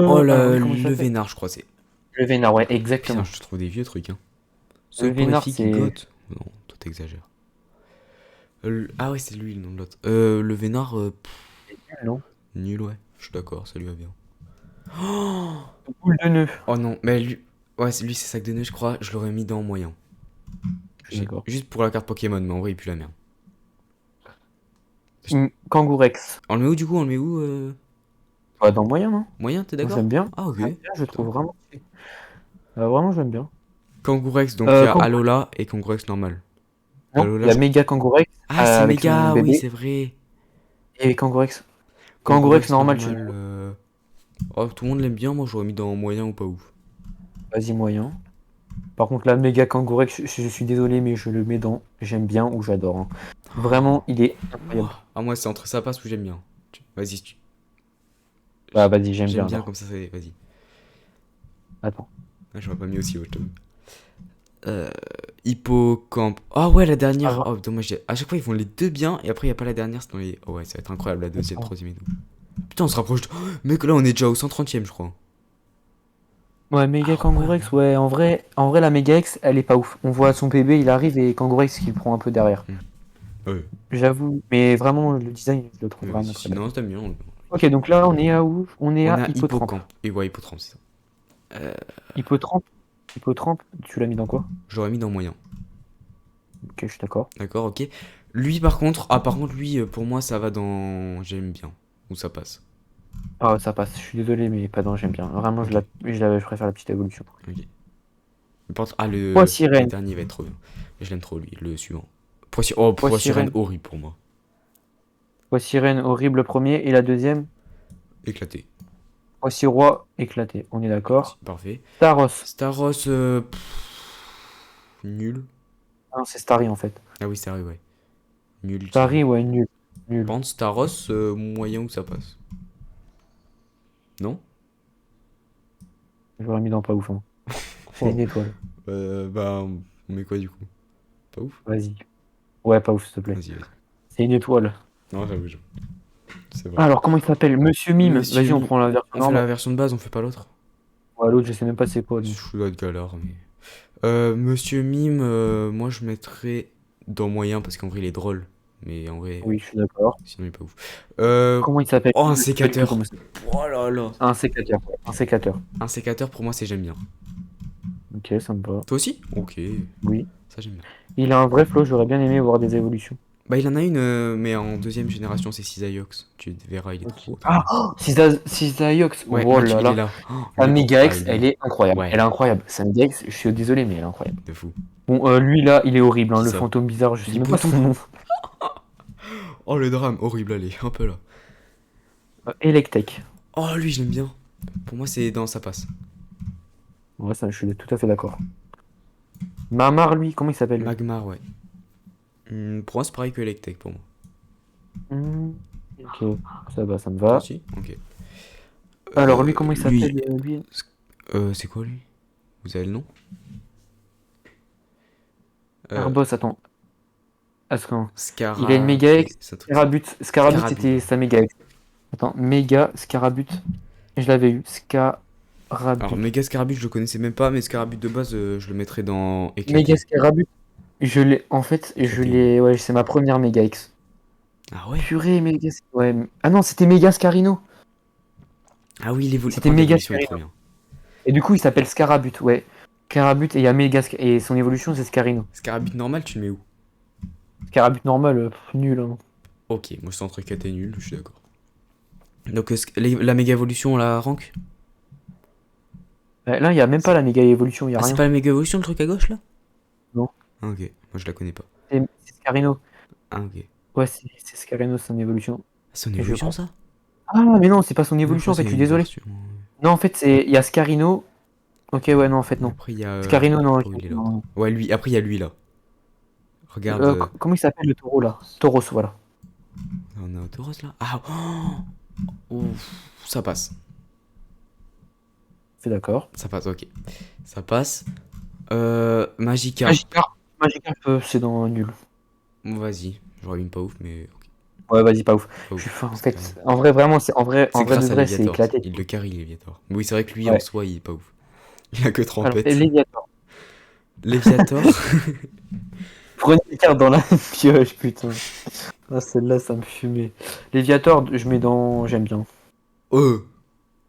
Oh, Alors lui, comment il le s'appelle? Vénard, je crois, c'est. Le Vénard, ouais, Putain, exactement. je trouve des vieux trucs, hein. Le Vénard, Soporifique c'est Goth. Non, toi, t'exagères. Ah ouais, c'est lui le nom de l'autre. Le Vénard, c'est nul, non? nul, ouais. Je suis d'accord, ça lui va bien. Boule de nœud. Oh non, mais lui. Ouais, lui, c'est sac de nœud, je crois. Je l'aurais mis dans moyen. Je suis d'accord. Juste pour la carte Pokémon, mais en vrai, il pue la merde. Kangourex. On le met où, du coup? On le met où Bah, dans le moyen, non? Moyen, t'es Moi, j'aime d'accord? bien. Ah, ok. J'aime bien, je le Putain. trouve vraiment. Vraiment, j'aime bien. Kangourex, donc il y a Kangourex, Alola et Kangourex normal. non? Il Alola, y a Méga Kangourex ah, c'est avec son méga, oui, bébé c'est vrai. et Kangourex. Kangourex Kangourex normal, tu le mets normal. où? Oh, tout le monde l'aime bien, moi j'aurais mis dans moyen ou pas ouf. Vas-y, moyen. Par contre, là, Méga Kangourex, je suis désolé, mais je le mets dans j'aime bien ou j'adore, hein. Vraiment, il est incroyable. Ah, moi c'est entre ça passe ou j'aime bien. Vas-y, Bah, vas-y, j'aime j'aime bien bien alors. comme ça, c'est. Vas-y. Attends. Ah, j'aurais pas mis aussi haut, je t'avoue. Hippocampe. Ah ouais, la dernière. Alors, Oh, dommage. À chaque fois, ils font les deux bien et après, il n'y a pas la dernière. C'est dans les. Oh ouais, ça va être incroyable, la deuxième, attends. troisième et tout. Putain, on se rapproche. Oh, mec, là, on est déjà au 130ème, je crois. Ouais, Méga Ah ouais, Kangourex, ouais, en vrai, la Méga X, elle est pas ouf. On voit son PB, il arrive et Kangourex qui le prend un peu derrière. hmm. Ouais, J'avoue, mais vraiment, le design, je le trouve ouais, vraiment vas-y. très belle. Sinon, t'aimes bien. Ok, donc là, on est à où? On est On à a Hippotrampe. Hippocampe. Et ouais, Hippotrampe, c'est ça. Euh, Hippotrampe, Hippotrampe, tu l'as mis dans quoi? J'aurais mis dans moyen. Ok, je suis d'accord. D'accord, ok. Lui, par contre. Ah, par contre, lui, pour moi, ça va dans. J'aime bien. Ou ça passe. Ah, ça passe, je suis désolé, mais pas dans, j'aime bien. Vraiment, Ok, je préfère la petite évolution. ok. Ah, Poids le sirène. dernier va être trop bien. Je l'aime trop, lui. Le suivant. Oh, Poids Poids sirène, sirène. horrible pour moi. Poids sirène, horrible premier. Et la deuxième, Éclaté. Poids roi, éclaté. On est Vas-y, d'accord. parfait. Staros. Staros, nul. Ah non, c'est Starry en fait. Ah oui, c'est vrai, ouais. Nul, je dirais. Starry, ouais, nul. Nul. Par contre, Staros, moyen où ça passe. Non? J'aurais mis dans pas ouf, hein. C'est Oh. une étoile. Bah, on met quoi du coup? Pas ouf? Vas-y. Ouais, pas ouf, s'il te plaît. Vas-y, vas-y. C'est une étoile. Non, j'avoue. C'est vrai. Alors, comment il s'appelle? Monsieur Mime. Monsieur Vas-y, on Mi. prend la version On fait la normale. version de base, on fait pas l'autre? Ouais, l'autre, je sais même pas c'est quoi, Je lui. suis de galère, mais. Monsieur Mime, moi je mettrais dans moyen parce qu'en vrai il est drôle. Mais en vrai, Oui, je suis d'accord. sinon il est pas ouf. Euh... Comment il s'appelle? Oh, un Je sais plus sécateur. comment il s'appelle. Oh là là. Un sécateur. Ouais, un sécateur. Un sécateur, pour moi, c'est j'aime bien. Ok, ça me va. Toi aussi? Ok, Oui. ça j'aime bien. Il a un vrai flow, j'aurais bien aimé voir des évolutions. Bah, il en a une, mais en deuxième génération, c'est Cisaiox. Tu verras, il est Ok. trop trop Ah, bien. oh, Cisaiox. Ouais, Oh là il est là. là. Oh, Sa lui, Mega ah, X, elle lui. est incroyable. Elle Ouais, est incroyable. Sa Mega X, je suis désolé, mais elle est incroyable. de fou. Bon, lui là, il est horrible, hein, Qui le ça? fantôme bizarre, je sais même pas Lipoutou. son nom. Oh, le drame, horrible, allez, un peu là. Electek. Oh, lui, je l'aime bien. Pour moi, c'est dans ça passe. Ouais, ça, je suis tout à fait d'accord. Mamar, lui, comment il s'appelle lui? Magmar, ouais. Pour moi, c'est pareil que Electek pour moi. Hmm, ok, ça va, ça me Toi va. aussi? Ok. Alors lui, comment il Lui, s'appelle lui? c'est quoi lui? Vous avez le nom? Euh, Arbos, attends. Ascan. Il a une Scara. Mega X. C'est un truc ça. Scarabut. Scarabut, Scarabut, c'était ouais. sa Mega X. Attends, Mega Scarabut. Je l'avais eu. Alors, Scarabut. Mega Scarabut, je le connaissais même pas, mais Scarabut de base, je le mettrais dans Mega éclaté. Scarabut. Je l'ai. En fait, je Éclaté, ouais. l'ai. Ouais, c'est ma première Mega X. Ah ouais? Purée, Ouais. Ah non, c'était Mega Scarino. Ah oui, l'évolution. Par C'était contre, Mega l'évolution est trop Scarino. bien. Et du coup, il s'appelle Scarabut, ouais. Scarabut et il y a et son évolution, c'est Scarino. Scarabut normal, tu le mets où? Scarabut normal, nul, hein. Ok, moi c'est entre éclaté et nul, je suis d'accord. Donc, la méga évolution, la rank? Là, il y a même pas C'est- la méga évolution, il y a Ah, c'est rien. pas la méga évolution le truc à gauche là? Non, Ah, ok, moi je la connais pas. c'est Scarino. Ah, ok. Ouais, c'est Scarino, son évolution. Ah, c'est une Et je évolution crois. ça? Ah, mais non, c'est pas son Moi je évolution crois en que fait, je c'est suis une désolé. version. Non, en fait, il y a Scarino. Ok, ouais, non, en fait, non. Après il y a. Scarino, Je sais non, pas ok, où il est l'autre. non. Ouais, lui, après il y a lui là. Regarde. Comment il s'appelle le taureau là? Tauros, voilà. On est au Tauros là? Ah, oh, ouf, ça passe. C'est d'accord. Ça passe, ok. Ça passe. Magikarp. Magikarp. Magikarp, c'est dans nul. Bon, vas-y. J'aurais mis pas ouf, mais ok. Ouais, vas-y, pas ouf. Pas Je suis ouf. fin, en Parce que fait, en vrai, vraiment, c'est c'est en vrai de grâce à vrai, c'est Léviator. éclaté. Il le carry, Léviator. Oui, c'est vrai que lui en Ouais. soi, il est pas ouf. Il a que Alors, trempette. Léviator. Léviator. Prenez une carte dans la pioche, putain. Ah, celle-là, ça me fumait. Léviator, je mets dans. J'aime bien. Oh.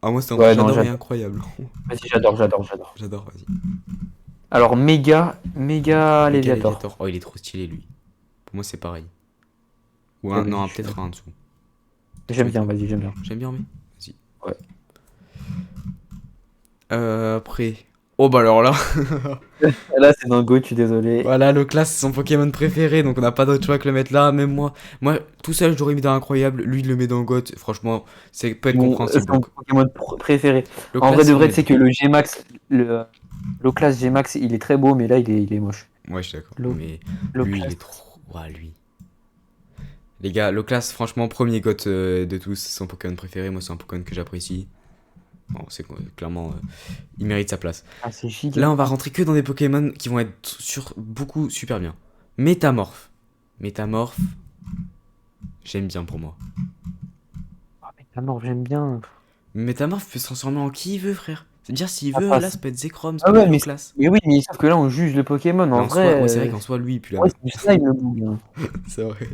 Ah, moi, c'est entre Ouais, non, j'adore et j'adore. incroyable. Vas-y, j'adore. J'adore, vas-y. Alors, méga Méga Léviator. Léviator. Oh, il est trop stylé, lui. Pour moi, c'est pareil. Ou Ok, un, vas-y, non, je suis peut-être d'accord. un en dessous. Tu J'aime bien, mettrais quoi? vas-y, j'aime bien. J'aime bien, mais. Vas-y. Ouais. Après. Oh, bah alors là. Là, c'est dans Go, je suis désolé. Voilà, le class, c'est son Pokémon préféré, donc on n'a pas d'autre choix que le mettre là. Même moi, tout seul, je l'aurais mis dans Incroyable. Lui, il le met dans GOAT. Franchement, c'est peut être C'est compréhensible. mon Donc, Pokémon préféré. le En vrai class, de faut le vrai, tu mettre sais dans. que le G-Max, le class G-Max, il est très beau, mais là, il est moche. Ouais, je suis d'accord. Le, Mais le lui, il class. est trop. Ouah, lui. Les gars, le class, franchement, premier GOAT de tous. C'est son Pokémon préféré. Moi, c'est un Pokémon que j'apprécie. Bon, c'est clairement. Il mérite sa place. Ah, c'est giga. Là, on va rentrer que dans des Pokémon qui vont être sur beaucoup super bien. Métamorphe. Métamorphe, j'aime bien pour moi. Ah, mais ta mort, j'aime bien. Métamorphe peut se transformer en qui il veut, frère. C'est-à-dire, s'il Ça veut, là, passe. ça peut être Zekrom, ça Ah peut ouais, être Loclas. mais oui, mais sauf que là, on juge le Pokémon. Mais En en soi, vrai, ouais, c'est vrai qu'en soi, lui, il pue la ouais, merde. c'est du slime, le bout, hein. C'est vrai.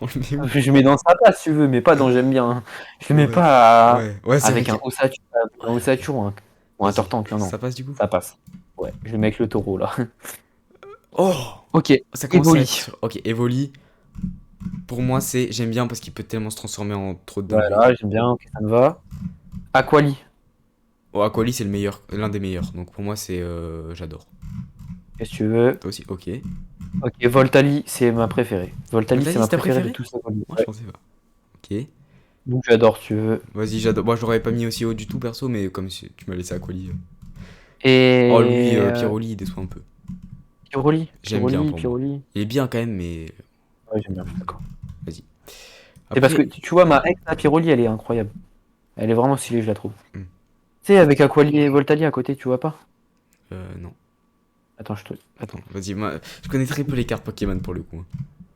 On le met où? Je mets dans sa place, si tu veux, mais pas dans j'aime bien, hein. Je le mets Ouais. pas Ouais, c'est vrai avec que. Un Ossature ou un Vas-y, Tortank, non, non. ça passe du coup? Ça passe. Ouais, je le mets avec le taureau, là. Oh! Ok, Ça commence à être Evoli. sur. Ok, Evoli. Pour moi, c'est. J'aime bien parce qu'il peut tellement se transformer en trop de dingueries. Voilà, j'aime bien, ok, ça me va. Aquali. Oh, Aquali, c'est le meilleur, l'un des meilleurs. Donc pour moi, c'est. J'adore. Qu'est-ce que tu veux? Toi aussi? Ok. Ok, Voltali, c'est ma préférée. Voltali, c'est Vas-y, ma c'est ta préférée de préférée? tous Aquali. Moi, je Ouais. pensais pas. Ok. Donc j'adore, si tu veux. Vas-y, j'adore. Moi, je l'aurais pas mis aussi haut du tout, perso, mais comme si tu m'as laissé Aquali. Oh, lui, Et Pyroli, il déçoit un peu. Pyroli. J'aime bien pour moi. Pyroli. Il est bien quand même, mais Ouais, j'aime bien, je suis d'accord. vas-y. C'est parce que Après, tu vois, ma ex, la Pyroli, elle est incroyable. Elle est vraiment stylée, je la trouve. hmm, Tu sais, avec Aquali et Voltali à côté, tu vois pas? non. Attends, Attends. Attends, vas-y, moi, je connais très peu les cartes Pokémon pour le coup, hein.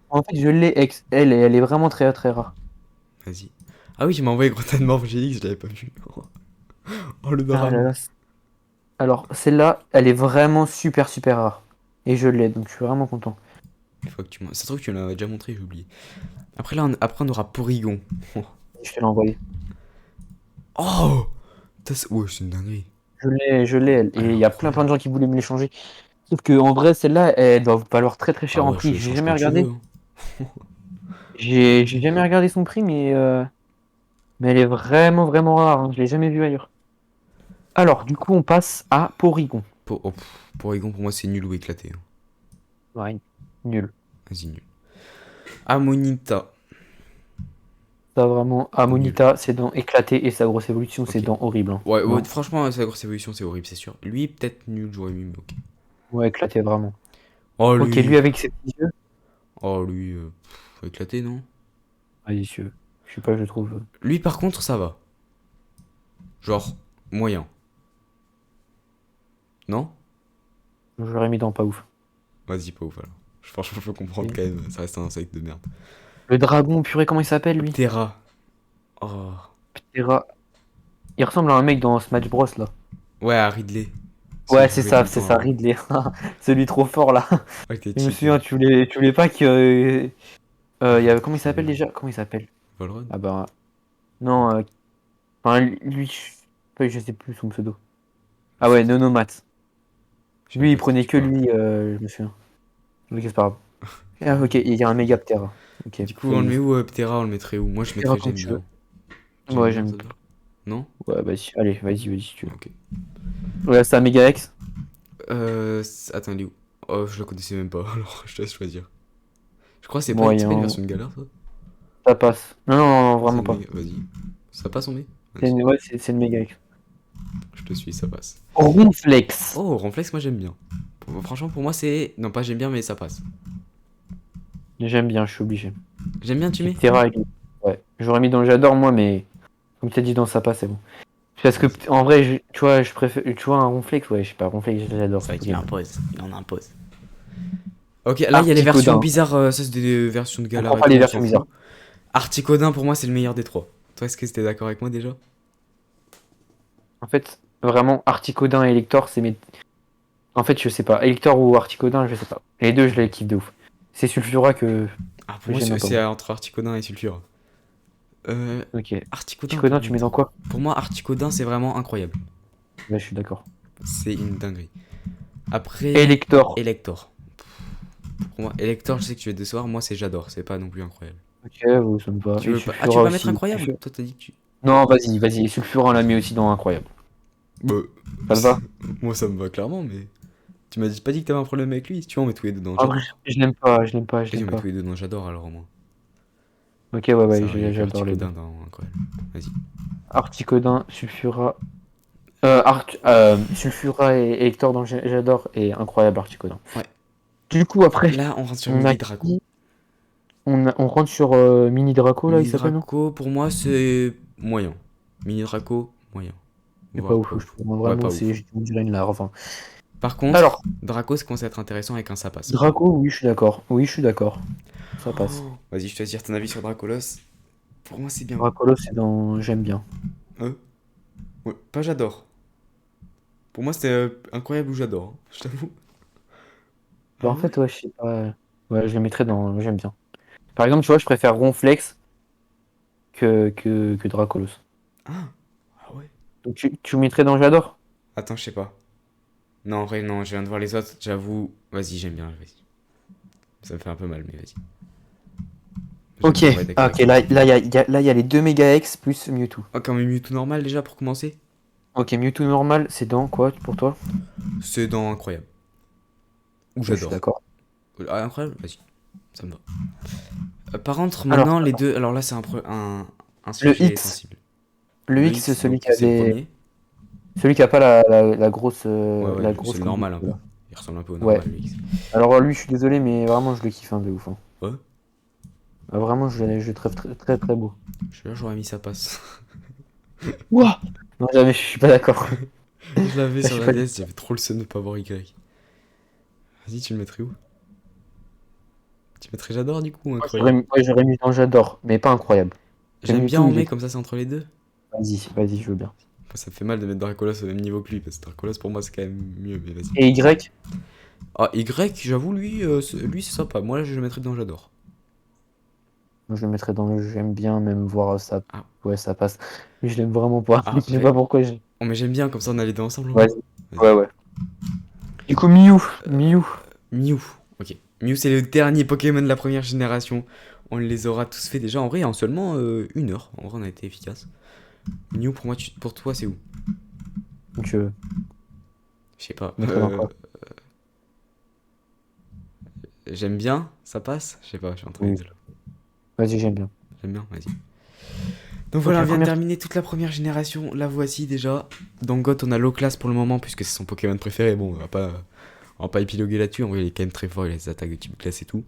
En fait, je l'ai ex. Elle est vraiment très très rare. Vas-y. Ah oui, tu m'as envoyé Grotan GX, je l'avais pas vu. Oh, le Ah là drame. là. Alors, celle-là, elle est vraiment super super rare. Et je l'ai, donc je suis vraiment content. Une fois que tu m'as. Ça se trouve que tu l'as déjà montré, j'ai oublié. Après, là, après, on aura Porygon. Je te l'ai envoyé. Oh! Ouais, c'est une dinguerie. Je l'ai, elle. Elle Et est il y a plein incroyable. de gens qui voulaient me l'échanger. Sauf que en vrai, celle-là, elle doit valoir très très Ah cher en ouais, prix. je J'ai change jamais quand tu veux, regardé. hein. J'ai jamais regardé son prix, mais elle est vraiment vraiment rare, hein. Je l'ai jamais vue ailleurs. Alors, du coup, on passe à Porygon. Porygon, pour moi, c'est nul ou éclaté, hein. Ouais, nul. Vas-y, nul. Amonita. Ça vraiment, Nul. Amonita, c'est dans éclaté et sa grosse évolution, c'est Ok. dans horrible, hein. Ouais, ouais, Non. franchement, sa grosse évolution, c'est horrible, c'est sûr. Lui, peut-être nul, j'aurais mis, mais ok. Ouais, éclaté vraiment. Oh, Ok, lui. lui avec ses petits yeux. Oh, lui. Éclaté, non? Vas-y, je sais pas, je trouve. Lui, par contre, ça va. Genre, moyen. Non? Je l'aurais mis dans pas ouf. Vas-y, pas ouf, alors. Franchement, je peux comprendre Ok. quand même, ça reste un insecte de merde. Le dragon, purée, comment il s'appelle lui? Ptera. Oh. Ptera. Il ressemble à un mec dans Smash Bros là. Ouais, à Ridley. Celui Ouais, qui jouait tout le c'est temps ça, avant. Ridley. Celui trop fort là. Ouais, t'es Je me cheat, souviens, lui. tu voulais pas que. Il y avait, comment il s'appelle déjà? Comment il s'appelle? Volrod. Ah bah. Non, enfin, lui, je sais plus son pseudo. Je Ah sais ouais, pas. Nonomat. Je sais même Lui, il pas de qui prenait tu que parles. lui, je me souviens. Ok, c'est pas grave. Ah, ok, il y a un méga Ptera. Ok, Du coup, on le met où, Ptera? On le mettrait où? Moi, je Ptera mettrais comme j'aime tu veux. bien. J'aime Ouais, bien, j'aime. ça te va? Non? Ouais, vas-y, allez, vas-y, si tu veux. Ok. Ouais, c'est un méga X. Attends, il est où? Oh, je le connaissais même pas, alors je te laisse choisir. Je crois que c'est pas une Moyen. version de galère, ça? Ça passe. Non, non, non, C'est vraiment une pas. méga. Vas-y. Ça passe, on met? C'est Vas-y. une, ouais, c'est une méga X. Je te suis, ça passe. Ronflex. Oh, Ronflex, moi j'aime bien. Franchement, pour moi, c'est. Non, pas j'aime bien, mais ça passe. J'aime bien, je suis obligé. J'aime bien, tu Et mets? Ptera, ouais. J'aurais mis dans J'adore, moi, mais comme tu as dit dans ça passe, c'est bon. Parce que, Vas-y. en vrai, tu vois, je préfère. Tu vois, un Ronflex, ouais, je sais pas, Ronflex, j'adore. C'est vrai qu'il Ok. impose. Il en impose. Ok, là, il y a les versions Articodin. bizarres. Ça, c'est des versions de On galère prend et pas tout, les on s'en versions bizarres. fout. Articodin, pour moi, c'est le meilleur des trois. Toi, est-ce que t'es d'accord avec moi déjà? En fait, vraiment, Articodin et Elector, c'est mes. En fait, je sais pas. Elector ou Articodin, je sais pas. Les deux, je les kiffe de ouf. C'est Sulfura Ah, pour que moi, j'aime un peu c'est moins. entre Articodin et Sulfure. Ok. Articodin, on peut Articodin, le tu mets mettre dans où? quoi? Pour moi, Articodin, c'est vraiment incroyable. Là, je suis d'accord. C'est une dinguerie. Après, Elector. Elector. Pour moi, Elector, je sais que tu vas te décevoir. Moi, c'est j'adore. C'est pas non plus incroyable. Ok, ouais, ça me va. Tu Et veux pas. Ah, tu veux Sulfura pas mettre aussi. incroyable? Toi, t'as dit que tu. Non, vas-y. Sulfura, on l'a mis aussi dans Incroyable. Bah, Ça te va? moi, ça me va clairement, mais. Tu m'as pas dit que t'avais un problème avec lui. Tu vois, on met tous les deux dans En vrai, j'adore. je l'aime pas, je l'aime pas, je Vas-y, l'aime on met tous pas. les deux dans j'adore alors au moins. Ok, ouais, Ça, il y a que j'adore les deux. Articodin dans incroyable. Vas-y. Articodin, Sulfura. Sulfura et Hector dans J'adore et incroyable Articodin. Ouais. Du coup, après, Là, on rentre sur on a Mini Draco. qui? On rentre sur Mini Draco là, il Mini s'appelle, non? Draco, pour moi, c'est moyen. Mini Draco, moyen. C'est pas Voire ouf, pas je ouf. trouve. Ouais, Vraiment, pas ouf. on dirait une larve, hein. Par contre, Alors, Draco, ça commence à être intéressant avec un ça passe. Draco, oui, je suis d'accord. Oui, je suis d'accord. Ça passe. Oh, vas-y, je te laisse dire ton avis sur Dracolos. Pour moi, c'est bien. Dracolo, c'est dans J'aime bien. Euh, ouais, pas j'adore. Pour moi, c'était incroyable ou j'adore, hein, je t'avoue. Bah, Ah en ouais? fait, ouais, je sais pas. Ouais, je les mettrais dans J'aime bien. Par exemple, tu vois, je préfère Ronflex que Dracolos. Ah, ah ouais. Donc, tu mettrais dans J'adore? Attends, je sais pas. Non, en vrai, non, je viens de voir les autres, j'avoue. Vas-y, j'aime bien, vas-y. Ça me fait un peu mal, mais vas-y. J'aime Ok, bien, ouais, d'accord ah, ok, avec toi. là, il y a les deux Mega X plus Mewtwo. Ok, on met Mewtwo normal déjà pour commencer. Ok, Mewtwo normal, c'est dans quoi pour toi? C'est dans incroyable. Ou Ouais, je suis j'adore. d'accord. Ah, incroyable, vas-y. Ça me va. Par contre, Alors, maintenant, les deux. Alors là, c'est un le sujet X. sensible. Le Le X, c'est X, donc c'est le premier. celui qui a pas la grosse, Ouais, ouais, la c'est grosse le comme normal un peu. là. Il ressemble un peu au Ouais. normal, le X. Alors lui, je suis désolé, mais vraiment, je le kiffe, hein, de ouf, hein. Ouais, Ah, vraiment, je le trouve très, très, très beau. je suis là, j'aurais mis ça passe. Ouah! Non, jamais, je suis pas d'accord. Je l'avais Ça, je sur suis la pas. DS, j'avais trop le seum de pas voir Y. Vas-y, tu le mettrais où? Tu mettrais j'adore du coup, ou incroyable? J'aurais mis dans J'adore, mais pas incroyable. Que J'aime bien Mewtwo, en il est mai, trop. comme ça c'est entre les deux. Vas-y, je veux bien. Moi, ça me fait mal de mettre Dracolos au même niveau que lui, parce que Dracolos pour moi c'est quand même mieux, mais vas-y. Et Y? Ah, Y, j'avoue, lui c'est sympa. Moi, là, je le mettrais dans j'adore. Moi, je le mettrais dans le j'aime bien, même voir ça. Ah, Ouais, ça passe. Mais je l'aime vraiment pas. Je sais après. pas pourquoi j'ai. Oh, mais j'aime bien, comme ça, on a les deux ensemble au moins. Vas-y. Vas-y. Ouais, ouais. Du coup, Miou. Miou. Mew. Ok. Mew, c'est le dernier Pokémon de la première génération. On les aura tous fait déjà en vrai en seulement 1 heure. En vrai, on a été efficace. Mew, pour moi, pour toi, c'est où? Donc, Je sais pas. mettrais dans quoi? J'aime bien, ça passe? Je sais pas, je suis entre les Oui. deux là. Vas-y, j'aime bien. J'aime bien, vas-y. Donc Ok, voilà, on vient de première. terminer toute la première génération. La voici déjà. Dans GOT, on a low class pour le moment, puisque c'est son Pokémon préféré. Bon, on va pas épiloguer là-dessus. En vrai, il est quand même très fort. Il a des attaques de type glace et tout.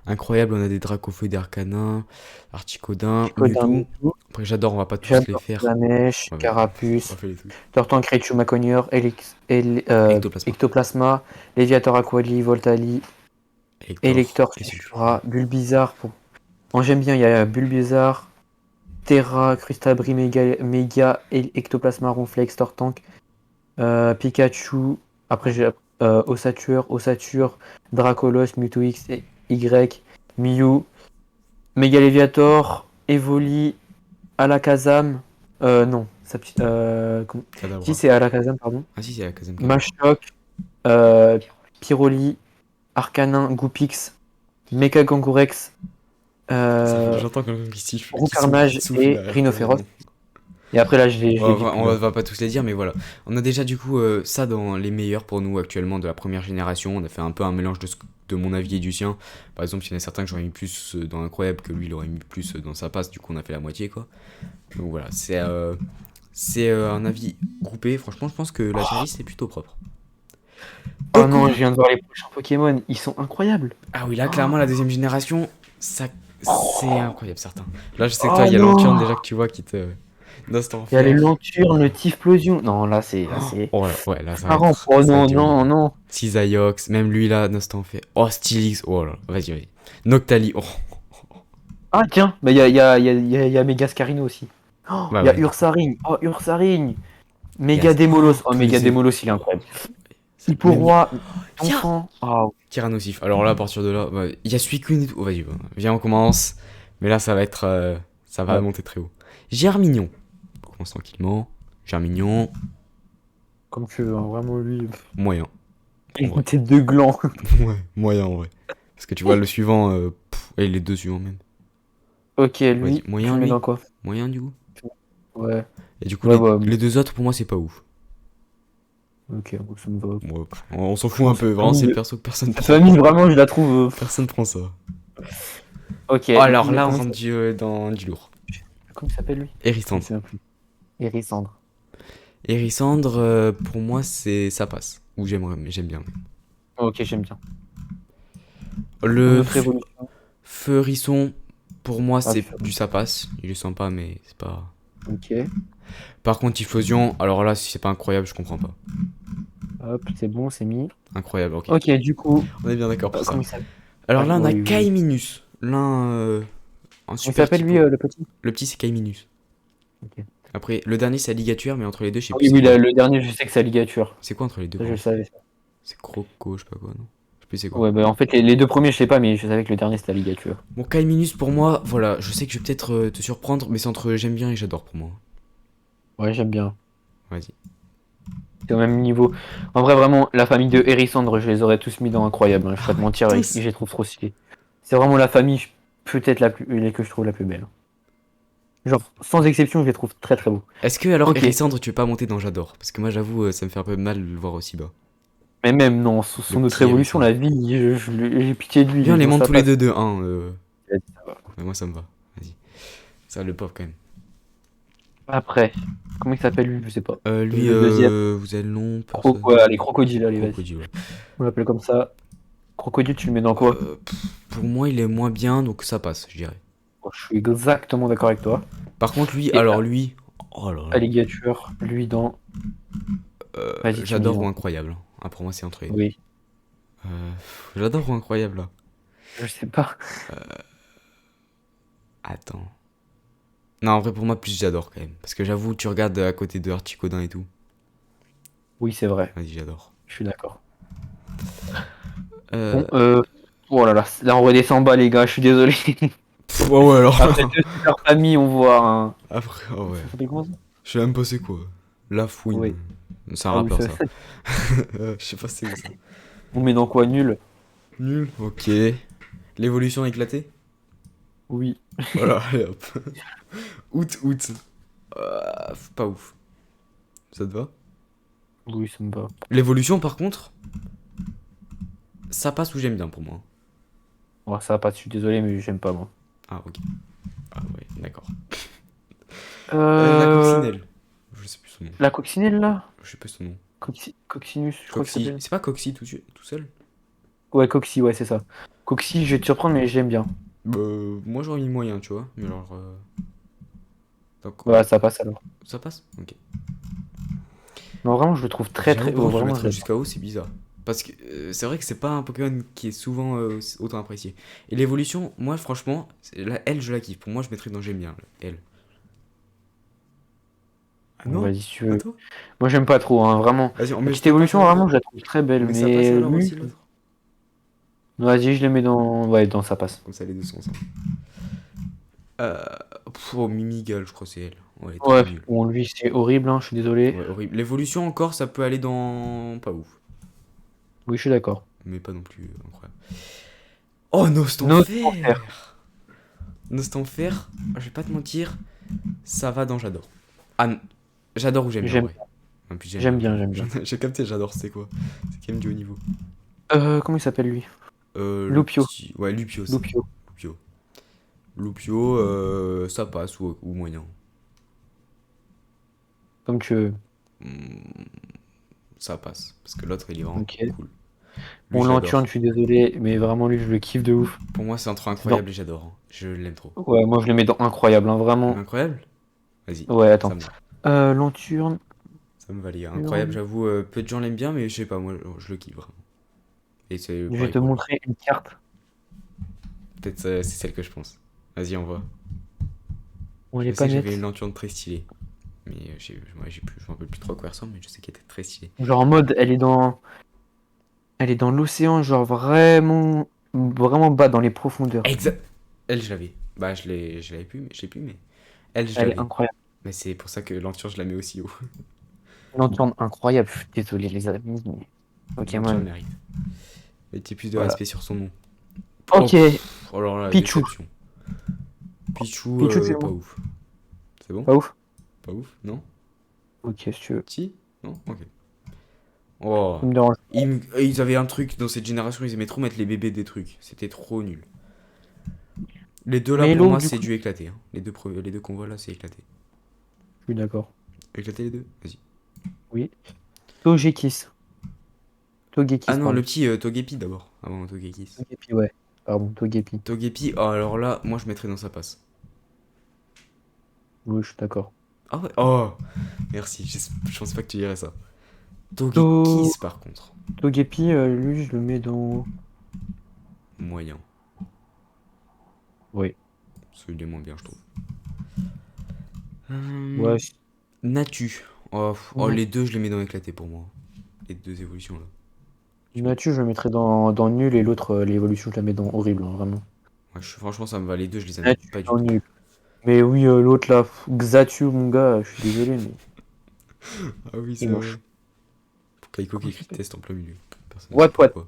Incroyable, on a des Dracofeu, des Arcanins, Articodin, Chicotin, Mewtwo. Mewtwo. Après, j'adore, on va pas tous les J'adore faire. Flamèche, Ouais, on va Carapuce, faire les tous. Tortank, Raichu, Maconieur, Ectoplasma, Ectoplasma, Léviator, Aquali, Voltali, Elector Elector, et Sulfura. Sulfura, Bulbizarre. En j'aime bien, il y a Bulbizarre, Terra, Crustabri, Mega, Ectoplasma, Ronflex, Tortank, Pikachu. Après, j'ai Ossature, Dracolos, Mewtwo X, Y, Mew, Mega Léviator, Evoli, Alakazam. Non, si Kadabra. c'est Alakazam, pardon. Ah si, c'est la Kazam Kadabra. Machoc, euh, Pyroli, Arcanin, Goupix, Mecha Gangorex, Ça fait, euh, j'entends quelqu'un qui Roucarnage souffle et derrière toi, mais Rhinophéros. bon. Et après, là, je Ouais, les dis plus on bas. va pas tous les dire, mais voilà. On a déjà du coup ça dans les meilleurs pour nous actuellement de la première génération. On a fait un peu un mélange de mon avis et du sien. Par exemple, il y en a certains que j'aurais mis plus dans Incroyable que lui, il aurait mis plus dans sa passe. Du coup, on a fait la moitié, quoi. Donc voilà, c'est un avis groupé. Franchement, je pense que la tier list est plutôt propre. Oh Donc, non, je viens de voir les prochains Pokémon. Ils sont incroyables. ah oui, là, clairement, la deuxième génération, ça, c'est incroyable, certains. Là, je sais que toi, Oh il y a Lanturn non! déjà que tu vois qui te donne Il y a les enfer. Lanturnes, le Typhlosion. Non, là, c'est Oh là, ouais, là, ça va marrant. être, Oh ça va être non, dur. non, non. Cisaiox, même lui là, Nostan fait. Oh, Stylix, oh là, vas-y, vas-y. Noctali, oh, Ah tiens, bah il y a Megascarino aussi. Oh, bah il y a ouais. Ursaring. Oh, Ursaring. Il y a Megadémolos. Oh, tous les. Megadémolos, il est Oh, incroyable. même il. Hipporoi, Viens! Donphan. Oh, Tyrannosif. Alors là, à partir de là, il y a Suicune et tout. Oh, vas-y, viens, on commence. Mais là, ça va être. Ça va ouais. monter très haut. Germignon. On commence tranquillement. Germignon, Comme tu veux, hein, vraiment lui. moyen. En Il a vrai. une tête de gland. Ouais, moyen en vrai. Parce que tu vois, le suivant. Et les deux suivants même. Ok, Vas-y, lui, tu moyen le mets dans lui. quoi? Moyen du coup. Ouais. Et du coup, Ouais, les, bah, les deux autres, pour moi, c'est pas ouf. ok, bon, ça me va. Ouais, on s'en fout Franchement, un peu. Vraiment, c'est le perso que personne cette prend. famille, vraiment, je la trouve. Personne prend ça. Ok, Oh, du coup, alors mais là, on comment rentre dans du lourd. comment il s'appelle lui? Je me Hérissandre. souviens plus. Hérissandre. Hérissandre, pour moi, ça passe. Ou j'aime bien. Ok, j'aime bien. Une Le autre évolution. Feurisson, pour moi, Ah, c'est du ça passe. Il est sympa, mais c'est pas. ok. Par contre, Typhlosion, alors là, si c'est pas incroyable, je comprends pas. Hop, c'est bon, c'est mis. Incroyable, ok. Ok, du coup, On est bien d'accord pour ça. comment il s'appelle? Alors Ah, là, on a oui, oui. Kaiminus. L'un, un Comment il super s'appelle lui, typo. le petit? Le petit, c'est Kaiminus. Ok. Après, le dernier, c'est Alligature, mais entre les deux, je sais Ah plus oui, c'est oui, quoi. le dernier, je sais que c'est Alligature. C'est quoi entre les deux, Ça, par je le contre? savais. C'est Croco, je sais pas quoi, non? Je sais plus c'est quoi. Ouais, bah en fait, les deux premiers, je sais pas, mais je savais que le dernier, c'était Alligature. Bon, Kaiminus, pour moi, voilà, je sais que je vais peut-être te surprendre, mais c'est entre j'aime bien et j'adore pour moi. Ouais, j'aime bien. Vas-y. C'est au même niveau. En vrai, vraiment, la famille de Hérissandre, je les aurais tous mis dans Incroyable, hein, je vais Ah pas te ouais, mentir, et tous! je les trouve trop stylés. C'est vraiment la famille, peut-être la plus, que je trouve la plus belle. Genre, sans exception, je les trouve très très beaux. Est-ce que alors Ok, Hérissandre, tu veux pas monter dans J'adore? Parce que moi, j'avoue, ça me fait un peu mal de le voir aussi bas. mais même, non, Le son autre petit évolution, Hérissandre. la vie, j'ai pitié de lui, il Viens, est on les dans monte sa tous les passe. deux de 1. Vas-y, ça va. Ouais, moi, ça me va. Vas-y. Ça, le pauvre quand même. Après, comment il s'appelle lui? Je sais pas. Lui, Le deuxième, vous avez le nom, personne. Ouais, allez, Crocodile, allez, vas-y. Crocodile, ouais. On l'appelle comme ça. Crocodile, tu le mets dans quoi? Pour moi, il est moins bien, donc ça passe, je dirais. Oh, je suis exactement d'accord avec toi. Par contre, lui, Et alors lui, oh là là, Alligature, lui dans. Vas-y, tu me dis j'adore ou dans. incroyable. Ah, pour moi, c'est entre les deux. Oui, Euh, J'adore ou incroyable là. je sais pas. Attends. Non, en vrai, pour moi, plus j'adore quand même. Parce que j'avoue, tu regardes à côté de Articodin et tout. Oui, c'est vrai. Vas-y, j'adore. Je suis d'accord. Euh, Bon, oh là là, là on redescend bas les gars, je suis désolé. ouais, ouais, alors. Après 2 heures famille, on voit un... Après, oh ouais. Ça s'appelle comment ça? Je sais même pas c'est quoi. La fouine. Oui. C'est un Ah oui, rappeur, ça, ça. Je sais pas c'est où ça. on met dans quoi? Nul? Nul. Ok. L'évolution éclatée. Oui. Voilà, allez hop. Août. Pas ouf. Ça te va? Oui, ça me va. L'évolution, par contre, ça passe ou j'aime bien pour moi. Ouais, ça va pas, je suis désolé, mais j'aime pas moi. Ah, ok. Ah, ouais, d'accord. La Euh... coccinelle. Je sais plus son nom. La coccinelle là? Je sais pas son nom. Coccinus, je crois que ça Coxy. s'appelle. C'est pas Coxy tout seul? Ouais, Coxy, ouais, c'est ça. Coxy, je vais te surprendre, mais j'aime bien. Moi j'aurais mis moyen, tu vois. Mais alors. Donc, Ouais, ça passe alors. ça passe? Ok. Non, vraiment, je le trouve très J'avoue, très par haut. contre, je le Vraiment, mettrais j'adore. jusqu'à haut, c'est bizarre. Parce que c'est vrai que c'est pas un Pokémon qui est souvent autant apprécié. Et l'évolution, moi franchement, elle je la kiffe. Pour moi, je mettrais dans j'aime bien, elle. Ah Bon, non? vas-y, si tu Pas veux. toi? Moi, j'aime pas trop, hein, vraiment. Vas-y, on La met petite ça passe évolution, alors? vraiment, je la trouve très On belle. met ça passe Mais alors lui, aussi l'autre? vas-y, je les mets dans. Ouais, dans ça passe. Comme ça, les deux sont ensemble. Euh, oh, Mimigal, je crois que c'est elle. Ouais, elle est trop Ouais, nulle. bon, lui, c'est horrible, hein, je suis désolé. Ouais, horrible. L'évolution encore, ça peut aller dans. Pas ouf. Oui, je suis d'accord. Mais pas non plus incroyable. Oh, Notre enfer. Nostanfer! Nostanfer, je vais pas te mentir, ça va dans j'adore. Ah, j'adore ou j'aime bien en J'aime, vrai. En plus, j'aime j'aime bien. bien, j'aime bien. J'ai capté, j'adore, c'est quoi? C'est quand même du haut niveau. Comment il s'appelle lui? Le Lupio. petit. Ouais, Lupio, c'est ça. Lupio. Lupio. Lupio, ça passe ou moyen. Comme tu veux. Hmm, ça passe. Parce que l'autre, il est vraiment Ok. cool. Lui, Bon, je Lanturne, l'adore. je suis désolé, mais vraiment, lui, je le kiffe de ouf. Pour moi, c'est entre C'est dans... incroyable et j'adore, hein. Je l'aime trop. Ouais, moi, je le mets dans incroyable, hein, vraiment. Incroyable? Vas-y, Ouais, ça attends. me va. Lanturne. Ça me va, les gars. Incroyable, j'avoue, peu de gens l'aiment bien, mais je sais pas, moi, je le kiffe vraiment. Et c'est Je vais pareil te pour lui. montrer une carte. Peut-être c'est celle que je pense. Vas-y, on voit. Bon, elle est Je sais pas que j'avais une nette. lanterne très stylée. Mais j'ai plus, je me rappelle plus trop à quoi elle ressemble, mais je sais qu'elle était très stylée. Genre en mode, elle est dans l'océan, genre vraiment, vraiment bas dans les profondeurs. Exact. Elle, je l'avais. Bah, je l'avais plus, mais je l'ai plus, mais elle, je Elle est l'avais. incroyable. Mais c'est pour ça que l'Anture, je la mets aussi haut. Lanturne incroyable. Je suis désolé les amis, mais L'Anture, elle Pokémon. mérite. Mettez plus de Voilà. respect sur son nom. Oh, Ok, alors là, Pichu. déception. Pichu, Pichu, c'est pas bon. ouf. C'est bon? Pas ouf? Pas ouf? Non? Ok, si tu veux. Si? Non? Ok. Oh. Ça me dérange. Ils avaient un truc dans cette génération, ils aimaient trop mettre les bébés des trucs. C'était trop nul. Les deux là, Mais pour Hello, moi, du c'est coup. du éclaté, hein. Les deux qu'on voit là, c'est éclaté. Je suis d'accord. Éclaté les deux? Vas-y. Oui. Togekiss. Ah Togekiss, non, le pardon. petit Togepi d'abord, avant Togekis. Togepi, ouais. Pardon, Togepi. Togepi, oh, alors là, moi je mettrais dans sa passe. Oui, je suis d'accord. Ah ouais? Oh, merci, je pensais pas que tu dirais ça. To... Togekis par contre, Togepi, lui, je le mets dans. moyen. Oui. Celui est moins bien, je trouve. Ouais. Natu. Oh, Ouais. les deux, je les mets dans éclaté pour moi. Les deux évolutions là. Natu, je le mettrais dans nul et l'autre, l'évolution, je la mets dans horrible, hein, vraiment. Ouais, franchement, ça me va. Les deux, je les aime Natu pas du dans tout. nul. Mais oui, l'autre là, Xatu, mon gars, je suis désolé, mais Ah oui, il est c'est vrai. moche. Pour Kaiko qui Comment il écrit s'appelle? test en plein milieu. Personne ne sait What, what? pourquoi.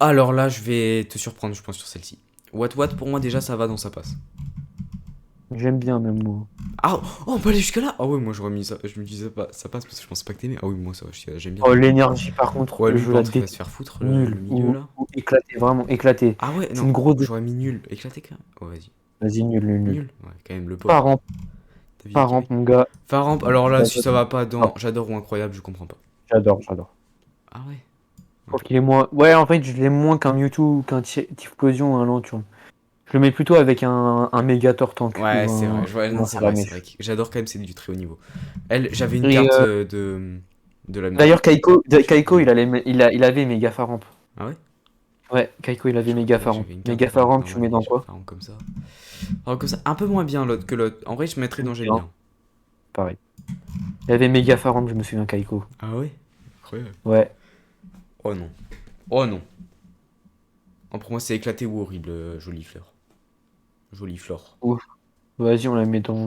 Alors là, je vais te surprendre, je pense, sur celle-ci. What, pour moi, déjà, ça va dans sa passe. J'aime bien, même moi. Ah, oh, on peut aller jusque là? Ah ouais, moi j'aurais mis ça. Je me disais pas, ça passe parce que je pensais pas que t'aimais. Ah oui, moi ça, j'aime bien. Oh, l'énergie, par contre, Ouais, lui, je par la contre, il va se déteste. faire foutre le Nul. milieu Ou, là. ou éclaté, vraiment éclaté. Ah ouais, C'est non, une grosse. j'aurais mis nul. Éclaté quand même. Oh, vas-y. Vas-y, nul, nul, nul. Nul? Ouais, quand même, le pauvre. Pas rampe, T'as vu pas Akiri? rampe, mon gars. Faramp, alors là, si J'adore, ça va pas dans non, j'adore ou incroyable, je comprends pas. j'adore, j'adore. Ah ouais? Je trouve Ok. qu'il est moins. Ouais, en fait, je l'aime moins qu'un Mewtwo, qu'un Typhlosion ou un Lanturne. Je le mets plutôt avec un Mégator tank Ouais, ou c'est vrai. ou Non, un c'est vrai Salamèche. que j'adore quand même, c'est du très haut niveau. Elle, j'avais une Et carte de la maison. d'ailleurs, Kaiko, J'avais. il avait méga Faramp. Ah ouais? Ouais, Kaiko, il Je avait crois méga que Faramp. j'avais une carte Méga Faramp Faramp, tu normale mets et dans j'avais quoi? Faramp comme ça. Alors comme ça, un peu moins bien l'autre que l'autre. En vrai, je mettrais dans j'aime Bien, bien. pareil. Il avait méga Faramp, je me souviens, Kaiko. Ah ouais? Incroyable. Ouais. Oh non. Oh non. Non, pour moi, c'est éclaté ou horrible, jolie fleur. Jolie flore. Ouf. Vas-y, on la met dans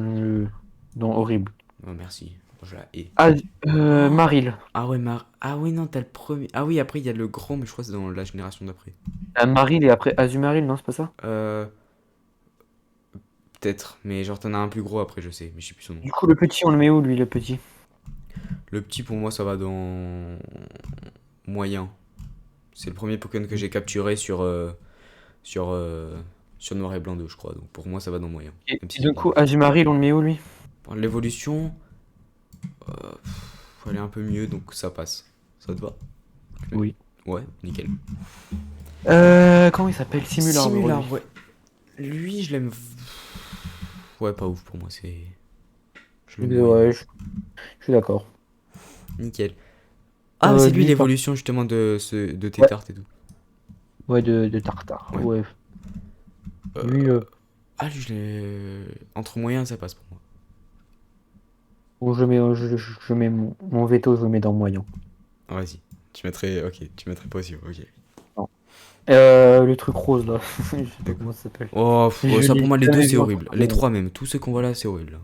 horrible. Oh, merci. Je la hais. Ah, Oh. Maril. Ah ouais, ah oui, non, t'as le premier. Ah oui, après, il y a le grand, mais je crois que c'est dans la génération d'après. Maril et après Azumaril, non, c'est pas ça? Euh. Peut-être, mais genre, t'en as un plus gros après, je sais, mais je sais plus son nom. Du coup, le petit, on le met où, lui, le petit? Le petit, pour moi, ça va dans. Moyen. C'est le premier Pokémon que j'ai capturé sur, sur Noir et Blanc 2, je crois. Donc pour moi, ça va dans moyen. Et, Même si et j'ai du pas coup, envie. Azumaril, on le met où, lui? L'évolution, elle est un peu mieux, donc ça passe. Ça te va? Oui. Ouais, nickel. Comment il s'appelle? Simular, Simular, ouais. Lui, je l'aime. Ouais, pas ouf pour moi, c'est. Je l'aime moyen. Ouais, je suis d'accord. Nickel. Ah, c'est lui Lui, l'évolution justement de ouais, Tétart et tout. ouais, de Tartare. Ouais. Ouais. Lui, Euh, Ah, lui, je l'ai. Entre moyens, ça passe pour moi. bon, je mets mon veto, je le mets dans moyen. Ah, vas-y. Tu mettrais. Ok, tu mettrais pas aussi, ok. Non. Le truc rose, là. Je sais pas Donc, comment ça s'appelle. oh, Je ça pour l'ai moi, les deux, jamais c'est vu en horrible. Les Pokémon. trois même. Tous ceux qu'on voit là, c'est horrible, là.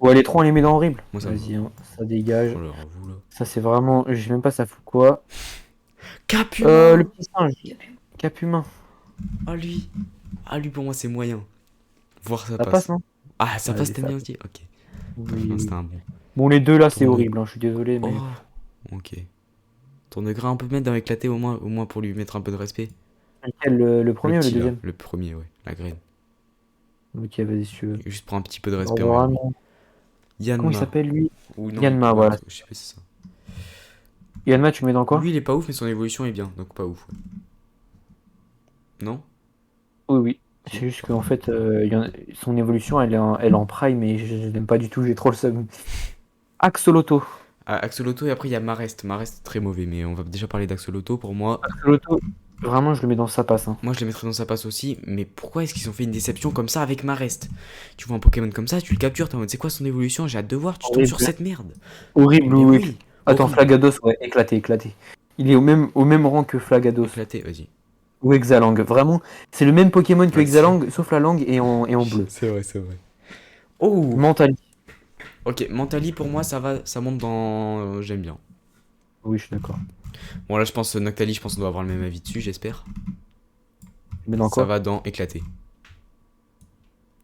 Ouais, les trois, on les met dans horrible. Moi, ça me va. Vas-y, hein, ça dégage. Oh là, vous là. Ça, c'est vraiment. Je sais même pas, ça fout quoi. Le Capumin! petit singe. Cap humain. Ah, lui. Ah, lui, pour moi, c'est moyen. Voir ça Ça passe, passe. non? Ah, ça passe, Vas-y, t'aimes ça bien passe. aussi? Ok. Oui, Non, c'était oui. un bon. Bon, les deux, là, c'est Tourne. horrible, hein, je suis désolé, mais. Oh, ok. Tourne-gras, on peut mettre dans éclaté au moins pour lui mettre un peu de respect. Lequel, le Le premier ou le petit là, deuxième? le premier, ouais, la graine. Ok, vas-y, si tu veux. Juste pour un petit peu de Alors, respect envers lui. vraiment. Comment il Yanma. s'appelle, lui? Ou non, Yanma, ouais, voilà. je sais pas si c'est ça. Yanma, tu le mets dans quoi? Lui, il est pas ouf, mais son évolution est bien, donc pas ouf. Ouais. Non? Oui, oui. C'est Si? juste qu'en fait, son évolution, elle est en prime, et je l'aime pas du tout, j'ai trop le seum. Axoloto. Ah, Axoloto, et après il y a Marest. Marest, très mauvais, mais on va déjà parler d'Axoloto. Pour moi, Axoloto, vraiment, je le mets dans sa passe, hein. moi je le mettrais dans sa passe aussi, mais pourquoi est-ce qu'ils ont fait une déception comme ça avec Marest? Tu vois un Pokémon comme ça, tu le captures, t'es en mode c'est quoi son évolution? J'ai hâte de voir, tu tombes sur Horrible. cette merde. Horrible, Mais oui. oui, Attends, horrible. Flagados, ouais, éclaté, éclaté. Il est au même rang que Flagados. Éclaté, vas-y. Ou Exalang. Vraiment, c'est le même Pokémon que Ouais, Exalang, sauf la langue et en bleu. c'est vrai, c'est vrai. Oh! Mentali. Ok, Mentali pour moi ça va, ça monte dans. J'aime bien. Oui, je suis d'accord. Bon là je pense Noctali, je pense qu'on doit avoir le même avis dessus, j'espère. Mais dans Ça quoi? va dans éclaté.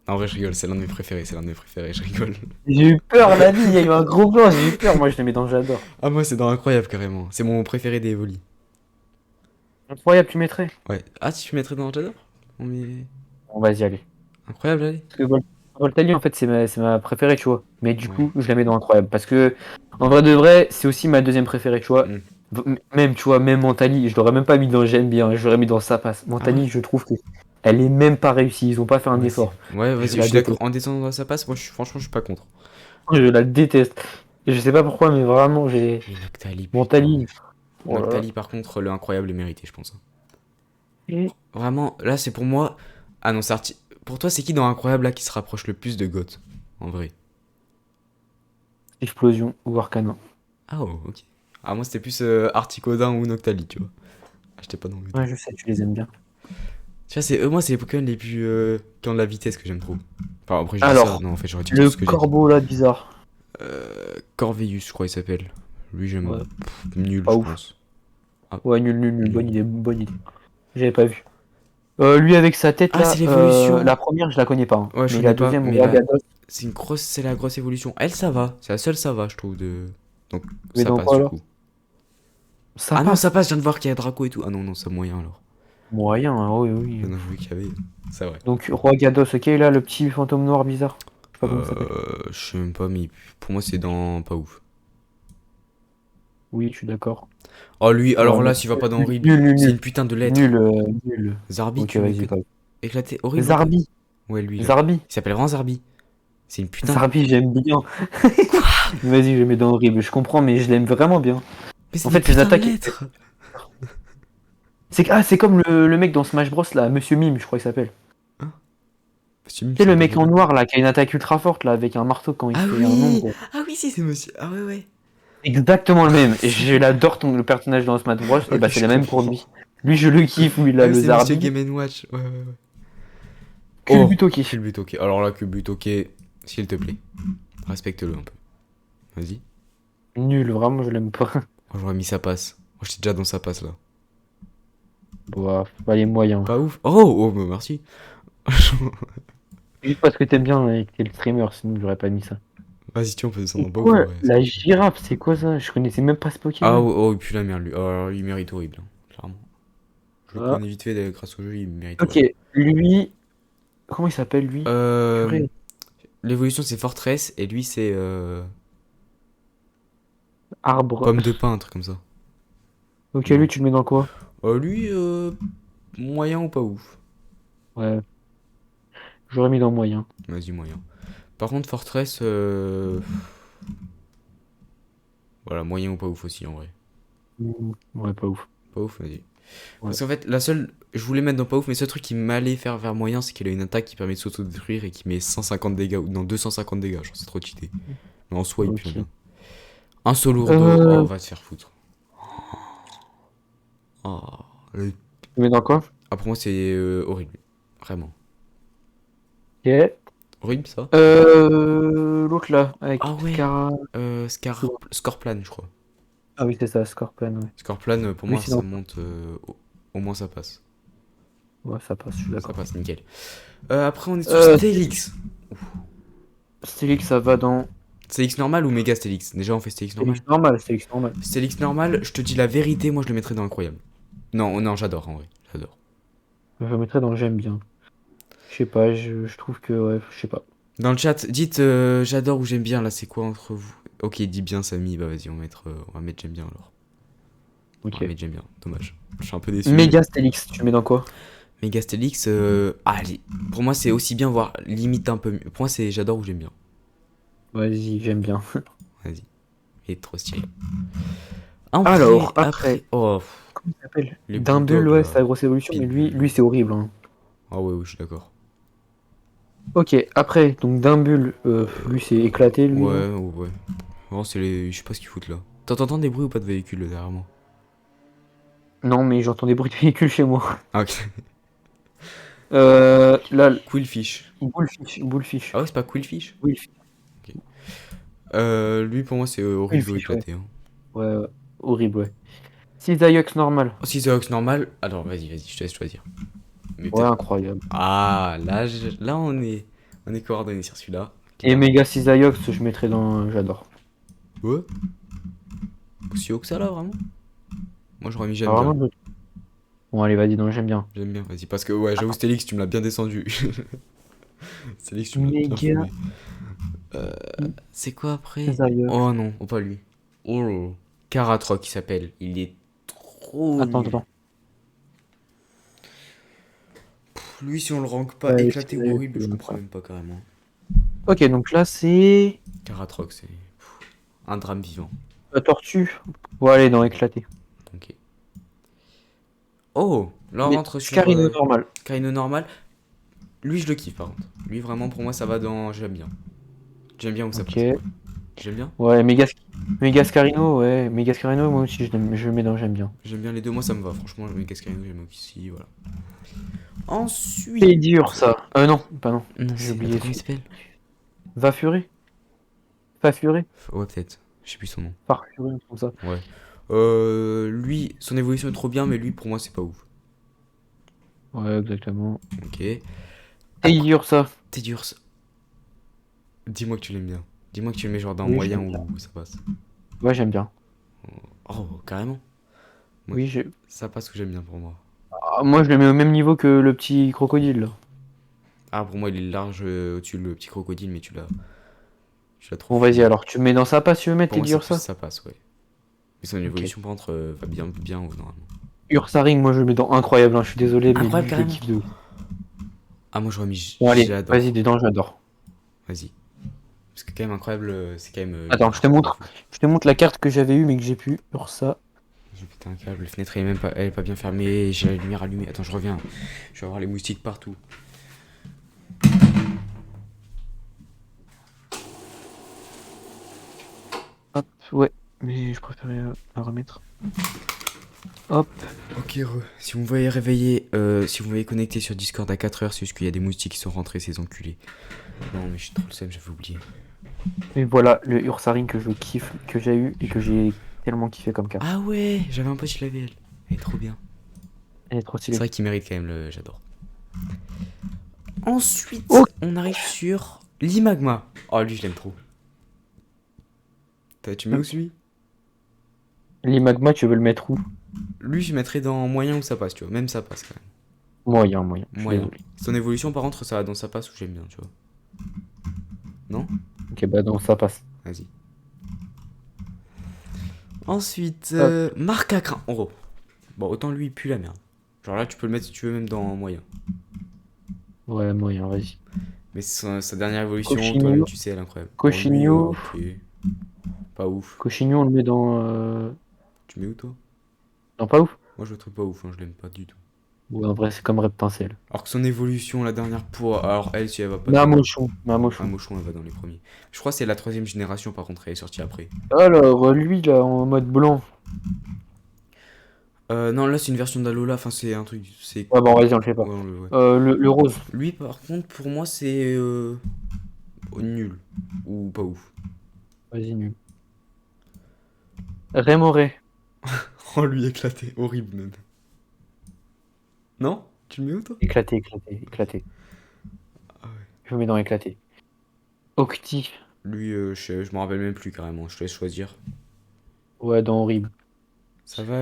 En vrai je rigole, c'est l'un de mes préférés, je rigole. J'ai eu peur, la vie, il y a eu un gros blanc, j'ai eu peur. Moi, je le mets dans J'adore. Ah moi c'est dans incroyable carrément, c'est mon préféré des Evoli. Incroyable, tu mettrais? Ouais. Ah si tu mettrais dans j'adore? On met... On va y aller. Incroyable allez. Parce que Voltali, en fait, c'est ma préférée, tu vois. Mais du Ouais. coup, je la mets dans Incroyable. Parce que, en vrai de vrai, c'est aussi ma deuxième préférée, tu vois. Mm. Même, tu vois, même Mentali, je l'aurais même pas mis dans J'aime bien, je l'aurais mis dans Sa passe. Ah ouais? Mentali, je trouve que elle est même pas réussie, ils ont pas fait un Ouais, effort. ouais vas-y, Je je la suis d'accord. déteste. En descendant dans sa passe, moi franchement je suis pas contre. Je la déteste. Et je sais pas pourquoi, mais vraiment, j'ai. Mais Noctali, putain. Mentali. Oh là là. Noctali par contre, le incroyable est mérité je pense. Et Vraiment, là c'est pour moi... Ah non, pour toi c'est qui dans incroyable là qui se rapproche le plus de Goth? En vrai. Explosion ou Arcana. Ah oh, ok. Ah moi c'était plus Articodin ou Noctali, tu vois. Ah, j'étais pas dans le tout. Ouais, je sais, tu les aimes bien. Tu vois, moi c'est les Pokémon les plus... qui ont de la vitesse que j'aime trop. Enfin après je dis ça, Alors, non en fait je retire tout le ce que j'ai dit. corbeau là, bizarre. Corveillus je crois il s'appelle. Lui j'aime... Ouais, Nul pas je ouf. pense. Ah, Ouais, nul, nul, nul. nul. Bonne idée, bonne idée. J'avais pas vu. Lui avec sa tête Ah là, c'est l'évolution. la première je la connais pas, hein. Ouais je Mais connais la pas, deuxième, mais là Ragados, c'est la grosse évolution. Elle ça va, c'est la seule ça va je trouve de... Donc mais ça dans passe quoi du alors? coup. Ça Ah non ça passe. passe, je viens de voir qu'il y a Draco et tout. Ah non non c'est moyen alors. Moyen, hein, oui, oui. Non, vu qu'il y avait... C'est vrai. Donc Ragados, ok, là le petit fantôme noir bizarre. Je sais pas comment ça s'appelle. Je sais même pas, mais pour moi c'est dans pas ouf. Oui, je suis d'accord. Oh lui, alors Ouais, là, s'il va pas dans nul, horrible, nul, nul, c'est nul. une putain de lettre. Nul, nul. Zarbi, Ok, tu mets vas-y, que pas. éclaté, horrible un peu. Zarbi. Ouais, lui là. Zarbi. Il s'appelle vraiment Zarbi. C'est une putain. Zarbi, j'aime bien. Vas-y, je le mets dans horrible. Je comprends, mais je l'aime vraiment bien. Mais c'est En des fait, ses putains de attaques. lettres. C'est comme le mec dans Smash Bros là, Monsieur Mime, je crois qu'il s'appelle. Hein? Monsieur Mime, Tu sais, ça le me mec parle en pas. noir là, qui a une attaque ultra forte là, avec un marteau quand il Ah fait un oui. nombre. Ah oui, si c'est monsieur. Ah ouais ouais. Exactement le même. Et C'est- je l'adore le personnage dans Smash Bros. Et Ok, bah, c'est je le même pour comprends. lui. Lui, je le kiffe, où il Ah a oui, le c'est Monsieur Zarbi. Game Watch. Ouais, ouais, ouais. Oh, Culbutoki. Culbutoke. Alors là, Culbutoke, s'il te plaît, respecte-le un peu. Vas-y. Nul, vraiment, je l'aime pas. Oh, j'aurais mis sa passe. Moi, j'étais déjà dans sa passe là. Bon, pas les moyens. Pas ouf. Oh, bah, merci. Juste parce que t'aimes bien et que t'es le streamer, sinon j'aurais pas mis ça. Vas-y, tu on peut descendre C'est en bas ou pas? quoi Ouais, c'est la parfait. girafe? C'est quoi ça? Je connaissais même pas ce Ah, Pokémon. oh, et puis la merde, lui. Oh, alors, lui, il mérite horrible, hein, clairement. Je le Ah. connais vite fait grâce au jeu, il mérite Ok, horrible. lui. Comment il s'appelle lui? Euh, Purée. L'évolution, c'est Fortress, et lui, c'est Arbre. Pomme de pin, un truc comme ça. Ok, lui, Non. tu le mets dans quoi? Lui, moyen ou pas ouf? Ouais, j'aurais mis dans moyen. Vas-y, moyen. Par contre, Fortress, voilà, moyen ou pas ouf aussi, en vrai. Ouais, pas ouf. Pas ouf, vas-y. Ouais. Parce qu'en fait, la seule. Je voulais mettre dans pas ouf, mais le seul truc qui m'allait faire vers moyen, c'est qu'elle a une attaque qui permet de s'auto-détruire et qui met 150 dégâts, ou non, 250 dégâts, genre c'est trop cheaté. Mais en soi, il pue Ok. bien. Un seau lourdeau, oh, Euh, va te faire foutre. Oh, tu le mets dans quoi? ah, pour moi, c'est horrible. Vraiment. Ok. Horrible, ça? L'autre là, avec Ah ouais, Scar. Scorplan, je crois. Ah oui, c'est ça, Scorpion, ouais. Scorplan, pour Lui, moi, c'est ça dans. monte. Au moins, ça passe. Ouais, ça passe, je suis Ça d'accord. passe, nickel. Après, on est sur Euh, Stélix. Stélix, ça va dans. Stélix normal ou méga Stélix? Déjà, on fait Stélix normal. Stélix normal, Stélix normal. Stélix normal, je te dis la vérité, moi, je le mettrais dans incroyable. Non, non, j'adore en vrai. J'adore. Je le mettrais dans j'aime bien. Je sais pas, je trouve que, ouais, je sais pas. Dans le chat, dites j'adore ou j'aime bien, là, c'est quoi entre vous? Ok, dis bien Samy, bah vas-y, on va mettre j'aime bien alors. On va Ok. mettre j'aime bien, dommage. Je suis un peu déçu, mais. Méga Stélix, tu mets dans quoi? Megastélix, allez, pour moi, c'est aussi bien, voire limite un peu mieux. Pour moi, c'est j'adore ou j'aime bien. Vas-y, j'aime bien. Vas-y, il est trop stylé. Alors, Après, après, oh, comment il s'appelle? les Dimbul, bulldogs ouais, là, c'est la grosse évolution, mais lui, pitbull. lui c'est horrible, hein. Ah ouais, oui, je suis d'accord. Ok, après, donc Dimbul, lui c'est éclaté, lui, là. Ouais, ouais, ouais. Oh, c'est les. Je sais pas ce qu'ils foutent là. T'entends des bruits ou pas de véhicule là, derrière moi? Non, mais j'entends des bruits de véhicules chez moi. Ah, ok. Là, Quillfish. Bullfish, Bullfish. Ah ouais, c'est pas Quillfish? Bullfish, Ok. Lui, pour moi, c'est horrible ou Bullfish, ouais. éclaté. Hein. Ouais, ouais, horrible, ouais. Cisaillux normal. Oh, si c'est Ox normal, alors vas-y, je te laisse choisir. Mais Ouais, peut-être. incroyable. Ah, là, là on est coordonnés sur celui-là, Et clairement. Mega Cisaillux, je mettrais dans j'adore. Ouais. Aussi haut que ça là, vraiment? Moi, j'aurais mis Ah, j'aime bien. vraiment, bon, allez, vas-y, non, j'aime bien. J'aime bien, vas-y. Parce que, ouais, j'avoue, Stélix, tu me l'as bien descendu. Stélix, tu me l'as bien Mega fourré. Euh, c'est quoi après? Cisaillux. Oh non, oh, pas lui. Oh, Karatroc, il s'appelle. Il est trop Attends, nul. attends. Lui, si on le rank pas Ouais, éclaté ou Cisaillux, horrible, c'est je comprends incroyable. même pas carrément. Ok, donc là, c'est Karatroc, c'est un drame vivant. la tortue. Bon, allez, dans éclaté. Ok. Oh, là on Mais rentre sur Scarino normal. Kaino normal. Lui, je le kiffe par contre. Lui, vraiment, pour moi, ça va dans j'aime bien. J'aime bien où ça passe. Ok. Ouais. J'aime bien. Ouais, Megascarino, ouais. Megascarino, moi aussi, je le mets dans j'aime bien. J'aime bien les deux. Moi, ça me va. Franchement, le Cascarino, j'aime aussi. Voilà. Ensuite. C'est dur, ça. Non, pas non. Non, J'ai c'est. oublié Attends, comment il celui. s'appelle? Vafuré? Fafuré? Ouais, peut-être. Je sais plus son nom. Farfuré, un truc comme ça. Ouais. Lui, son évolution est trop bien, mais lui, pour moi, c'est pas ouf. Ouais, exactement. Ok. C'est Après, dur, ça. t'es dur. Dis-moi que tu l'aimes bien. Dis-moi que tu le mets genre dans Oui, moyen j'aime bien. où ça passe. Ouais, j'aime bien. Oh, carrément. Moi, Oui, ça passe ou j'aime bien pour moi. moi, je le mets au même niveau que le petit crocodile, là. Ah, pour moi, il est large au-dessus le petit crocodile, mais tu l'as trop Bon, vas-y, fumé. alors, tu me mets dans sa passe, tu veux mettre, Pour t'es moi, c'est dur, plus ça? ça passe, ouais. Mais son Ok. évolution, par contre, va bien haut, normalement. Ursaring, moi, je le mets dans incroyable, hein, je suis désolé, mais lui, Incroyable, je le carrément. kiffe de ouf. Ah, moi, j'aurais mis Bon, allez, vas-y, j'adore. dedans, j'adore. Vas-y. Parce que, quand même, incroyable, c'est quand même Attends, de fou. je te montre la carte que j'avais eue, mais que j'ai pu. Ursa. J'ai pété un câble, la fenêtre, elle est pas bien fermée, j'ai la lumière allumée. Attends, je reviens. Je vais avoir les moustiques partout. Hop, ouais, mais je préférais la remettre. Hop. Ok, si vous me voyez réveillé, si vous me voyez connecté sur Discord à 4h, c'est juste qu'il y a des moustiques qui sont rentrés, ces enculés. Non, mais je suis trop le seum, j'avais oublié. Et voilà le Ursaring que je kiffe, que j'ai eu et que j'ai tellement kiffé comme carte. Ah ouais, j'avais un pote, je l'avais, elle. Elle est trop bien. Elle est trop C'est stylée. vrai qu'il mérite quand même, j'adore. Ensuite, Oh, on arrive sur l'Imagma. Oh, lui, je l'aime trop. Tu mets où celui? l'Imagma, tu veux le mettre où? Lui, je mettrais dans moyen où ça passe, tu vois. Même ça passe quand même. Moyen, moyen. Je suis Moyen. désolé. Son évolution, par contre, ça va dans ça passe où j'aime bien, tu vois. Non? Ok, bah non, ça passe. Vas-y. Ensuite, Hop. Marc à crin. Oh. Bon, autant lui, il pue la merde. Genre là, tu peux le mettre si tu veux, même dans moyen. Ouais, moyen, vas-y. Mais sa dernière évolution, toi-même, Cochigno. tu sais, elle est incroyable. Bon, lui, Cochigno. ok. Pas ouf. Cochigno, on le met dans. Tu mets où, toi? Non, pas ouf. Moi, je le trouve pas ouf, hein, je l'aime pas du tout. Ouais, en vrai, c'est comme Reptincelle. Alors que son évolution, la dernière pour. Alors, elle, si elle va pas dans. Mamochon. Un Mamochon. mochon, elle va dans les premiers. Je crois que c'est la troisième génération, par contre, elle est sortie après. Alors, lui, là, en mode blanc. Non, là, c'est une version d'Alola, enfin, c'est un truc. C'est. Ouais, bon, vas-y, on le fait pas. Ouais, ouais. Le rose. Lui, par contre, pour moi, c'est. Nul. Ou pas ouf. Vas-y, nul. Rémoré. Oh, lui, éclaté. Horrible, même. Non? Tu le mets où, toi? Éclaté, éclaté, éclaté. Ah ouais. Je le mets dans éclaté. Octi. Lui, je me rappelle même plus carrément, je te laisse choisir. Ouais, dans horrible. Ça va,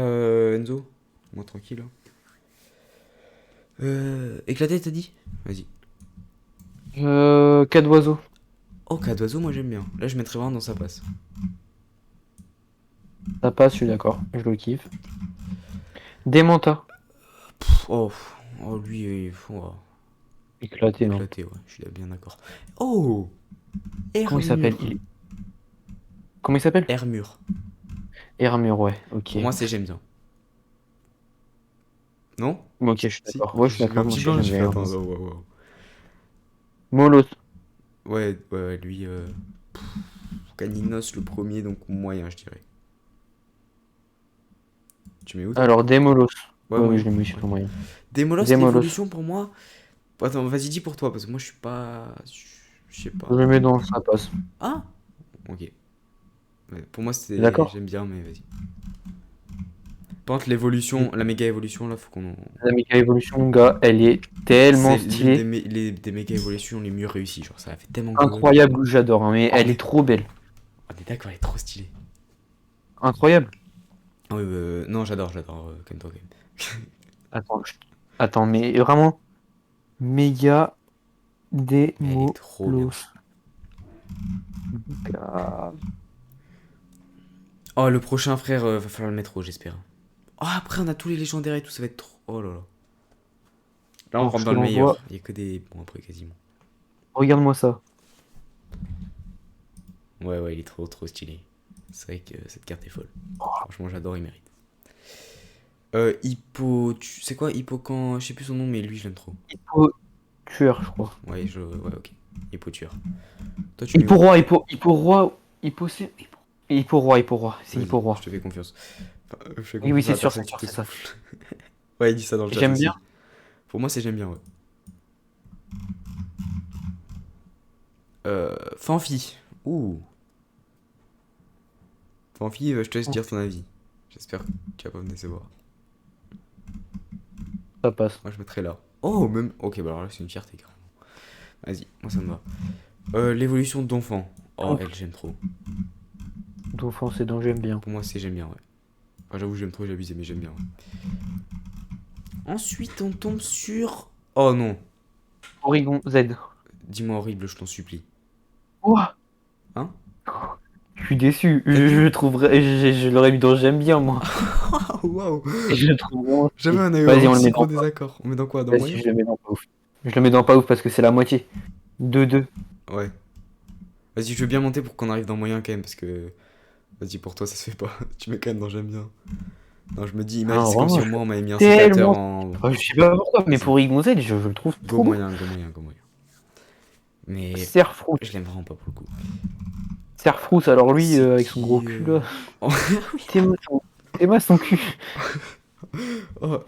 Enzo? Moi, tranquille, hein. Éclaté, t'as dit? Vas-y. Cas d'oiseau. Oh, cas d'oiseau, moi j'aime bien. Là, je mettrais vraiment dans sa passe. Ça passe, je suis d'accord. Je le kiffe. Démenta. Oh, oh lui, oh, Éclaté, non. éclaté, ouais, je suis bien d'accord. Oh! Comment il s'appelle? Hermure. Comment il s'appelle? Hermure. Hermure, ouais, ok. Pour moi, c'est j'aime bien. Non? Bon, ok, je suis Si? d'accord. Ouais, je suis J'ai vu un d'accord. Moi petit aussi, blanc, j'aime j'ai fait bien attends, Hermure. oh, wow, wow. Molos. Ouais, lui, Caninos, le premier, donc moyen, je dirais. Tu mets où, toi? Alors, Démolos. Ouais, Ouais, oui, moyen. je l'ai mis sur Ouais. le moyen. Démolos, Démolos. l'évolution pour moi. Attends, vas-y, dis pour toi, parce que moi je suis pas. Je sais pas. Je le mets dans ça passe. Ah! Ok. Ouais, pour moi, T'es c'était. d'accord? J'aime bien, mais vas-y. Par contre, l'évolution, la méga évolution, là, faut qu'on. La méga évolution, gars, elle est tellement C'est l'une stylée. des méga évolutions les mieux réussies. Genre, ça a fait tellement gueule. Incroyable, j'adore, hein, mais Oh, elle mais. est trop belle. Oh, mais d'accord, elle est trop stylée. Incroyable. Ah oui, non, j'adore Kento Game. Attends, attends, mais vraiment, méga Elle est trop bien. démolos. Méga. Oh, le prochain frère, va falloir le mettre haut, j'espère. Oh, après, on a tous les légendaires et tout, ça va être trop. Oh là là. Là, on Alors, rentre je dans te le l'envoie. meilleur. Il y a que des. Bon, après, quasiment. Regarde-moi ça. Ouais, il est trop stylé. C'est vrai que cette carte est folle. Franchement, j'adore, il mérite. C'est quoi Hippo quand. Je sais plus son nom, mais lui, je l'aime trop. Hippo tueur, je crois. Ouais, ok. Hippo tueur. Toi, tu mets Hippo où? roi, hippo roi, hippo c'est. Hippo roi, hippo roi. C'est Vas-y, hippo roi. je te fais confiance. Enfin, je fais Oui, oui, confiance à c'est la sûr, personne c'est qui sûr, te c'est ça. souffle. Ouais, il dit ça dans le chat J'aime aussi. bien. Pour moi, c'est j'aime bien, ouais. Fanfi. Ouh. Fanfi, je te laisse dire ton avis. J'espère que tu vas pas me décevoir. Ça passe. Moi, je mettrais là. Oh, même. Ok, bah alors là, c'est une fierté, carrément. Vas-y, moi, ça me va. L'évolution d'enfant. Oh, elle, j'aime trop. Dauphin, c'est dont j'aime bien. Pour moi, c'est j'aime bien, ouais. Enfin, j'avoue, j'aime trop, j'ai abusé, mais j'aime bien, ouais. Ensuite, on tombe sur. Oh non. Oregon Z. Dis-moi horrible, je t'en supplie. Ouah. Hein? Je suis déçu. T'as dit? Je trouverais. Je l'aurais mis dans j'aime bien, moi. Waouh! Et je le trouve vraiment Jamais stylé. on a eu un Vas-y, on le aussi met gros dans pas. désaccord. On met dans quoi? Dans Vas-y, moyen? je le mets dans pas ouf. Je le mets dans pas ouf parce que c'est la moitié. 2-2. Ouais. Vas-y, je veux bien monter pour qu'on arrive dans moyen quand même, parce que. Vas-y, pour toi, ça se fait pas. Tu mets quand même dans j'aime bien. Non, je me dis, imagine, Ah, c'est comme si vraiment, au moins on m'avait mis un sécateur tellement. en. Je sais pas pourquoi, mais Vas-y. pour Oregon Z, je le trouve Go trop beau. moyen, go moyen, go moyen. Mais Serfrous. je l'aime vraiment pas pour le coup. Serfrous, alors lui, C'est avec son gros qui cul là. Oh, Théma son cul. Oh,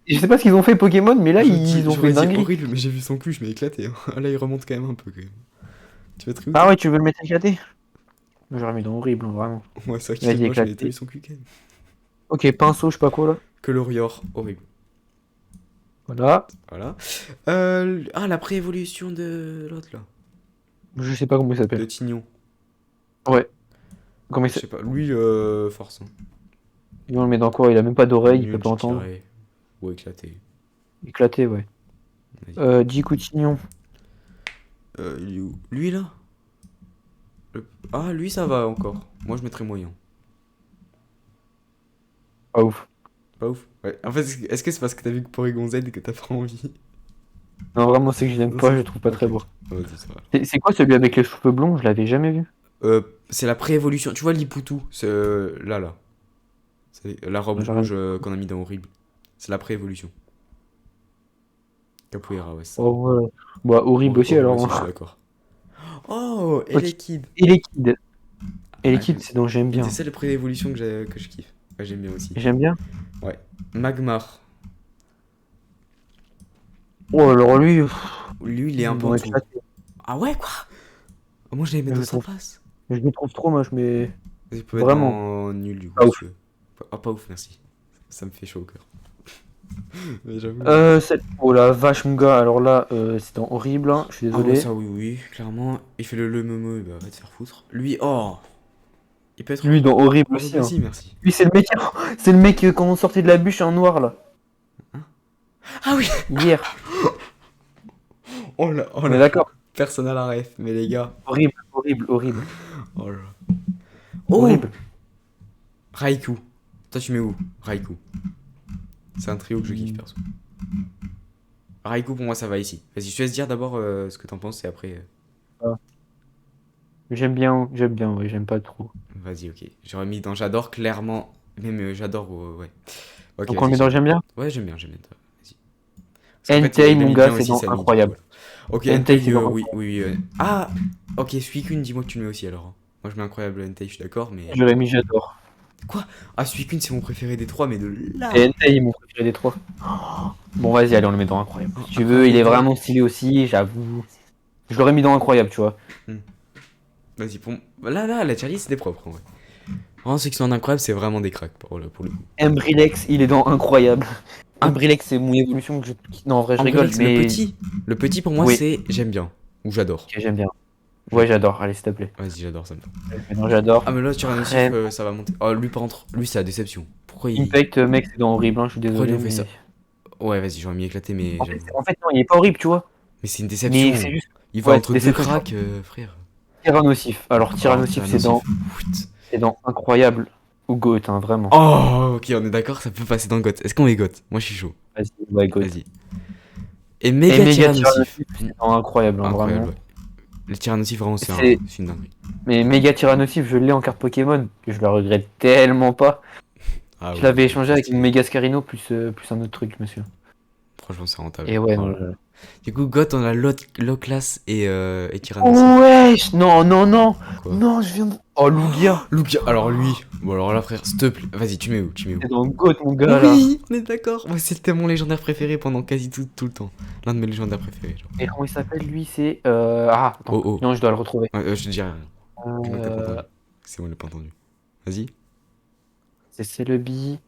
Je sais pas ce qu'ils ont fait Pokémon, mais là ils ont fait j'aurais une dit dinguerie. horrible, mais j'ai vu son cul, je m'ai éclaté, hein. Ah, là, il remonte quand même un peu, quand même. Tu vas très où, Ah toi? ouais, tu veux le mettre éclaté? J'aurais mis dans horrible, hein, vraiment. Ouais, c'est vrai qu'il est Vas-y, moche, mais t'as vu éclaté. son cul, quand même. Ok, pinceau, je sais pas quoi là. Colorior, horrible. Voilà. Voilà. Ah, la préévolution de l'autre, là. Je sais pas comment il De s'appelle. Tignon. Ouais. Comment il Je sais s'appelle? pas. Lui, force, hein. On le met dans quoi? Il a même pas d'oreille, il peut Nul, pas je entendre. dirais. Ou éclaté. Éclaté, ouais. Vas-y. 10 Coutignon. Il est où? Lui, là? Ah, lui, ça va encore. Moi, je mettrais moyen. Pas ouf. Pas ouf. Ouais. En fait, est-ce que c'est parce que t'as vu que Porygon Z et que t'as pas envie? Non, vraiment, c'est que je l'aime Non, pas, je c'est... le trouve pas Ok, très ok. beau. Vas-y, ça va. C'est quoi celui avec les cheveux blonds? Je l'avais jamais vu. C'est la préévolution. Tu vois l'Ipoutou? C'est là, là. C'est la robe J'ai rien- rouge qu'on a mis dans Horrible. C'est la préévolution. Capoeira, ouais, c'est ça. Oh ouais. Bah, horrible aussi Horrible alors, aussi, je suis hein. d'accord. Oh, Ok. Elekid. Et les kids. Et les Ah, kids, c'est donc j'aime c'est bien. ça les préévolutions que je kiffe. Ouais, j'aime bien aussi. J'aime bien. Ouais. Magmar. Oh, alors lui, Lui, il est un peu en non, dessous. éclaté. Ah ouais, quoi? Ah, moi, je l'avais Je mettre le dans sa trouve, face. je le trouve trop moche, mais Vas-y, peut être vraiment. dans nul du coup, Pas si ouf. tu veux. Ah, pas ouf, merci. Ça me fait chaud au cœur. Mais j'avoue. Oh la vache, mon gars, alors là, c'est dans horrible, hein, je suis Ah ouais, désolé. ça, oui, oui, clairement. Il fait le memo, bah, va te faire foutre. Lui, oh, il peut être. Lui, dans horrible Oh, aussi, hein. vas-y, merci. Lui, c'est le mec, c'est le mec quand on sortait de la bûche en noir, là. Hein. Ah oui! Hier. Oh On est là. d'accord. Personne à la ref, mais les gars. Horrible, horrible, horrible. Oh là. Oh! Horrible. Raikou. Toi, tu mets où? Raikou. C'est un trio que je kiffe, perso. Raikou, pour moi, ça va ici. Vas-y, je te laisse dire d'abord ce que t'en penses et après. Ah. J'aime bien, ouais, j'aime pas trop. Vas-y, ok. J'aurais mis dans J'adore, clairement. Même j'adore, ouais. Ok, Donc on le vas-y, met dans j'aime bien. ouais, j'aime bien. Vas-y. Parce qu'en fait, Entei, il a mon mis gars, bien c'est aussi dans Samy, du coup, incroyable. voilà. Ok, Entei, Entei, c'est dans oui, incroyable. oui. Ah! Ok, Suicune, dis-moi que tu le mets aussi alors. Moi, je mets incroyable Entei, je suis d'accord, mais. Je l'ai mis, j'adore. Quoi? Ah, Suicune, c'est mon préféré des trois, mais de Et là! Entei, mon préféré des trois. Bon, vas-y, allez, on le met dans incroyable. Oh, Si tu veux, incroyable il est Entei. vraiment stylé aussi, j'avoue. Je l'aurais mis dans incroyable, tu vois. Hmm. Vas-y, là, la tier list, c'était propre, en vrai. Vraiment, ceux qui sont en incroyable, c'est vraiment des cracks, pour le coup. Embrilex, il est dans incroyable. Ah, Embrilex, c'est mon évolution que je. Non, en vrai, je rigole, Ambrelix, le mais. petit. Le petit, pour moi, Oui, c'est j'aime bien. Ou j'adore. ok, j'aime bien. Ouais, J'aime. j'adore, allez, s'il te plaît. Vas-y, j'adore ça. Mais non, j'adore. Ah, mais là, Tyrannosif, Après, ça va monter. Oh, lui, par contre, lui, c'est la déception. Impact, mec, c'est dans horrible, hein, je suis Pourquoi ils désolé, ont fait ça? mais. Ouais, vas-y, j'aurais mis éclater, mais j'avoue. En fait, non, il est pas horrible, tu vois. Mais c'est une Mais c'est déception. juste. Il va Ouais, c'est entre deux déception. cracks, frère. Tyrannosif. Alors, Oh, Tyrannosif, Tyrannosif. c'est dans incroyable ou GOAT, hein, vraiment. Oh, ok, on est d'accord, ça peut passer dans GOT. Est-ce qu'on est GOT? Moi, je suis chaud. Vas-y, ouais, GOAT. Vas-y. Et Et méga méga Tyrannosif. Tyrannosif, c'est dans incroyable, hein, Incroyable, vraiment. ouais. Le Tyrannosif, vraiment, C'est. c'est une dinguerie. Mais méga Tyrannosif, je l'ai en carte Pokémon. Je le regrette tellement pas. Ah Je ouais, l'avais il est échangé trop avec mon stylé. méga Scarino plus un autre truc, monsieur. Franchement, c'est rentable. Et ouais, Oh non. là là. Du coup, GOT, on a Loclas et Tyrannosif. Oh, wesh! Non, non, non! Quoi? Non, je viens de. Oh, Lugia! Lugia, alors lui. Bon, alors là, frère, s'il te plaît. Vas-y, tu mets où? Tu mets où? C'est dans le GOAT, mon gars, là. Oui, on est d'accord. Moi, c'était mon légendaire préféré pendant quasi tout le temps. L'un de mes légendaires préférés, genre. Et comment il s'appelle, lui? C'est. Ah, attends. Oh, oh. Non, je dois le retrouver. Ouais, je te dirai rien. Dis-moi que t'as pas Euh. entendu. C'est moi, je l'ai pas entendu. Vas-y. C'est Celebi.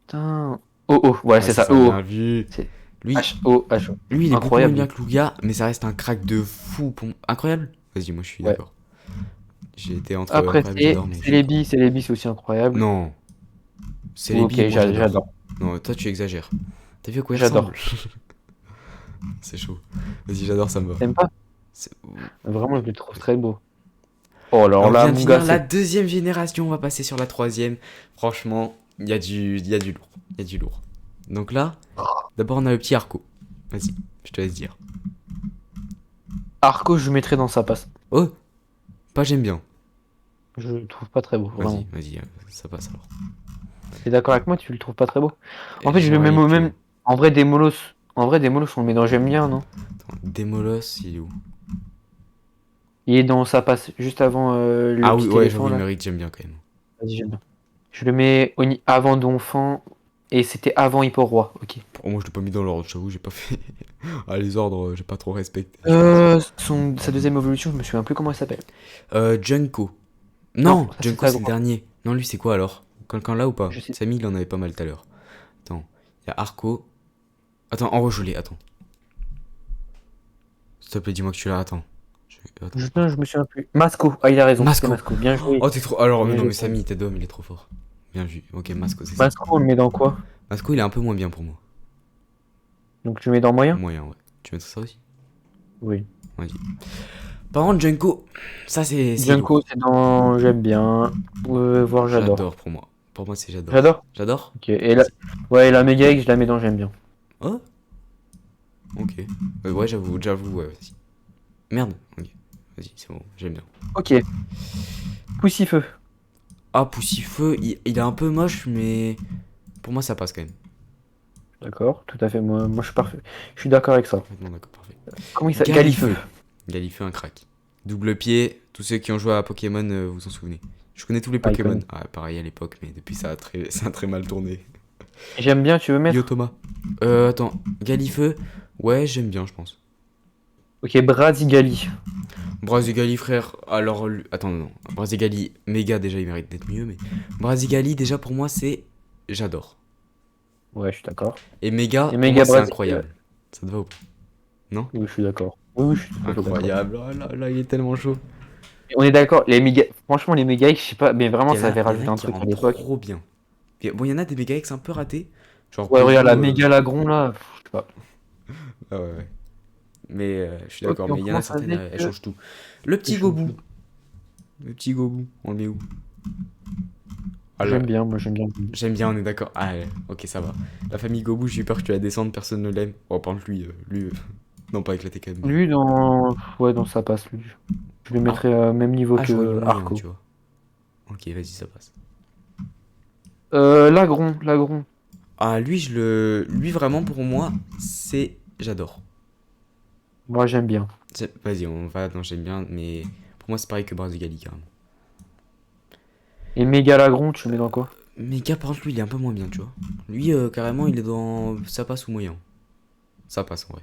Putain. Oh, oh, ouais, Ouais, c'est c'est ça. ça, Oh, oh. bien vu. C'est Lui, H-O, H-O. lui, il est beaucoup moins Incroyable, bien lui. que Lugia, mais ça reste un crack de fou. Incroyable. Vas-y, moi, je suis Ouais. d'accord. J'ai été entre Après, incroyable et c'est j'adore, mais je suis d'accord. Celebi. Celebi, c'est aussi incroyable. Non. C'est les Ok, billes, moi, j'adore. j'adore. Non, toi, tu exagères. T'as vu à quoi il J'adore. ressemble? C'est chaud. Vas-y, j'adore, ça me va. T'aimes pas? C'est- Vraiment, je le trouve très beau. Oh, Et alors on là, vient de mon gars, finir la c'est. deuxième génération, on va passer sur la troisième. Franchement, il y a du lourd. Il y a du lourd. Donc là, d'abord on a le petit Arco. Vas-y, je te laisse dire. Arco, je le mettrais dans sa passe. Oh, pas j'aime bien. Je le trouve pas très beau, vraiment. Vas-y, ça passe alors. T'es d'accord avec moi, tu le trouves pas très beau? Et En fait, je le j'aurais mets mis au plus même. haut. En vrai, Demolos. En vrai, Demolos, on le met dans j'aime bien, non? Attends, Démolos, il est où? Il est dans sa passe, juste avant le Ah oui, petit ouais, j'avoue, éléphant il là. mérite, j'aime bien quand même. Vas-y, j'aime bien. Je le mets avant d'enfant. Et c'était avant Hippo Roi, ok. Oh, moi, je l'ai pas mis dans l'ordre, j'avoue, j'ai pas fait. Ah, les ordres, j'ai pas trop respecté. Sa deuxième évolution, je me souviens plus comment elle s'appelle. Junko. Non, Non, ça c'est Junko, sa c'est le grande. dernier. Non, lui, c'est quoi alors? Quelqu'un là ou pas? Je sais. Samy, il en avait pas mal tout à l'heure. Attends, il y a Arco. Attends, enrejolé, attends. S'il te plaît, dis-moi que tu l'as, attends. Attends, Non, je me souviens plus. Masco, ah il a raison, c'était Masco. Masco. Bien joué. Oh, t'es trop. Alors, mais Bien non, joué. mais Samy, t'es d'homme, il est trop fort. Bien vu. Ok, Masco, c'est ça. Masco, on le met dans quoi? Masco, il est un peu moins bien pour moi. Donc tu le mets dans moyen? Moyen, ouais. Tu mets ça aussi? Oui. Vas-y. Par contre, Junko, ça c'est Junko, lourd. c'est dans j'aime bien. Voir j'adore. J'adore pour moi. Pour moi, c'est j'adore. J'adore? J'adore? Ok. Et là, Vas-y. ouais, la Mega X, je la mets dans j'aime bien. Oh, ok. Ouais, j'avoue, ouais, vas-y. Merde. Ok. Vas-y, c'est bon, j'aime bien. Ok. Poussifeu. Ah, Poussifeu, il est un peu moche, mais pour moi, ça passe quand même. D'accord, tout à fait. Moi je suis parfait. Je suis d'accord avec ça. Complètement d'accord, parfait. Comment il s'appelle? Galifeu. Galifeu. Galifeu, un crack. Double pied, tous ceux qui ont joué à Pokémon vous en souvenez. Je connais tous les Ah, il Pokémon. connaît. Ah, pareil à l'époque, mais depuis ça a très mal tourné. J'aime bien, tu veux Yo mettre? Thomas. Attends, Galifeu, ouais, j'aime bien, je pense. Ok, Brasigali. Brasigali, frère, alors. Attends, non. Brasigali, méga, déjà, il mérite d'être mieux, mais. Brasigali, déjà, pour moi, c'est. J'adore. Ouais, je suis d'accord. Et méga, Et pour moi, Mega c'est Brasigali. incroyable. Ça te va ou pas? Non? Oui, je suis d'accord. Oui, je suis tout à fait d'accord. Incroyable, oh là là, il est tellement chaud. Et on est d'accord, les méga. Franchement, les méga X, je sais pas, mais vraiment, ça avait Il y en a rajouté un qui truc à rendent l'époque. trop bien. Bon, il y en a des méga X un peu ratés. Genre Ouais, regarde, Kobu. la méga Lagron là, je sais pas. Ah ouais, ouais. Mais je suis Ok, d'accord, on mais il y en a commence certaines, avec. elles changent tout. Le petit Gobou. Le petit Gobou, on le met où? Ah là, J'aime bien, moi j'aime bien. j'aime bien, on est d'accord. Ah ouais, ok, ça va. La famille Gobou, j'ai eu peur que tu la descendes, personne ne l'aime. Oh, par contre, lui, non, pas éclaté quand même. Lui, dans. Ouais, dans ça passe, lui. Je le Ah, mettrais au même niveau ah, j'aurais mis que moyen, Arco. tu vois. Ok, vas-y, ça passe. Lagron. Ah, lui, vraiment, pour moi, c'est. J'adore. Moi j'aime bien. Vas-y, on va dans j'aime bien, mais pour moi, c'est pareil que Brasigali, carrément. Et méga Lagron, tu le mets dans quoi? Mais gars, par contre, lui, il est un peu moins bien, tu vois. Lui, carrément, il est dans. Ça passe ou moyen. Ça passe en vrai.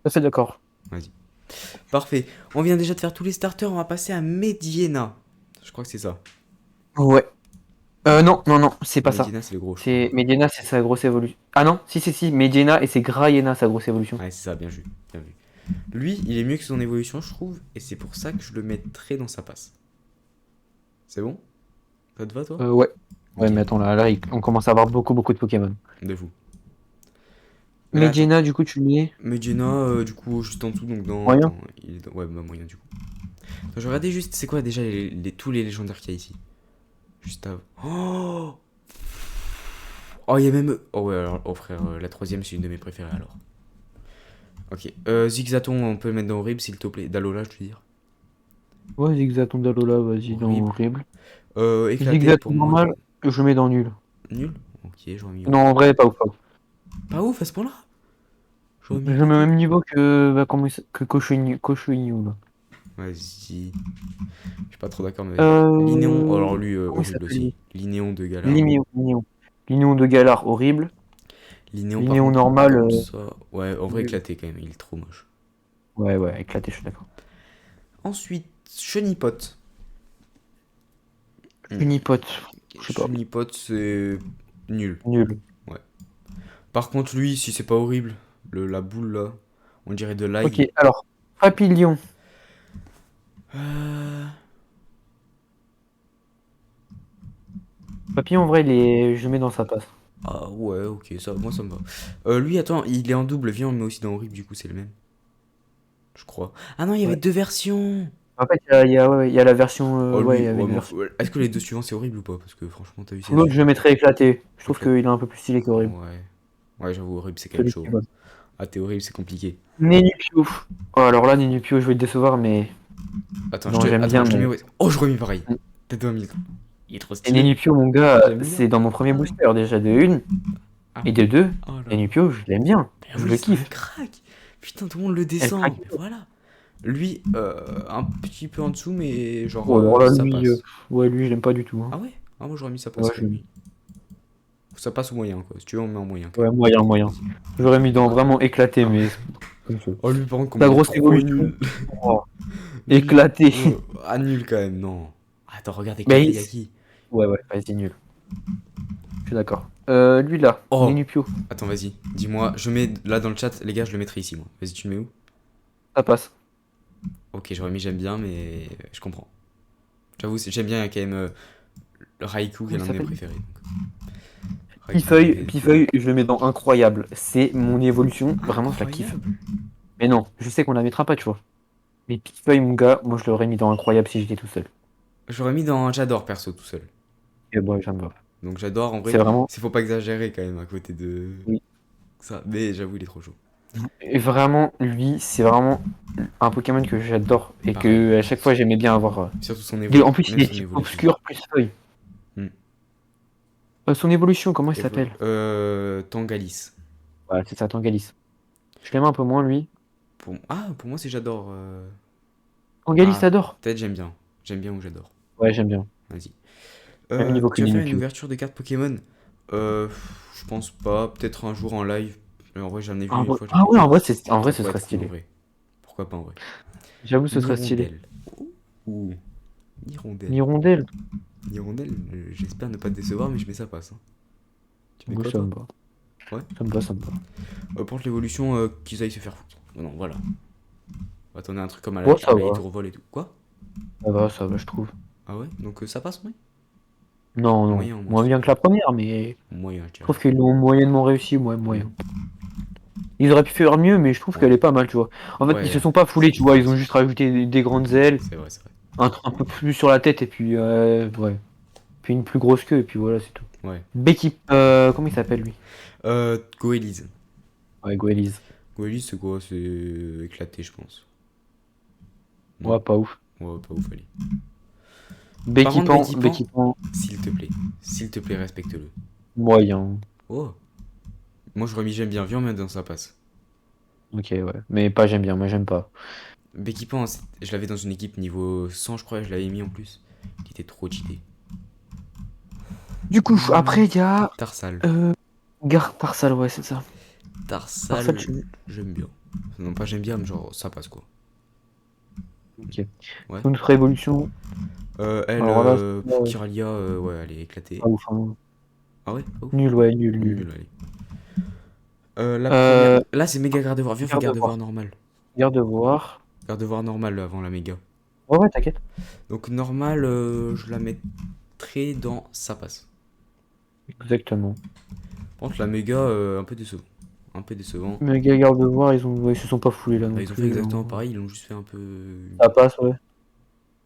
Tout à fait d'accord. Vas-y. Parfait. On vient déjà de faire tous les starters, on va passer à Mediena. Je crois que c'est ça. Ouais. Non, c'est pas ça. Mediena, c'est le gros, je crois. C'est Medina, c'est sa grosse évolution. Ah non, si, Medina et c'est Graiena sa grosse évolution. Ouais, c'est ça, bien vu. Bien vu. Lui, il est mieux que son évolution, je trouve, et c'est pour ça que je le mettrai dans sa passe. C'est bon? Ça te va, toi? Ouais. Ouais, Ok, mais attends, là, on commence à avoir beaucoup de Pokémon. de fou. Mais là, attends. Medina, du coup, tu le mets Mediena, du coup, juste en dessous, donc dans. moyen. Attends, il est ouais, bah, moyen, du coup. Attends, je regardais juste, c'est quoi déjà tous les légendaires qu'il y a ici? Juste avant. Oh! Oh, il y a même. Oh, ouais, alors, oh frère, la troisième, c'est une de mes préférées alors. Ok. Zigzaton, on peut le mettre dans horrible, s'il te plaît. Dalola, je veux dire. Ouais, Zigzaton d'Alola, vas-y, dans Horrible. horrible. Éclaté, Zigzaton pour moi. normal, je le mets dans nul. Nul? Ok, j'aurais mis Non, ouf. en vrai, pas ouf, pas ouf. Pas ouf à ce point-là? J'aurais Je mis le mets au éclaté. même niveau que, bah, que Cochonignou, là. Vas-y. Je suis pas trop d'accord, mais vas-y. Linéon, oh, alors Euh... lui, Comment il horrible s'appelle, aussi. lui? Linéon de Galar. Linéon de Galar, horrible. Linéon, par Linéon contre, normal, comme ça. Ouais, en vrai, nul. éclaté quand même, il est trop moche. Ouais, éclaté, je suis d'accord. Ensuite, Chenipote. Unipote, je sais pas. Chenipote, c'est nul. Nul. Ouais. Par contre, lui, si c'est pas horrible, la boule là, on dirait de Ok, l'ail. alors, Papillon. Euh... Papillon, en vrai, je le mets dans sa passe. Ah ouais, ok, ça, moi ça me va. Lui, attends, il est en double, viens, on le met aussi dans horrible, du coup, c'est le même. Je crois. Ah non, il y avait Ouais. deux versions. En fait, ouais, il y a la version. Oh, Ouais, il lui, y avait ouais, une version. est-ce que les deux suivants c'est horrible ou pas? Parce que franchement, t'as vu, c'est L'autre, je le mettrais éclaté. Je trouve éclaté. qu'il est un peu plus stylé qu'horrible. Ouais. Ouais, j'avoue, horrible, c'est quand même Celui qui chaud. vole. Ah, t'es horrible, c'est compliqué. Nenupio. Oh, alors là, Nenupio, je vais te décevoir, mais. Non, j'aime Attends, bien, je te mets. mais. Oh, je remets pareil. T'es 2000. Il est trop Et stylé. Nenupio, mon gars, J'aime bien. c'est dans mon premier Ah, booster, déjà, de une. ah, Et de deux, oh là. Nenupio, je l'aime bien. Mais Je oui, le c'est un kiffe. crack. Putain, tout le monde le Elle descend. craque. Mais voilà. Lui, un petit peu en dessous, mais genre, Oh, alors là, ça lui, passe. ouais, lui, je l'aime pas du tout, hein. Ah ouais? Ah, moi j'aurais mis ça passe Ouais, quand même. Lui. Ça passe au moyen, quoi. Si tu veux, on met en moyen. Ouais, moyen, moyen. J'aurais mis dans vraiment éclaté, mais. Comme ça. Oh, lui, par contre, comme La il est grosse trop évolution. nul. Oh, Lui, éclaté. ah, nul quand même, non. Attends, regarde, Mais éclaté, y'a qui? ouais, ouais, vas-y, nul. Je suis d'accord. Lui là, Oh, Nenupio, attends, vas-y. Dis-moi, je mets là dans le chat, les gars, je le mettrai ici, moi. Vas-y, tu le mets où? ça passe. Ok, j'aurais mis j'aime bien, mais je comprends. J'avoue, j'aime bien, il y a quand même le Raikou qui Comment est il l'un de mes s'appelle? préférés. Donc. Raikou Pifeuille, DB. Pifeuille, je le mets dans incroyable. C'est mon évolution. Vraiment, je la kiffe. Incroyable. Mais non, je sais qu'on la mettra pas, tu vois. Mais Pifeuille, mon gars, moi je l'aurais mis dans incroyable si j'étais tout seul. J'aurais mis dans j'adore perso tout seul. Et bon, j'aime pas. Donc j'adore en C'est vrai. vraiment. C'est faut pas exagérer quand même à côté de Oui. ça. Mais j'avoue, il est trop chaud. Et vraiment, lui, c'est vraiment un Pokémon que j'adore. Et Pareil. que à chaque fois j'aimais bien avoir. Surtout son En plus, même il est son type évolution. obscur plus feuille. Hmm. Son évolution, comment il s'appelle? Tangalis. Ouais, c'est ça, Tangalis. Je l'aime un peu moins, lui. Pour moi c'est j'adore. Tangalis, Ah, t'adores? peut-être j'aime bien. J'aime bien ou j'adore. Ouais, j'aime bien. Vas-y. Même niveau que Tu vas faire une Nenupio. ouverture de cartes Pokémon? Je pense pas. Peut-être un jour en live. En vrai, j'en ai vu une fois, j'en Ah ai ouais, kiffé. en vrai, Ça ce pourrait serait être cool en stylé. vrai. Pourquoi pas en vrai? J'avoue, ce serait stylé. Nirondelle. Ouh. Nirondelle. Nirondelle. Nirondelle, j'espère ne pas te décevoir, mais je mets ça passe. Hein. Tu mets Moi, quoi ça toi? me va. Ouais. Ça me va, ça me va. Pour l'évolution, qu'ils aillent se faire foutre. Non, voilà. On va attendre un truc comme à la Bon, ça Carla va. Hydrovol et tout. Quoi? Ça va, je trouve. Ah ouais? Donc ça passe, ouais? Non, non. Moyen, moi je Moins bien trouve. que la première, mais Moyen, je je dirais. trouve qu'ils l'ont moyennement réussi, moyen. Hmm. Ils auraient pu faire mieux, mais je trouve qu'elle Ouais. est pas mal, tu vois. En fait, ils se Ouais, sont pas foulés, c'est tu vois. vrai Ils ont aussi. juste rajouté des grandes ailes, C'est vrai, c'est vrai. un peu plus sur la tête, et puis, ouais. Puis une plus grosse queue, et puis voilà, c'est tout. Ouais. Becky, comment il s'appelle, lui? Goélise. Ouais, Goélise. Goélise, c'est quoi? C'est éclaté, je pense. Ouais, Non? pas ouf. Ouais, pas ouf, allez. Par Becky contre, Pan, Betty Pan, Becky Pan, s'il te plaît, respecte-le. moyen. Oh, moi j'aurais mis j'aime bien, viens, mais dans ça passe. Ok, ouais. Mais pas j'aime bien, moi j'aime pas. Becky Pan, je l'avais dans une équipe niveau 100, je crois, je l'avais mis en plus. Qui était trop cheaté. Du coup, après, il y a. Tarsal. Garde Tarsal, ouais, c'est ça. Tarsal, Tarsal, j'aime bien. Non, pas j'aime bien, mais genre, ça passe quoi. Ok. Ouais. Notre évolution. Elle, Alors là, Kiralia, ouais, elle est éclatée. pas ouf, hein. Ah ouais? Pas ouf. Nul, ouais, nul, Nul, nul. allez. La première. Euh, Là, c'est méga garde-voir. Viens, fais Gardevoir. garde-voir normal. Gardevoir. Garde-voir normal avant la méga. Ouais, ouais, t'inquiète. Donc, normal, je la mettrais dans ça passe. Exactement. Par contre, la méga, un peu décevant. Un peu décevant. Mais les gars, Gardevoir, ils se sont pas foulés là Bah, non ils ont fait plus. exactement Hein. pareil, ils ont juste fait un peu. Ça passe, ouais.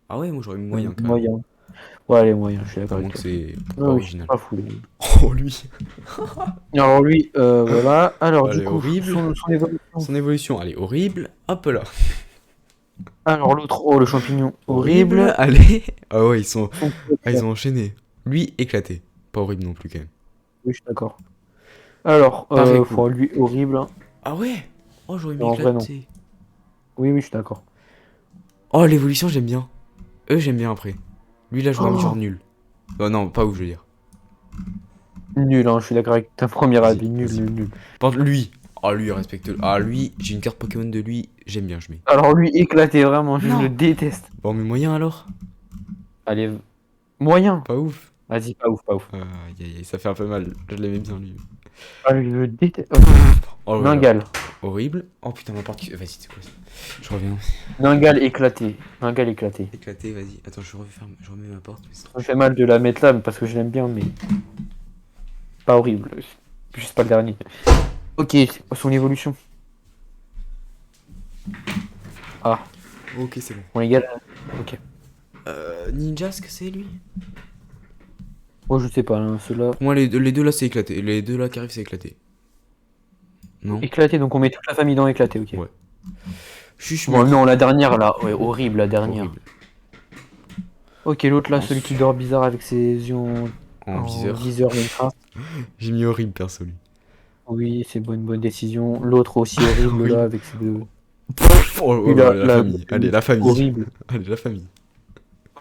Ah ouais, moi j'aurais mis moyen carrément. Moyen. Ouais, allez, moyen, je suis d'accord Tellement avec que toi. c'est pas Non, ils se sont original. pas foulés. Oh lui. Alors lui, voilà. Alors Elle du est coup, horrible. son évolution. Son évolution, elle est horrible. Hop là. Alors l'autre, oh le champignon, Horrible. horrible. Allez. Ah ouais, Son ils ont enchaîné. Lui, éclaté. Pas horrible non plus quand même. Oui, je suis d'accord. Alors, Pareil coup. lui, horrible. Hein. Ah ouais. Oh, j'aurais mis En vrai, non. éclaté. Oui, oui, je suis d'accord. Oh, l'évolution, j'aime bien. Eux, j'aime bien après. Lui, là, j'aurais mis Oh, genre nul. Oh non, pas ouf, je veux dire. nul, hein, je suis d'accord avec ta première Vas-y, avis. Nul, vas-y. nul, nul. Par contre, lui. Oh, lui, respecte. Ah, lui, j'ai une carte Pokémon de lui. J'aime bien, je mets. Alors lui, éclaté, vraiment, je le Non. déteste. Bon, mais moyen alors. Allez, moyen. Pas ouf. Vas-y, pas ouf, pas ouf. Aïe, aïe, aïe, ça fait un peu mal. Je l'aimais bien, lui. Ah, je le déteste. Oh là là. Ningal. Horrible. Oh putain, ma porte. Vas-y, c'est quoi ça? Je reviens. Ningal éclaté. Ningal éclaté. Éclaté, vas-y. Attends, je remets ma porte. Mais c'est Ça trop me fait mal de la mettre là parce que je l'aime bien, mais pas horrible. Juste pas le dernier. Ok, son évolution. Ah, Ok, c'est bon. bon les gars, ok. Ninja, ce que c'est lui? Oh, je sais pas, hein, ceux-là. Pour moi, les deux là, c'est éclaté. Les deux là qui arrivent, c'est éclaté. Non? Éclaté, donc on met toute la famille dans éclaté, ok. Ouais. Chuch, Bon, non, la dernière là, ouais, horrible la dernière. horrible. Ok, l'autre là, En celui su- qui dort bizarre avec ses yeux En viseur. viseur Minecraft. J'ai mis horrible perso lui. Oui, c'est bonne décision. L'autre aussi horrible Oui. là avec ses deux. Oh, Lui, la famille. Allez, la famille. Horrible. Allez, la famille.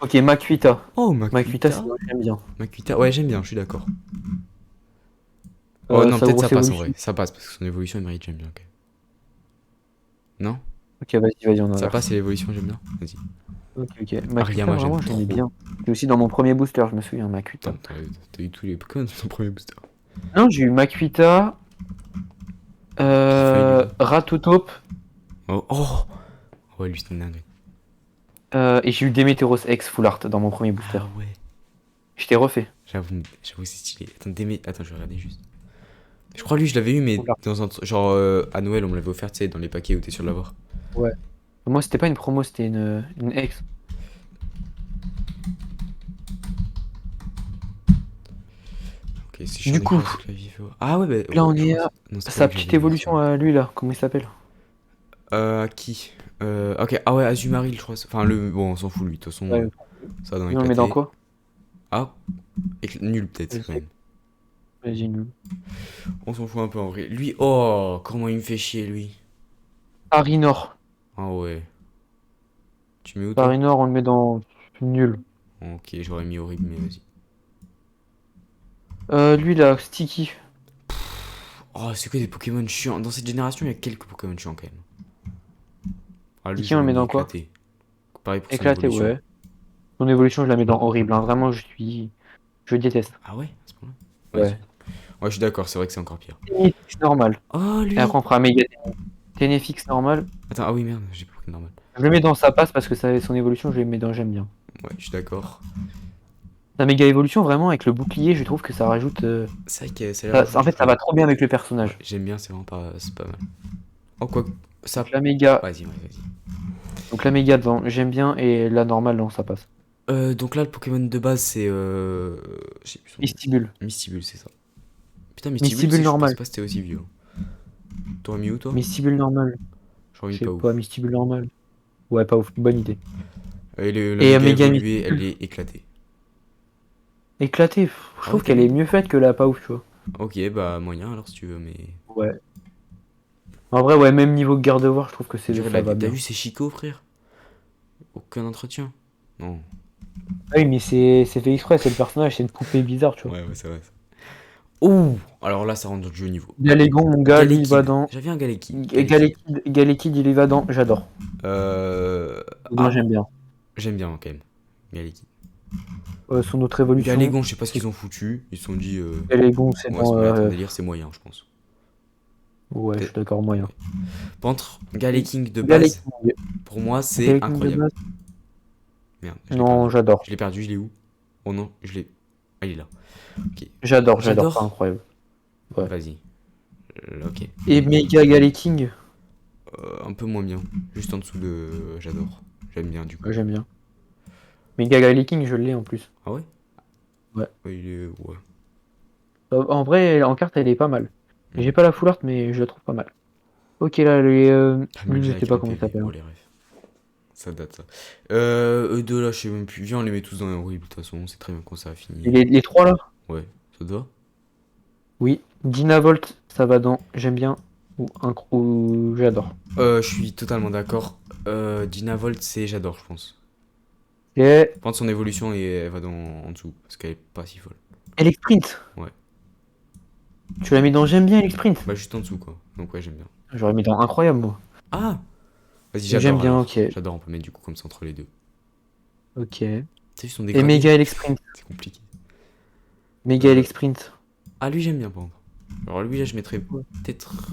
Ok, Makuita. Oh, Makuita, Makuita. c'est moi j'aime bien. Makuita, ouais, j'aime bien, je suis d'accord. Oh non, Sa peut-être ça grosse passe en évolution. vrai. Ça passe parce que son évolution, il mérite, j'aime bien. Non? Ok, vas-y, on Ça passe inverse. et l'évolution, j'aime bien. Vas-y. Ok. Makita, Ariyama, j'aime vraiment, j'aimais trop. bien. C'est aussi dans mon premier booster, je me souviens, Attends, Makita. t'as eu tous les Pokémon de ton premier booster. Non, j'ai eu Makita, Kiffai, lui. Ratotope, Oh, oh! Ouais, lui, c'est une dinguerie. et j'ai eu Demeteros X Full Art dans mon premier booster. Ah ouais. Je t'ai refait. J'avoue, c'est stylé. Attends, je vais regarder juste. Je crois lui, je l'avais eu, mais Full Art. dans un. Genre, à Noël, on me l'avait offert, tu sais, dans les paquets où t'es sûr de l'avoir. Ouais. Moi, c'était pas une promo, c'était une X. Ok, c'est chiant Du d'écrire coup, avec ce clavier. Ah ouais, bah, là, ouais, on je est crois que à non, c'est pas sa lui que petite j'avais eu, évolution à lui, là. Comment il s'appelle? À qui? Ok, ah ouais, Azumarill, je crois. Enfin, bon, on s'en fout, lui, de toute façon, Ouais. ça va dans Nous, on le met dans éclater. quoi? Ah, nul peut-être, quand Vas-y, même. vas-y, nul. On s'en fout un peu en vrai. Lui, oh, comment il me fait chier, lui. Parinor. Ah ouais. Tu mets où, toi? Parinor, on le met dans nul. Ok, j'aurais mis horrible, mais vas-y. Lui, là, Sticky. Oh, c'est que des Pokémon chiants. Dans cette génération, il y a quelques Pokémon chiants, quand même. Ah, lui, Sticky, on le j'aurais met mis dans quoi? éclaté. Pareil pour son Éclaté, évolution. ouais. Son évolution, je la mets dans horrible, hein. Vraiment, je déteste. Ah ouais, à ce point-là. Vas-y. Ouais. Ouais, je suis d'accord, c'est vrai que c'est encore pire. Ténéfix normal. Oh, Et lui! après, on fera méga Ténéfix normal. Attends, ah oui, merde, j'ai pas pris le normal. Je le mets dans sa passe parce que son évolution, je le mets dans j'aime bien. Ouais, je suis d'accord. La méga évolution, vraiment, avec le bouclier, je trouve que ça rajoute. C'est vrai que ça a l'air En joli, fait, ça quoi. va trop bien avec le Ouais, personnage. j'aime bien, c'est vraiment pas, c'est pas mal. Oh, quoi. Ça. Donc la méga, Vas-y, ouais, vas-y. donc la méga devant j'aime bien et la normale dans sa passe. Donc là, le Pokémon de base, c'est. Je sais plus son nom. Vestibule. Mistibule, c'est ça. Putain, Mistibule, Vestibule je pensais normal. pas que c'était aussi vieux. T'aurais mis où, toi? Vestibule normal. J'aurais Je mis sais pas pas, ouf. vestibule normal. Ouais, pas ouf, bonne idée. Et la Et méga méga évoluée, elle vestibule. est éclatée. Éclatée, je Ah ouais, trouve t'as qu'elle est mis? mieux faite que la pas ouf, tu vois. Ok, bah, moyen alors si tu veux, mais. Ouais. En vrai, ouais, même niveau Gardevoir, je trouve que On dirait, ça va t'as bien. vu, c'est Chico, frère? Aucun entretien. Non. Ah oui, mais c'est fait exprès, c'est le personnage, c'est une poupée bizarre, tu vois. Ouais, c'est vrai. Ouh! Alors là, ça rentre dans le jeu niveau. Galégon, mon gars, lui, il va Galekid. dans. J'avais un Galekid. Galekid. Galekid, il y va dans. J'adore. Euh... Non, Ah, j'aime bien. j'aime bien quand même. Galekid. Son autre évolution, Galégon, je sais pas ce c'est qu'ils ont foutu. Ils se sont dit, Galégon, c'est on va se dans. mettre un délire, c'est moyen, je pense. Ouais, je suis Peut-être. d'accord, moyen. Ouais. Par Galeking de base, Galéking. pour moi, c'est Galéking de incroyable. base. Merde, je l'ai Non, perdu. j'adore. Je l'ai perdu, je l'ai où? Oh non, je l'ai. Ah, il est là. Ok. J'adore, pas J'adore. incroyable. Ouais. Vas-y. Ok. Et Mega Galéking, Un peu moins bien. Juste en dessous de. J'adore. J'aime bien du coup. ouais, j'aime bien. Mega Galéking, je l'ai en plus. Ah ouais? Ouais. Ouais, il est. Ouais. En vrai, en carte, elle est pas mal. Hmm. J'ai pas la full art, mais je la trouve pas mal. Ok, là, Ah, lui, je Muldra sais avec pas les comment il PV. s'appelle, Oh hein. les refs. Ça date ça. Eux deux là, je sais même plus. Viens, on les met tous dans les horribles. De toute façon, on sait très bien quand ça a Et fini. les trois là? Ouais, ça te va? Oui. Dynavolt, ça va dans j'aime bien ou j'adore. Je suis totalement d'accord. Dynavolt, c'est j'adore, je pense. Et Prendre son évolution et elle va en dessous. Parce qu'elle est pas si folle. Sprint. Ouais. Tu l'as mis dans j'aime bien Sprint. Bah, juste en dessous quoi. Donc, ouais, j'aime bien. J'aurais mis dans incroyable, moi. Ah! Vas-y, J'aime j'adore bien, alors. ok. J'adore, on peut mettre du coup comme ça entre les deux. Ok. Tu sais, ils sont Et dégradés. Mega Sprint. C'est compliqué. Mega Euh, Sprint. Ah, lui, j'aime bien, par contre. Alors, lui, là, je mettrais Ouais. peut-être.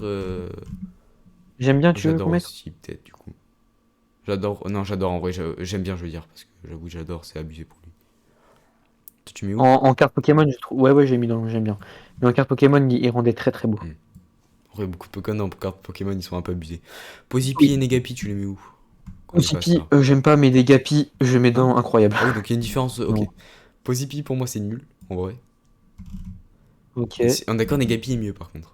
J'aime bien, tu veux J'adore mettre? aussi, peut-être, du coup. J'adore. Non, j'adore en vrai. J'aime bien, je veux dire. Parce que j'avoue, j'adore, c'est abusé pour lui. Toi, tu mets où? En carte Pokémon, je trouve. Ouais, j'ai mis dans j'aime bien. Mais en carte Pokémon, il rendait très très beau. Hmm. En vrai, beaucoup de Pokémon dans cartes Pokémon, ils sont un peu abusés. Posipi Oui. et Negapi, tu les mets où? Qu'on dépasse Posipi, ça. j'aime pas, mais des Gapi, je mets dans incroyable. Ah oui, donc il y a une différence. Ok. Non. Posipi, pour moi, c'est nul, en vrai. Ok. On est d'accord, Negapi est mieux, par contre.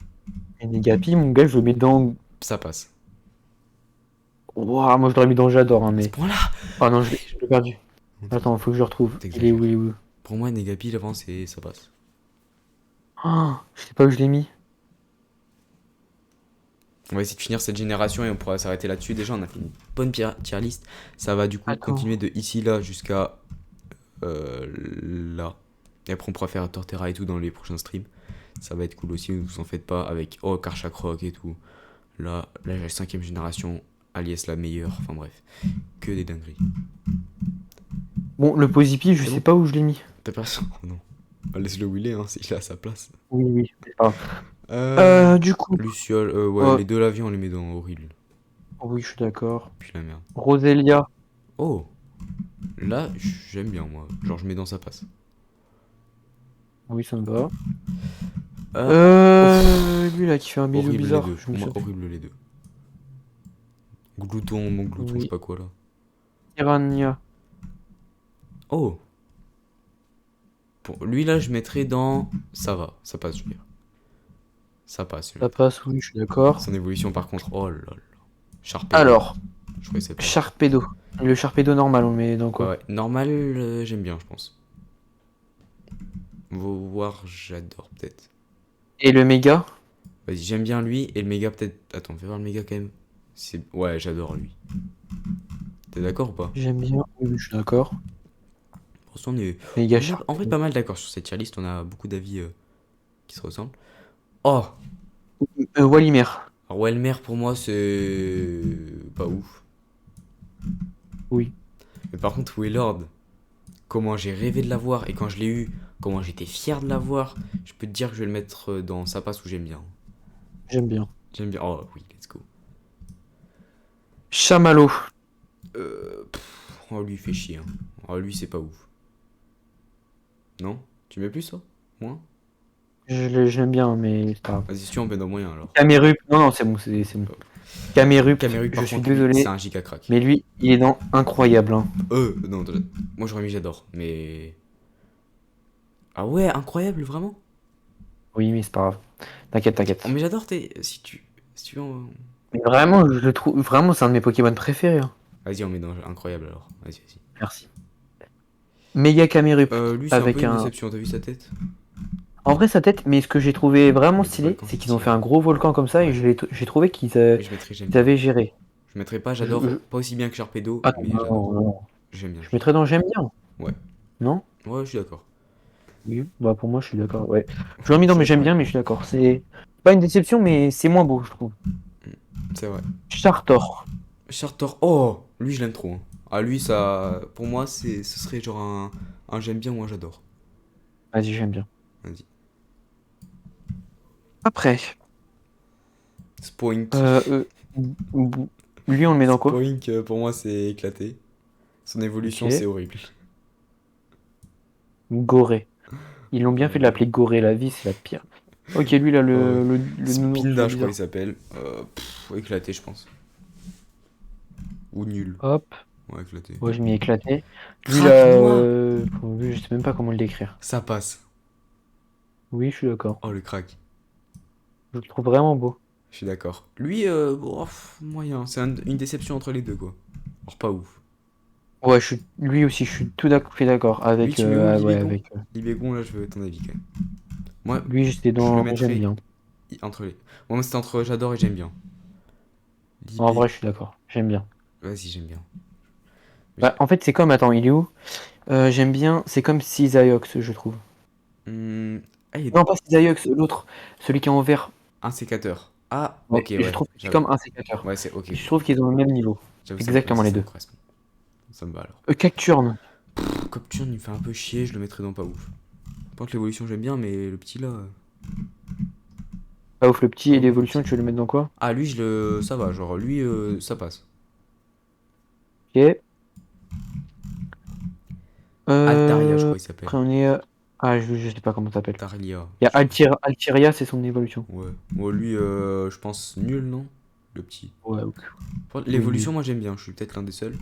Et des Gapi, mon gars, je le mets dans. Ça passe. Ouah, moi je l'aurais mis dans j'adore, hein, À ce mais. point-là. Ah non, je l'ai perdu. Attends, faut que je le retrouve. Il est où, T'exagères. il est où? Pour moi, Negapi, l'avance, ça passe. Ah, je sais pas où je l'ai mis. On va essayer de finir cette génération et on pourra s'arrêter là-dessus. Déjà, on a fait une bonne tier list. Ça va du coup Attends. continuer de ici là jusqu'à là. Et après, on pourra faire Torterra et tout dans les prochains streams. Ça va être cool aussi, ne vous en faites pas, avec oh Karchak Rock et tout. Là, la 5ème génération, Alias la meilleure, enfin bref, que des dingueries. Bon, le Posipi, je C'est sais bon? pas où je l'ai mis. T'as personne? Oh non. Bah, laisse-le où il est, hein, s'il est à sa place. Oui, oui, c'est pas grave. Euh, Du coup, Luciole, ouais, euh, les deux l'avions, on les met dans horrible. oui, je suis d'accord. Puis la merde. Roselia, Oh, là, j'aime bien moi. Genre, je mets dans sa passe. oui, ça me va. Euh, ouf, Lui là qui fait un bisou horrible les bizarre, deux. je me Pour moi, souviens. horrible les deux. Glouton, mon glouton, je sais Oui, pas quoi là. Piranha, Oh, pour lui là, je mettrais dans. Ça va, ça passe, je veux dire. Ça passe, je veux ça dire. passe, oui, je suis d'accord. Son évolution, par contre, oh là là. Sharpedo. Alors, Je connaissais pas. Sharpedo. Le Sharpedo normal, on le met dans Ouais, quoi? ouais. Normal, j'aime bien, je pense. Voir, j'adore peut-être. Et le méga? Vas-y, j'aime bien lui et le méga peut-être. Attends, fais voir le méga quand même. Ouais, j'adore lui. T'es d'accord ou pas? J'aime bien, oui, oui, je suis d'accord. Pourtant, Méga on est en fait Sharpedo. pas mal d'accord sur cette tier list. On a beaucoup d'avis qui se ressemblent. Oh! Walimer. Alors, Welmer pour moi, c'est pas ouf. Oui. Mais par contre, Wailord, comment j'ai rêvé de l'avoir et quand je l'ai eu, comment j'étais fier de l'avoir, je peux te dire que je vais le mettre dans sa passe où j'aime bien. J'aime bien. J'aime bien. Oh oui, let's go. Chamallow. Oh, lui, il fait chier, hein. Oh, lui, c'est pas ouf. Non? Tu mets plus ça? Moins? Je l'aime bien, mais c'est pas grave. Vas-y, si tu en mets dans moyen alors. Camerupt. Non, non, c'est bon, c'est bon. Oh. Camerupt, Camerupt, je par suis contre, lui, c'est désolé, un giga crack. mais lui, il est dans incroyable, hein. Non, moi j'aurais mis j'adore, mais. Ah ouais, incroyable, vraiment? Oui, mais c'est pas grave. T'inquiète, Oh, t'inquiète. mais j'adore tes. Si tu veux. Mais vraiment, je le trouve. Vraiment, c'est un de mes Pokémon préférés, hein. Vas-y, on met dans incroyable alors. Vas-y, vas-y. Merci. Méga Camerupt Lui, c'est un peu avec une un. déception, t'as vu sa tête? En vrai, sa tête, mais ce que j'ai trouvé vraiment Le stylé, volcan c'est qui qu'ils ont fait tire. un gros volcan comme ça et Ouais. j'ai trouvé Mais je mettrais j'aime qu'ils bien. avaient géré. Je mettrais pas Je, j'adore, je- pas aussi bien que Sharpedo, Ah mais non, j'adore. non, non. J'aime bien, Je je veux dire. mettrais dans J'aime bien, Ouais. non? Ouais, je suis d'accord. Oui, bah pour moi, je suis d'accord, ouais. Je l'ai mis Je dans suis mais d'accord J'aime avec bien, mais toi. je suis d'accord. C'est pas une déception, mais c'est moins beau, je trouve. C'est vrai. Chartor. Chartor, oh! Lui, je l'aime trop, hein. Ah, lui, ça. Pour moi, ce serait genre un j'aime bien ou un j'adore. Vas-y, j'aime bien. Vas-y. Après, Spoink. euh, euh, Bou- lui, on le met dans quoi? Spoink, pour moi, c'est éclaté. Son évolution, c'est Ok. horrible. Goré. Ils l'ont bien fait de Euh, l'appeler Goré, la vie, c'est la pire. Ok, lui, là, ouais. le nounours, il est Spinda, je crois, il bizarre. s'appelle. Éclaté, je pense. Ou nul. Hop. Ouais, éclaté. Ouais, je m'y ai éclaté. Lui, là, Crack noix! lui, je sais même pas comment le décrire. Ça passe. Oui, je suis d'accord. Oh, le crack. Je le trouve vraiment beau. Je suis d'accord. Lui, bon, moyen. C'est une déception entre les deux, quoi. Alors, pas ouf. Ouais, lui aussi, je suis tout fait d'accord Lui, avec, tu mets où, ouais, Libégon? avec. Libégon, là, je veux ton avis, quand même. Moi, Lui, j'étais je le dans J'aime mettrais bien. entre les. Moi, c'était entre j'adore et j'aime bien. En Libé. vrai, je suis d'accord. J'aime bien. Vas-y, j'aime bien. Bah, en fait, c'est comme, attends, il est où? J'aime bien, c'est comme Cisaiox, je trouve. Hmm, Ah, il y a Non, pas Cisaiox, l'autre, celui qui est en vert. un sécateur. Ah, Ouais, ok, je ouais. trouve que c'est comme un sécateur. Ouais, c'est ok, Je ok. trouve qu'ils ont le même niveau. J'avoue, Exactement ça, les ça me deux. correspond. Ça me va alors. Cacturne. Copturne, il me fait un peu chier, je le mettrais dans pas ouf. Par contre, l'évolution, j'aime bien, mais le petit là. Pas ouf, le petit Pas et ouf, le l'évolution, petit. tu veux le mettre dans quoi? Ah, lui, ça va, genre, lui, ça passe. Ok. Altaria, je crois qu'il s'appelle. Après, on est. Ah, je sais pas comment ça s'appelle. Altaria, Il y a je crois. Altiria, c'est son évolution. Ouais. Moi, lui, je pense nul, non? Le petit. Ouais, ok. Oui, L'évolution, nul. moi, j'aime bien, je suis peut-être l'un des seuls.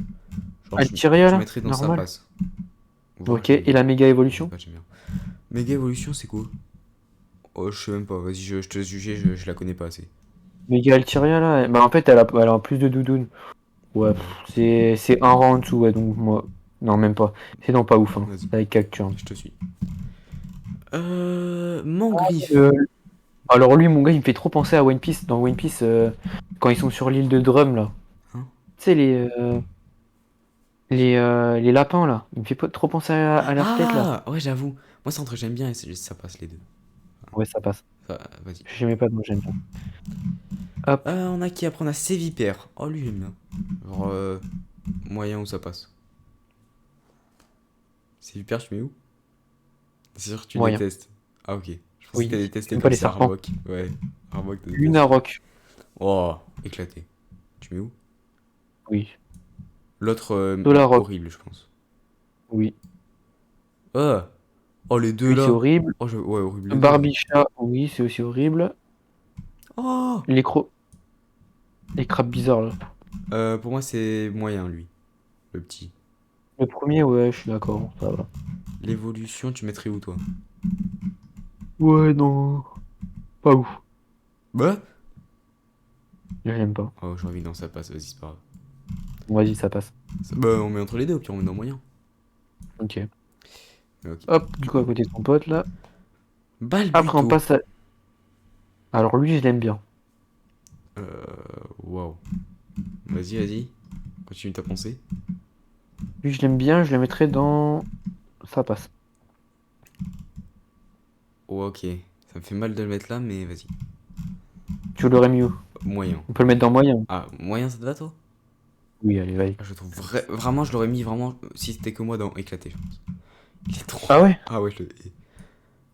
Genre, Altiria, je là? mettrais dans sa Normal. passe. Voir, Ok. j'aime Et bien. la méga Je sais évolution? pas, j'aime bien. Méga évolution, c'est quoi? Oh, je sais même pas, vas-y, je te laisse juger, je la connais pas assez. Méga Altiria, là? Bah, en fait, elle a plus de doudoune. Ouais, Ouais, c'est un rang en dessous, ouais, donc moi. Non, même pas. C'est non pas ouf, hein. vas-y, C'est avec Cacturne. je te suis. Mangriffe. Euh, Alors, lui, mon gars, il me fait trop penser à One Piece. Dans One Piece, quand ils sont sur l'île de Drum, là. Hein? Tu sais, les lapins, là. Il me fait pas trop penser à leur tête, là. Ah, ouais, j'avoue. Moi, c'est entre j'aime bien et ça passe les deux. Ouais, ça passe. Vas-y. J'aimais pas, donc j'aime bien. Hop. On a qui après? On a Sévipère. Oh, lui, j'aime bien. Genre, moyen où ça passe. Sévipère, tu mets où? C'est sûr que tu Moyen. détestes. Ah, ok. Je pensais que t'as Oui. détesté J'aime pas comme les c'est serpents. Arbok. Ouais, Arbok, t'as détesté. Lunarok. Oh, éclaté. Tu mets où? Oui. L'autre, Solarok. horrible, je pense. Oui. Ah! Oh, les deux Oui, c'est là. horrible. Oh, ouais, horrible les deux, ouais. Barbicha. Oui, c'est aussi horrible. Oh! Les cro... Les crabes bizarres, là. Pour moi, c'est moyen, lui. Le petit. Le premier, ouais, je suis d'accord. Ça va. L'évolution, tu mettrais où, toi? Ouais, non. Pas ouf. Bah? J'aime pas. Oh, j'ai envie que dans ça passe, vas-y, c'est pas grave. Bon, vas-y, ça passe. Bah, on met entre les deux, au pire, on met dans moyen. Ok. Ok. Hop, du coup, à côté de son pote, là. Après, on Balbuto. passe à... Alors, lui, je l'aime bien. Waouh. Vas-y, vas-y. Continue ta pensée. Lui, je l'aime bien, je le mettrais dans... Ça passe. Oh, ok. Ça me fait mal de le mettre là, mais vas-y. Tu l'aurais mieux. Moyen. On peut le mettre dans moyen. Ah, moyen, ça te va, toi? Oui, allez, vas-y. Ah, je trouve vraiment, je l'aurais mis vraiment, si c'était que moi, dans éclaté, je pense. Il est trop. Ah ouais? Ah ouais, je le hais.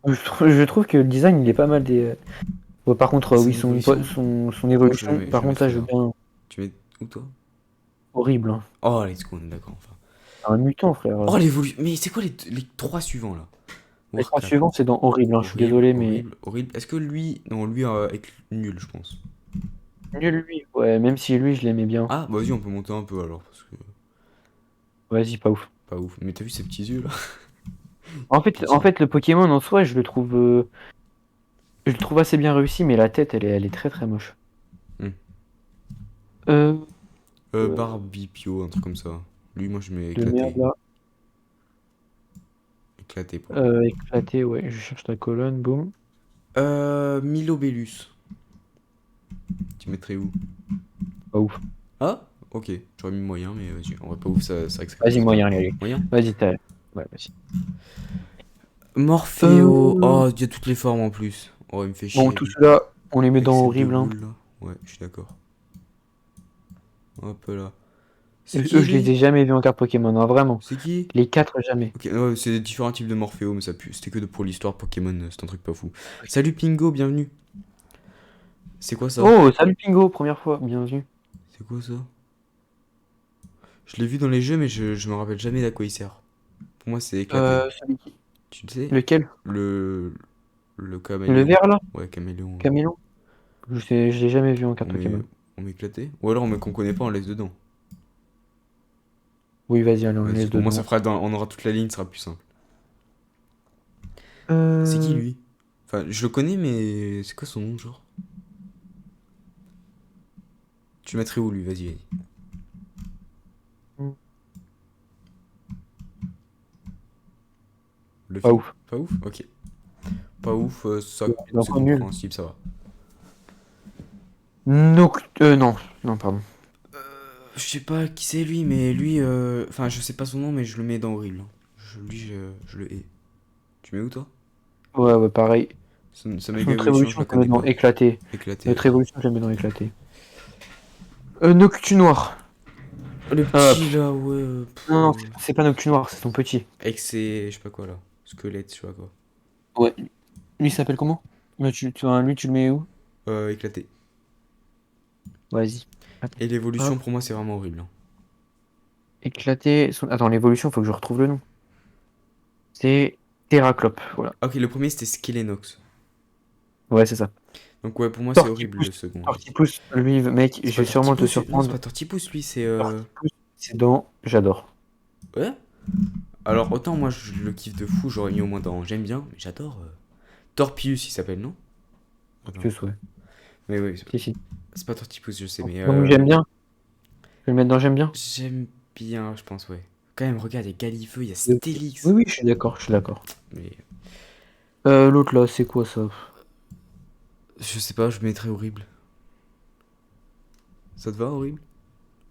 Je trouve que le design, il est pas mal des... Bon, par contre, Son oui, évolution. son Moi, évolution, je par le contre, ça, mettrais je veux là. bien... Tu mets où, toi? Horrible, hein. Oh, let's go, on est d'accord, enfin. C'est un mutant, frère. Oh, l'évolution. Mais c'est quoi les trois suivants là? Les trois Warcraft. suivants, c'est dans horrible, hein. Je suis Horrible, désolé, mais... horrible, horrible. Est-ce que lui. Non, lui est nul, je pense. Nul, lui. Ouais, même si lui, je l'aimais bien. Ah, bah vas-y, on peut monter un peu alors, parce que. Vas-y, pas ouf. Pas ouf. Mais t'as vu ces petits yeux là? En fait, Pitié. le Pokémon, en soi, je le trouve assez bien réussi, mais la tête, elle est très très moche. Hmm. Euh... Barbipio, un truc comme ça. Lui, moi, je mets De merde, éclaté. là. Éclaté pour lui. Éclaté, ouais. Je cherche ta colonne, boum. Milobellus. Tu mettrais où? Pas ouf. Ah, ok. J'aurais mis moyen, mais vas-y. En vrai, pas ouf, c'est vrai que ça Vas-y, commence bien. moyen, allez. Moyen? Vas-y, t'as... Ouais, vas-y. Morpheo. Euh... Oh, il y a toutes les formes en plus. Oh, il me fait Bon, chier, tout lui. cela, on les met Avec dans ces deux horrible, hein. boules là. Ouais, je suis d'accord. Hop là. C'est Eux, qui je les ai lui? jamais vus en carte Pokémon, hein, vraiment. C'est qui? Les quatre, jamais. Ok, ouais, c'est différents types de Morphéo, mais ça pue. C'était que pour l'histoire Pokémon, c'est un truc pas fou. Salut Pingo, bienvenue. C'est quoi ça? Oh, salut Pingo, première fois, bienvenue. C'est quoi ça? Je l'ai vu dans les jeux, mais je me rappelle jamais d'à quoi il sert. Pour moi, c'est éclaté. Celui qui... Tu le sais? Lequel? Le. Le Le caméléon. vert, là? Ouais, caméléon. Camélon? Je l'ai jamais vu en On carte met. Pokémon. On met éclaté? Ou alors on met qu'on connaît pas, on laisse dedans. Oui, vas-y, allez, on le Vas-y, laisse au moins ça dedans. fera on aura toute la ligne, ce sera plus simple. C'est qui Euh... lui? Enfin, je le connais, mais c'est quoi son nom, genre? Tu le mettrais où lui? Vas-y, vas-y. Pas Luffy? ouf. Pas ouf? Ok. Pas ouf, ça, C'est c'est encore nul. compréhensible, ça va. Non. Non, pardon. Je sais pas qui c'est lui, mais lui, enfin, je sais pas son nom, mais je le mets dans horrible. Lui, je le hais. Tu mets où, toi? Ouais, ouais, pareil. Sa méga Notre évolution, je évolution, la je le mets connais dans pas. éclaté. Éclaté, Notre vas-y. évolution, je la mets dans éclaté. Noctunoir. Le Euh, petit, là, ouais. non, non, c'est pas Noctunoir, c'est son petit. Avec ses, je sais pas quoi, là. Squelette, je sais pas quoi. Ouais. Lui, il s'appelle comment? Lui, tu le mets où? Éclaté. Vas-y. Et l'évolution, Hop. pour moi, c'est vraiment horrible, hein. Éclaté. Attends, l'évolution, faut que je retrouve le nom. C'est Terraclope, voilà. Ah, ok, le premier, c'était Skelenox. Ouais, c'est ça. Donc, ouais, pour moi, c'est horrible, Tortipousse. le second, vas-y. Tortipousse, lui, mec, C'est je pas vais sûrement te Tortipousse, non, c'est surprendre. pas Tortipousse, lui, c'est. Tortipousse, c'est dans J'adore. Ouais? Alors, autant moi, je le kiffe de fou, j'aurais mis au moins dans j'aime bien, mais j'adore. Torpius, il s'appelle, non? Attends. Tortipousse, ouais. Mais oui, Si, si. c'est pas Tortipousse, je sais, mais Donc j'aime bien. Je vais le mettre dans J'aime bien. j'aime bien, je pense, ouais. Quand même, regarde, il y a Galifeu, il y a Oui, Stélix. oui, je suis d'accord, je suis d'accord. Mais L'autre là, c'est quoi ça? je sais pas, je mettrais horrible. Ça te va, horrible?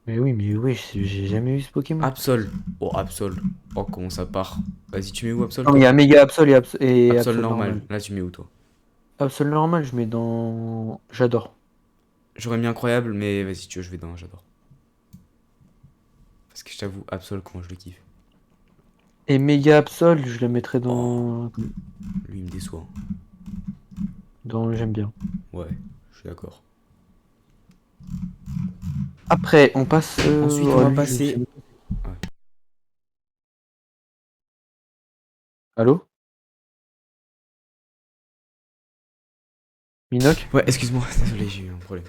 Mais oui, j'ai jamais vu ce Pokémon. Absol. Oh, Absol. Oh, comment ça part? Vas-y, tu mets où Absol, Non, mais il toi? y a Méga Absol et Absol Absol normal. normal. Là, tu mets où, toi? Absol normal, je mets dans. J'adore. J'aurais mis incroyable, mais vas-y, tu veux, je vais dans j'adore. Parce que je t'avoue, Absol, comment je le kiffe. Et méga Absol, je le mettrais Oh, dans. lui, il me déçoit. Dans j'aime bien. Ouais, je suis d'accord. Après, on passe. Ensuite, on Oh, va lui, je sais passer. même pas. Allô? Minoc? Ouais, excuse-moi, désolé, j'ai eu un problème.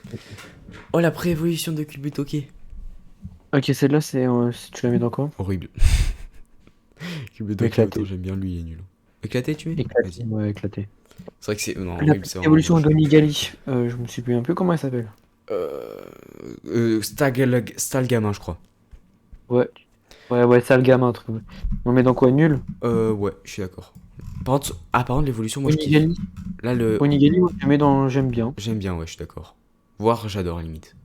Oh, la préévolution de Kubutoke. Ok, celle-là, tu la mets dans quoi? Horrible. Kubutoke, autant Éclaté. j'aime bien, lui, il est nul. Éclaté, tu mets? Éclaté, Vas-y. ouais, éclaté. C'est vrai que c'est. Non, La horrible, petite c'est vraiment évolution moche. d'Onigali. Je me souviens plus comment elle s'appelle. Stalgamin, je crois. Ouais. Ouais, ça le gamin, un truc. On met dans quoi? Nul? Ouais, je suis d'accord. Par contre, l'évolution, moi, je kiffe. Onigali? Là, le. Onigali, moi, je le mets dans j'aime bien. J'aime bien, ouais, je suis d'accord. Voire, j'adore, limite.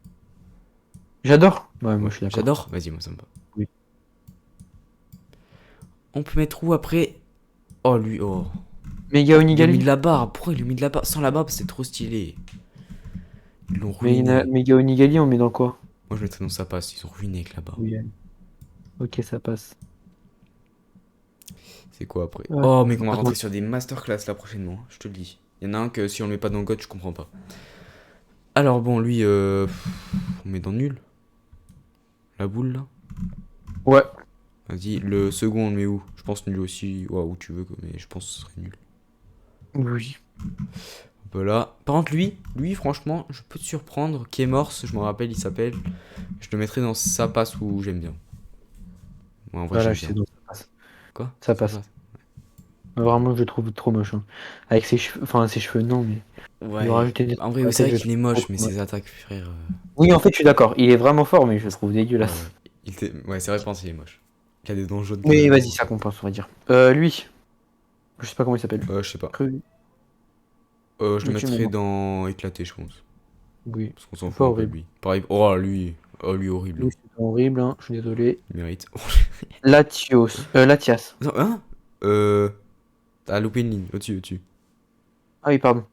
J'adore. Ouais, moi, Ouais, je suis d'accord. j'adore? Vas-y, moi, ça me va. Oui. On peut mettre où après? Oh, lui, oh. Méga Ils ont mis de Onigali? la barbe. Pourquoi ils ont mis de la barbe? Sans la barbe, c'est trop stylé. Ils l'ont ruiné. Méga Onigali, on met dans quoi? Moi, je mettrais dans sa passe. Ils ont ruiné avec la barbe. Oui. Ok, ça passe. C'est quoi après? Ouais. Oh, mec, on va Attends. rentrer sur des masterclass là prochainement, hein, je te le dis. Il y en a un que si on le met pas dans le God, je comprends pas. Alors bon, lui, on met dans nul. La boule là. Ouais. Vas-y, le second, on le met où? Je pense nul aussi. Ouais, où tu veux, mais je pense que ce serait nul. Oui. Voilà. Par contre, lui, franchement, je peux te surprendre. Kémors, je me rappelle, il s'appelle. Je le mettrais dans sa passe où j'aime bien. Ouais, en vrai, Voilà, j'aime je sais bien. donc ça passe. Quoi? Ça Ça passe. passe. Vraiment, je le trouve trop moche, hein. Avec ses cheveux. Enfin, ses cheveux, non, mais. Lui Ouais. rajouter des trucs En vrai, sur ouais, la c'est tête, vrai je le qu'il trouve est trop, moche, mais trop moche. ses attaques, frère. Oui, en fait, je suis d'accord. Il est vraiment fort, mais je le trouve Ouais, dégueulasse. ouais. Ouais, c'est vrai, je pense qu'il est moche. Il a des dents jaunes Oui, carrément. vas-y, ça compense, on va dire. Lui. Je sais pas comment il s'appelle. Je sais pas. Cru. Je le Mais tu mets mettrais dans. dans éclaté, je pense. Oui. Parce qu'on s'en C'est pas fout un peu de horrible. lui. Pareil. Oh, lui. Oh, lui, horrible, Lui, hein. c'est horrible, hein. Je suis désolé. Il mérite. Latios. Latias. Non, hein? Euh. T'as loupé une ligne. Au-dessus, au-dessus. Ah oui, pardon.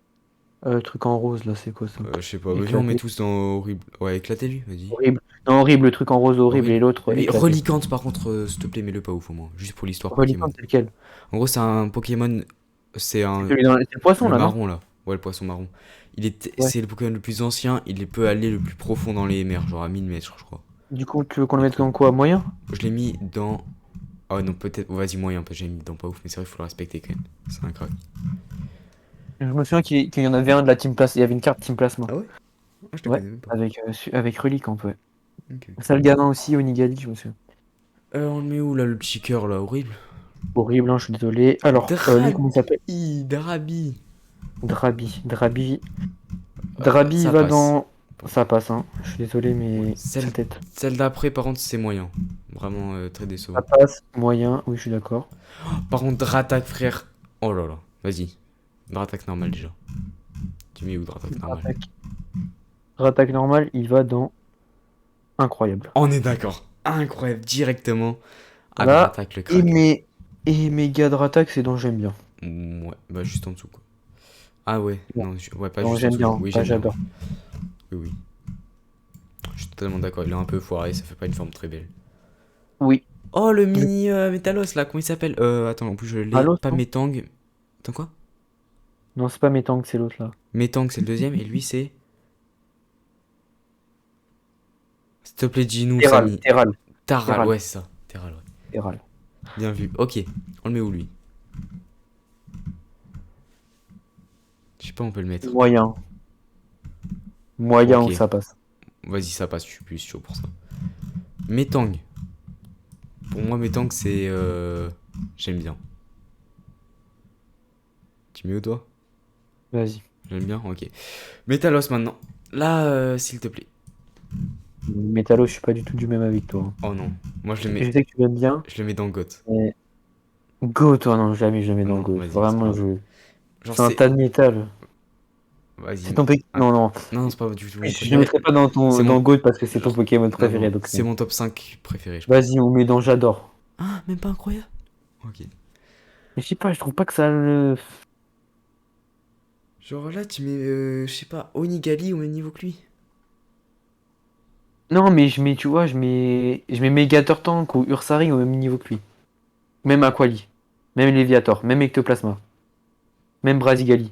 Truc en rose, là, c'est quoi ça? Je sais pas. Vas-y, on met Éclaté. tous dans horrible. Ouais, éclaté, lui, vas-y. Horrible. Non, horrible, le truc en rose horrible et Horrible. l'autre Lui, éclaté. Relicante, par contre, s'il te plaît, mets-le pas ouf au moins. Juste pour l'histoire Pokémon. Reliquant, c'est lequel? En gros, c'est un Pokémon. C'est C'est un. celui dans... C'est le poisson, Le là, non? marron, là. Ouais, le poisson marron. Ouais. C'est le Pokémon le plus ancien. Il peut aller le plus profond dans les mers. Genre à 1000 mètres, je crois. Du coup, tu veux qu'on le Il est mette très dans bon. quoi? Moyen? Je l'ai mis dans. Ah ouais, non, peut-être. Oh, vas-y, moyen, parce que j'ai mis dans pas ouf, mais c'est vrai, il faut le respecter quand même. C'est un crack. Je me souviens qu'il y en avait un de la Team Plasma. Il y avait une carte Team Plasma. Ah ouais? Ah, je te Ouais. connais même pas. Avec Reliquant, ouais. Ok, ok. Sale gamin aussi, Onigali, je me souviens. On le met où là, le petit cœur là? Horrible. Horrible, hein, je suis désolé. Alors, lui, comment il s'appelle? Drabi. Drabi. Drabi, il Ça va passe. dans. Ça passe, hein. Je suis désolé, Ouais. mais sa tête. Celle d'après, par contre, c'est moyen. Vraiment très Ça décevant. passe, moyen, oui, je suis d'accord. Par contre, Dratak, frère. Oh là là. Vas-y. Dratak normal déjà. Tu mets où Dratak normal? Rattaque. Rattaque normal, il va dans incroyable. On est d'accord. Incroyable. Directement à Là, Dratak le et, crack. mes... et méga de Rattaque, c'est dans j'aime bien. Ouais, bah juste en dessous quoi. Ah ouais, Bon, non, ouais, pas dans juste en j'aime dessous. bien, Oui, pas j'aime bien, ouais. j'adore. Oui, oui. Je suis totalement d'accord. Il est un peu foiré, ça fait pas une forme très belle. Oui. Oh, le mini Métalos là, comment il s'appelle? Attends, en plus je l'ai. Allo, Pas non? Métang. Attends quoi? Non, c'est pas Métang, c'est l'autre là. Métang, c'est le deuxième, et lui c'est. S'il te plaît, dis-nous, Terral, Samy. Terral, Taral, Terral, ouais, c'est ça. Terral, ouais. Terral. Bien vu. Ok, on le met où lui? Je sais pas, on peut le mettre. Moyen. Moyen Ok, où ça passe. vas-y, ça passe, je suis plus chaud pour ça. Métang. Pour moi, Métang, c'est. J'aime bien. Tu mets où toi? Vas-y. J'aime bien, ok. Métalos maintenant. Là, s'il te plaît. Métallo, je suis pas du tout du même avec toi, hein. Oh non. Moi, Je sais que tu l'aimes bien, je le mets dans GOT. mais. Go, toi, non, jamais, jamais dans le Non, go. vas-y, c'est pas Vraiment, grave. je. Genre, C'est un c'est. tas de métal. Vas-y. C'est ton Ah, Non, non. non, c'est pas du tout mon Je le préféré. mettrai pas dans C'est ton mon. dans GOAT parce que c'est ton Genre. Pokémon Non, préféré. non. Donc, C'est mon top 5 préféré, je pense. vas-y, on met dans J'adore. Ah, même pas incroyable. Ok. Mais je sais pas, je trouve pas que ça le. Genre là, tu mets, je sais pas, Onigali au même niveau que lui. Non, mais je mets, tu vois, je mets Megator Tank ou Ursaring au même niveau que lui. Même Aquali. Même Léviator. Même Ectoplasma. Même Brasigali.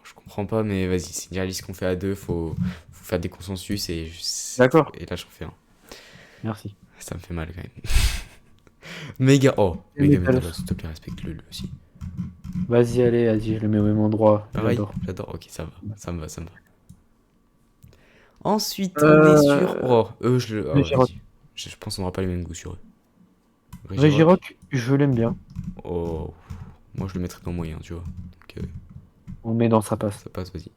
Je comprends pas, mais vas-y, c'est une liste qu'on fait à deux, faut faire des consensus D'accord. et là j'en fais un. Merci. Ça me fait mal quand même. Méga, oh, Et Méga Metalos. Metalos, s'il te plaît, respecte-le lui aussi. Vas-y, allez, vas-y, je le mets au même endroit. Pareil, J'adore. j'adore, ok, ça va, ça me va, ça me va. Ensuite, on est sur. Euh... Oh, eux, je le. Oh, Regirock. vas-y. Je pense qu'on aura pas les mêmes goûts sur eux. Regirock. Regirock, je l'aime bien. Oh, moi je le mettrais dans moyen, tu vois. Donc, On met dans sa passe. ça passe, vas-y.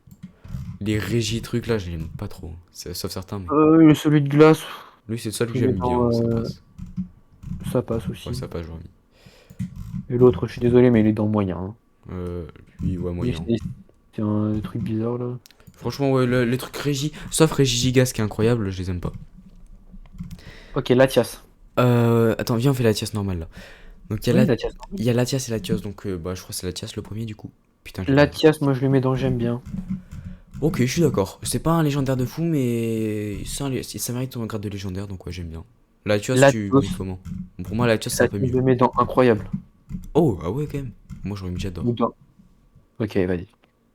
Les Régi trucs là, je l'aime pas trop. Sauf certains, mais. Celui de glace, Lui, c'est le seul que je le mets j'aime bien, dans ça passe. sa passe Ouais, aussi. ça passe, j'aurais mis. Et l'autre, je suis désolé, mais il est dans moyen, hein. Lui, ouais, Lui, moyen. c'est un truc bizarre là. Franchement, ouais, les trucs Régi, sauf Régi Gigas qui est incroyable, je les aime pas. Ok, Latias. Attends, viens, on fait la Tias normale là. Donc Oui, Latias. il y a Latias et Latios, donc bah, je crois que c'est Latias le premier du coup. Putain, j'ai pas. Latias, moi je le mets dans j'aime bien. Ok, je suis d'accord. C'est pas un légendaire de fou, mais ça mérite son grade de légendaire, donc ouais, j'aime bien. Latios, tu le mets Latios, comment? Bon, pour moi, Latios, c'est un peu Latias, je mieux. le mets dans incroyable. Oh, ah ouais, quand même. Moi, j'aurais mis Ou j'adore. dans- Ok, vas-y.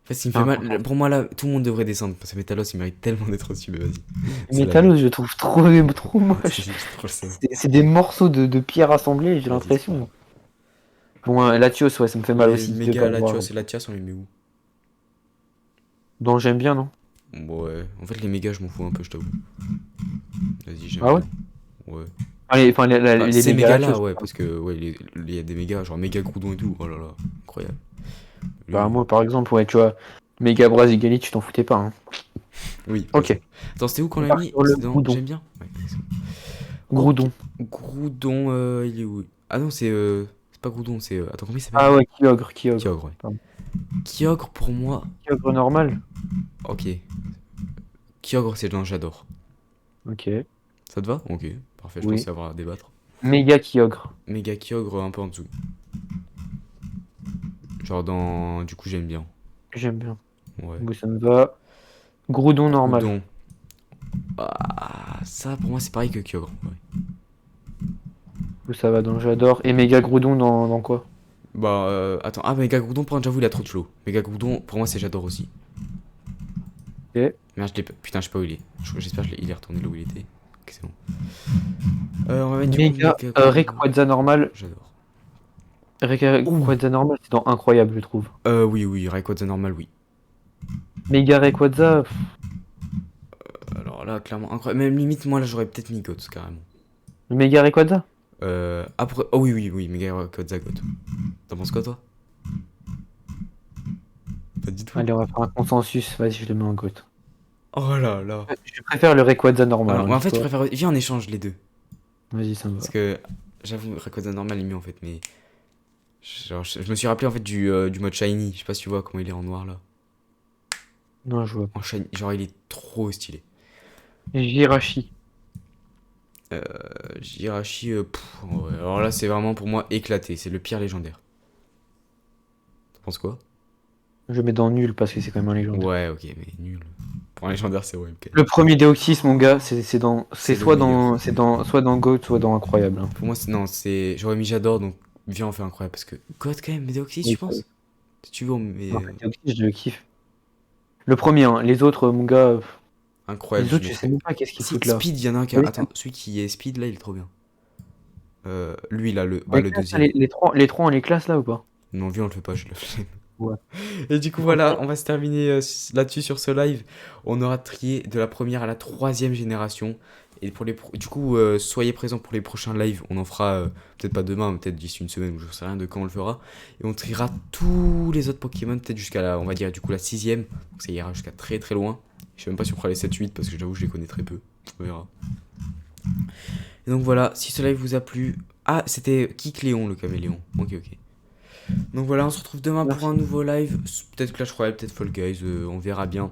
En fait, ce qui me fait Un mal, content. pour moi là, tout le monde devrait descendre, parce que Metalos, il mérite tellement d'être au-dessus, mais vas-y. C'est la Métalos, blague. je le trouve trop, trop moche. J'ai trop le seum. C'est des morceaux de pierre assemblés, j'ai Vas-y, c'est pas grave. l'impression. Bon, Latios, ouais, ça me fait mal Les aussi de pas méga le voir. Latios et Latias, on les met où? Donc j'aime bien, non? Bon, ouais. En fait, les mégas, je m'en fous un peu, je t'avoue. Vas-y, j'aime Ah ouais? bien. Ouais. Enfin, Enfin, les ces méga mégas Latios, là, ouais, parce que, ouais, il y a des mégas, genre méga Groudon et tout. Oh là là, incroyable. bah, Lui, moi, par exemple, ouais, tu vois, méga Brasigali, tu t'en foutais pas, hein. oui, pas Ok, trop. Attends, c'était où qu'on on l'a part mis? sur le C'était dans. Groudon. J'aime bien? Ouais, c'est bon. Ok. Groudon. Groudon, il est où? Ah non, c'est pas Groudon, c'est. Attends, comment il s'appelle? Ah ouais, Kyogre, Kyogre. Kyogre, ouais. Pardon. Kyogre, pour moi. Kyogre normal? Ok. Kyogre, c'est dans j'adore. Ok, Ça te va? Ok, parfait, je pense oui. y avoir à débattre. Méga Kyogre. Méga Kyogre, un peu en dessous. Genre dans. Du coup, j'aime bien. J'aime bien. Ouais. Bon, ça me va. Groudon normal. Groudon. Ah, ça, pour moi, c'est pareil que Kyogre. Ouais. Bon, ça va dans j'adore. Et méga Groudon dans quoi? Bah, attends. Ah, Méga Groudon, pour j'avoue, il a trop de flow. Méga Groudon, pour moi, c'est j'adore aussi. Ok. Merde, je l'ai pas. Putain, je sais pas où il est. J'espère qu'il est retourné là où il était. Ok, c'est bon. On va mettre du coup Méga Méga Groudon. Rayquaza normal. J'adore. Rayquaza normal, c'est dans incroyable, je trouve. Oui, oui, Rayquaza normal, oui. Méga Rayquaza, Alors là, clairement, incroyable. Même limite, moi, là, j'aurais peut-être mis Goats, carrément. méga Rayquaza? Après. Oh oui, oui, oui, Méga Rayquaza Goat. T'en penses quoi, toi? Pas du tout. Allez, on va faire un consensus. Vas-y, je le mets en GOAT. Oh là là. Je préfère le Rayquaza normal, Alors, hein, ouais, en fait, je dis-toi. préfère. Viens, on échange les deux. Vas-y, ça me Parce va. que, j'avoue, Rayquaza normal est mieux, en fait, mais. Genre, je me suis rappelé, en fait, du mode Shiny. Je sais pas si tu vois comment il est en noir, là. Non, je vois En Shiny. Genre, il est trop stylé. pas. Jirachi. Jirachi, ouais. Alors là, c'est vraiment pour moi éclaté. C'est le pire légendaire. Tu penses quoi? Je le mets dans nul parce que c'est quand même un légendaire. Ouais, ok, mais nul. Pour un légendaire, c'est horrible, quand même. Le premier Deoxys, mon gars, c'est C'est le meilleur. soit dans GOAT, soit dans incroyable, hein. Pour moi, c'est. Non, c'est. J'aurais mis j'adore, donc viens, on fait incroyable. Parce que. God, quand même, Médéoxys, Oui, tu penses? Si tu veux, mais. en fait, Deoxys, je le kiffe. Le premier, hein. Les autres, mon gars, Incroyable, les je autres, je sais mettrais. même pas qu'est-ce qu'ils Si, foutent là. Speed, il y en a un qui a. Oui, Attends, celui qui est Speed, là, il est trop bien. Lui, là, les le classes, là, deuxième. les trois, on les classe là ou pas? Non, viens, on le fait pas, je le fais. Ouais. Et du coup, voilà, on va se terminer là-dessus sur ce live. On aura trié de la première à la troisième génération. Et du coup, soyez présents pour les prochains lives. On en fera peut-être pas demain, mais peut-être d'ici une semaine, ou je sais rien de quand on le fera. Et on triera tous les autres Pokémon, peut-être jusqu'à la, on va dire, du coup, la sixième. Donc ça ira jusqu'à très très loin. Je sais même pas si on fera les 7-8 parce que j'avoue, je les connais très peu. On verra. Et donc voilà, si ce live vous a plu. Ah, c'était Kick Léon, le caméléon. Ok, ok. Donc voilà, on se retrouve demain pour un Merci. nouveau live. Peut-être Clash Royale, peut-être Fall Guys, on verra bien.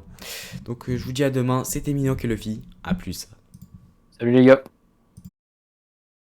Donc je vous dis à demain. C'était Minoc et Luffy. À plus. Salut les gars.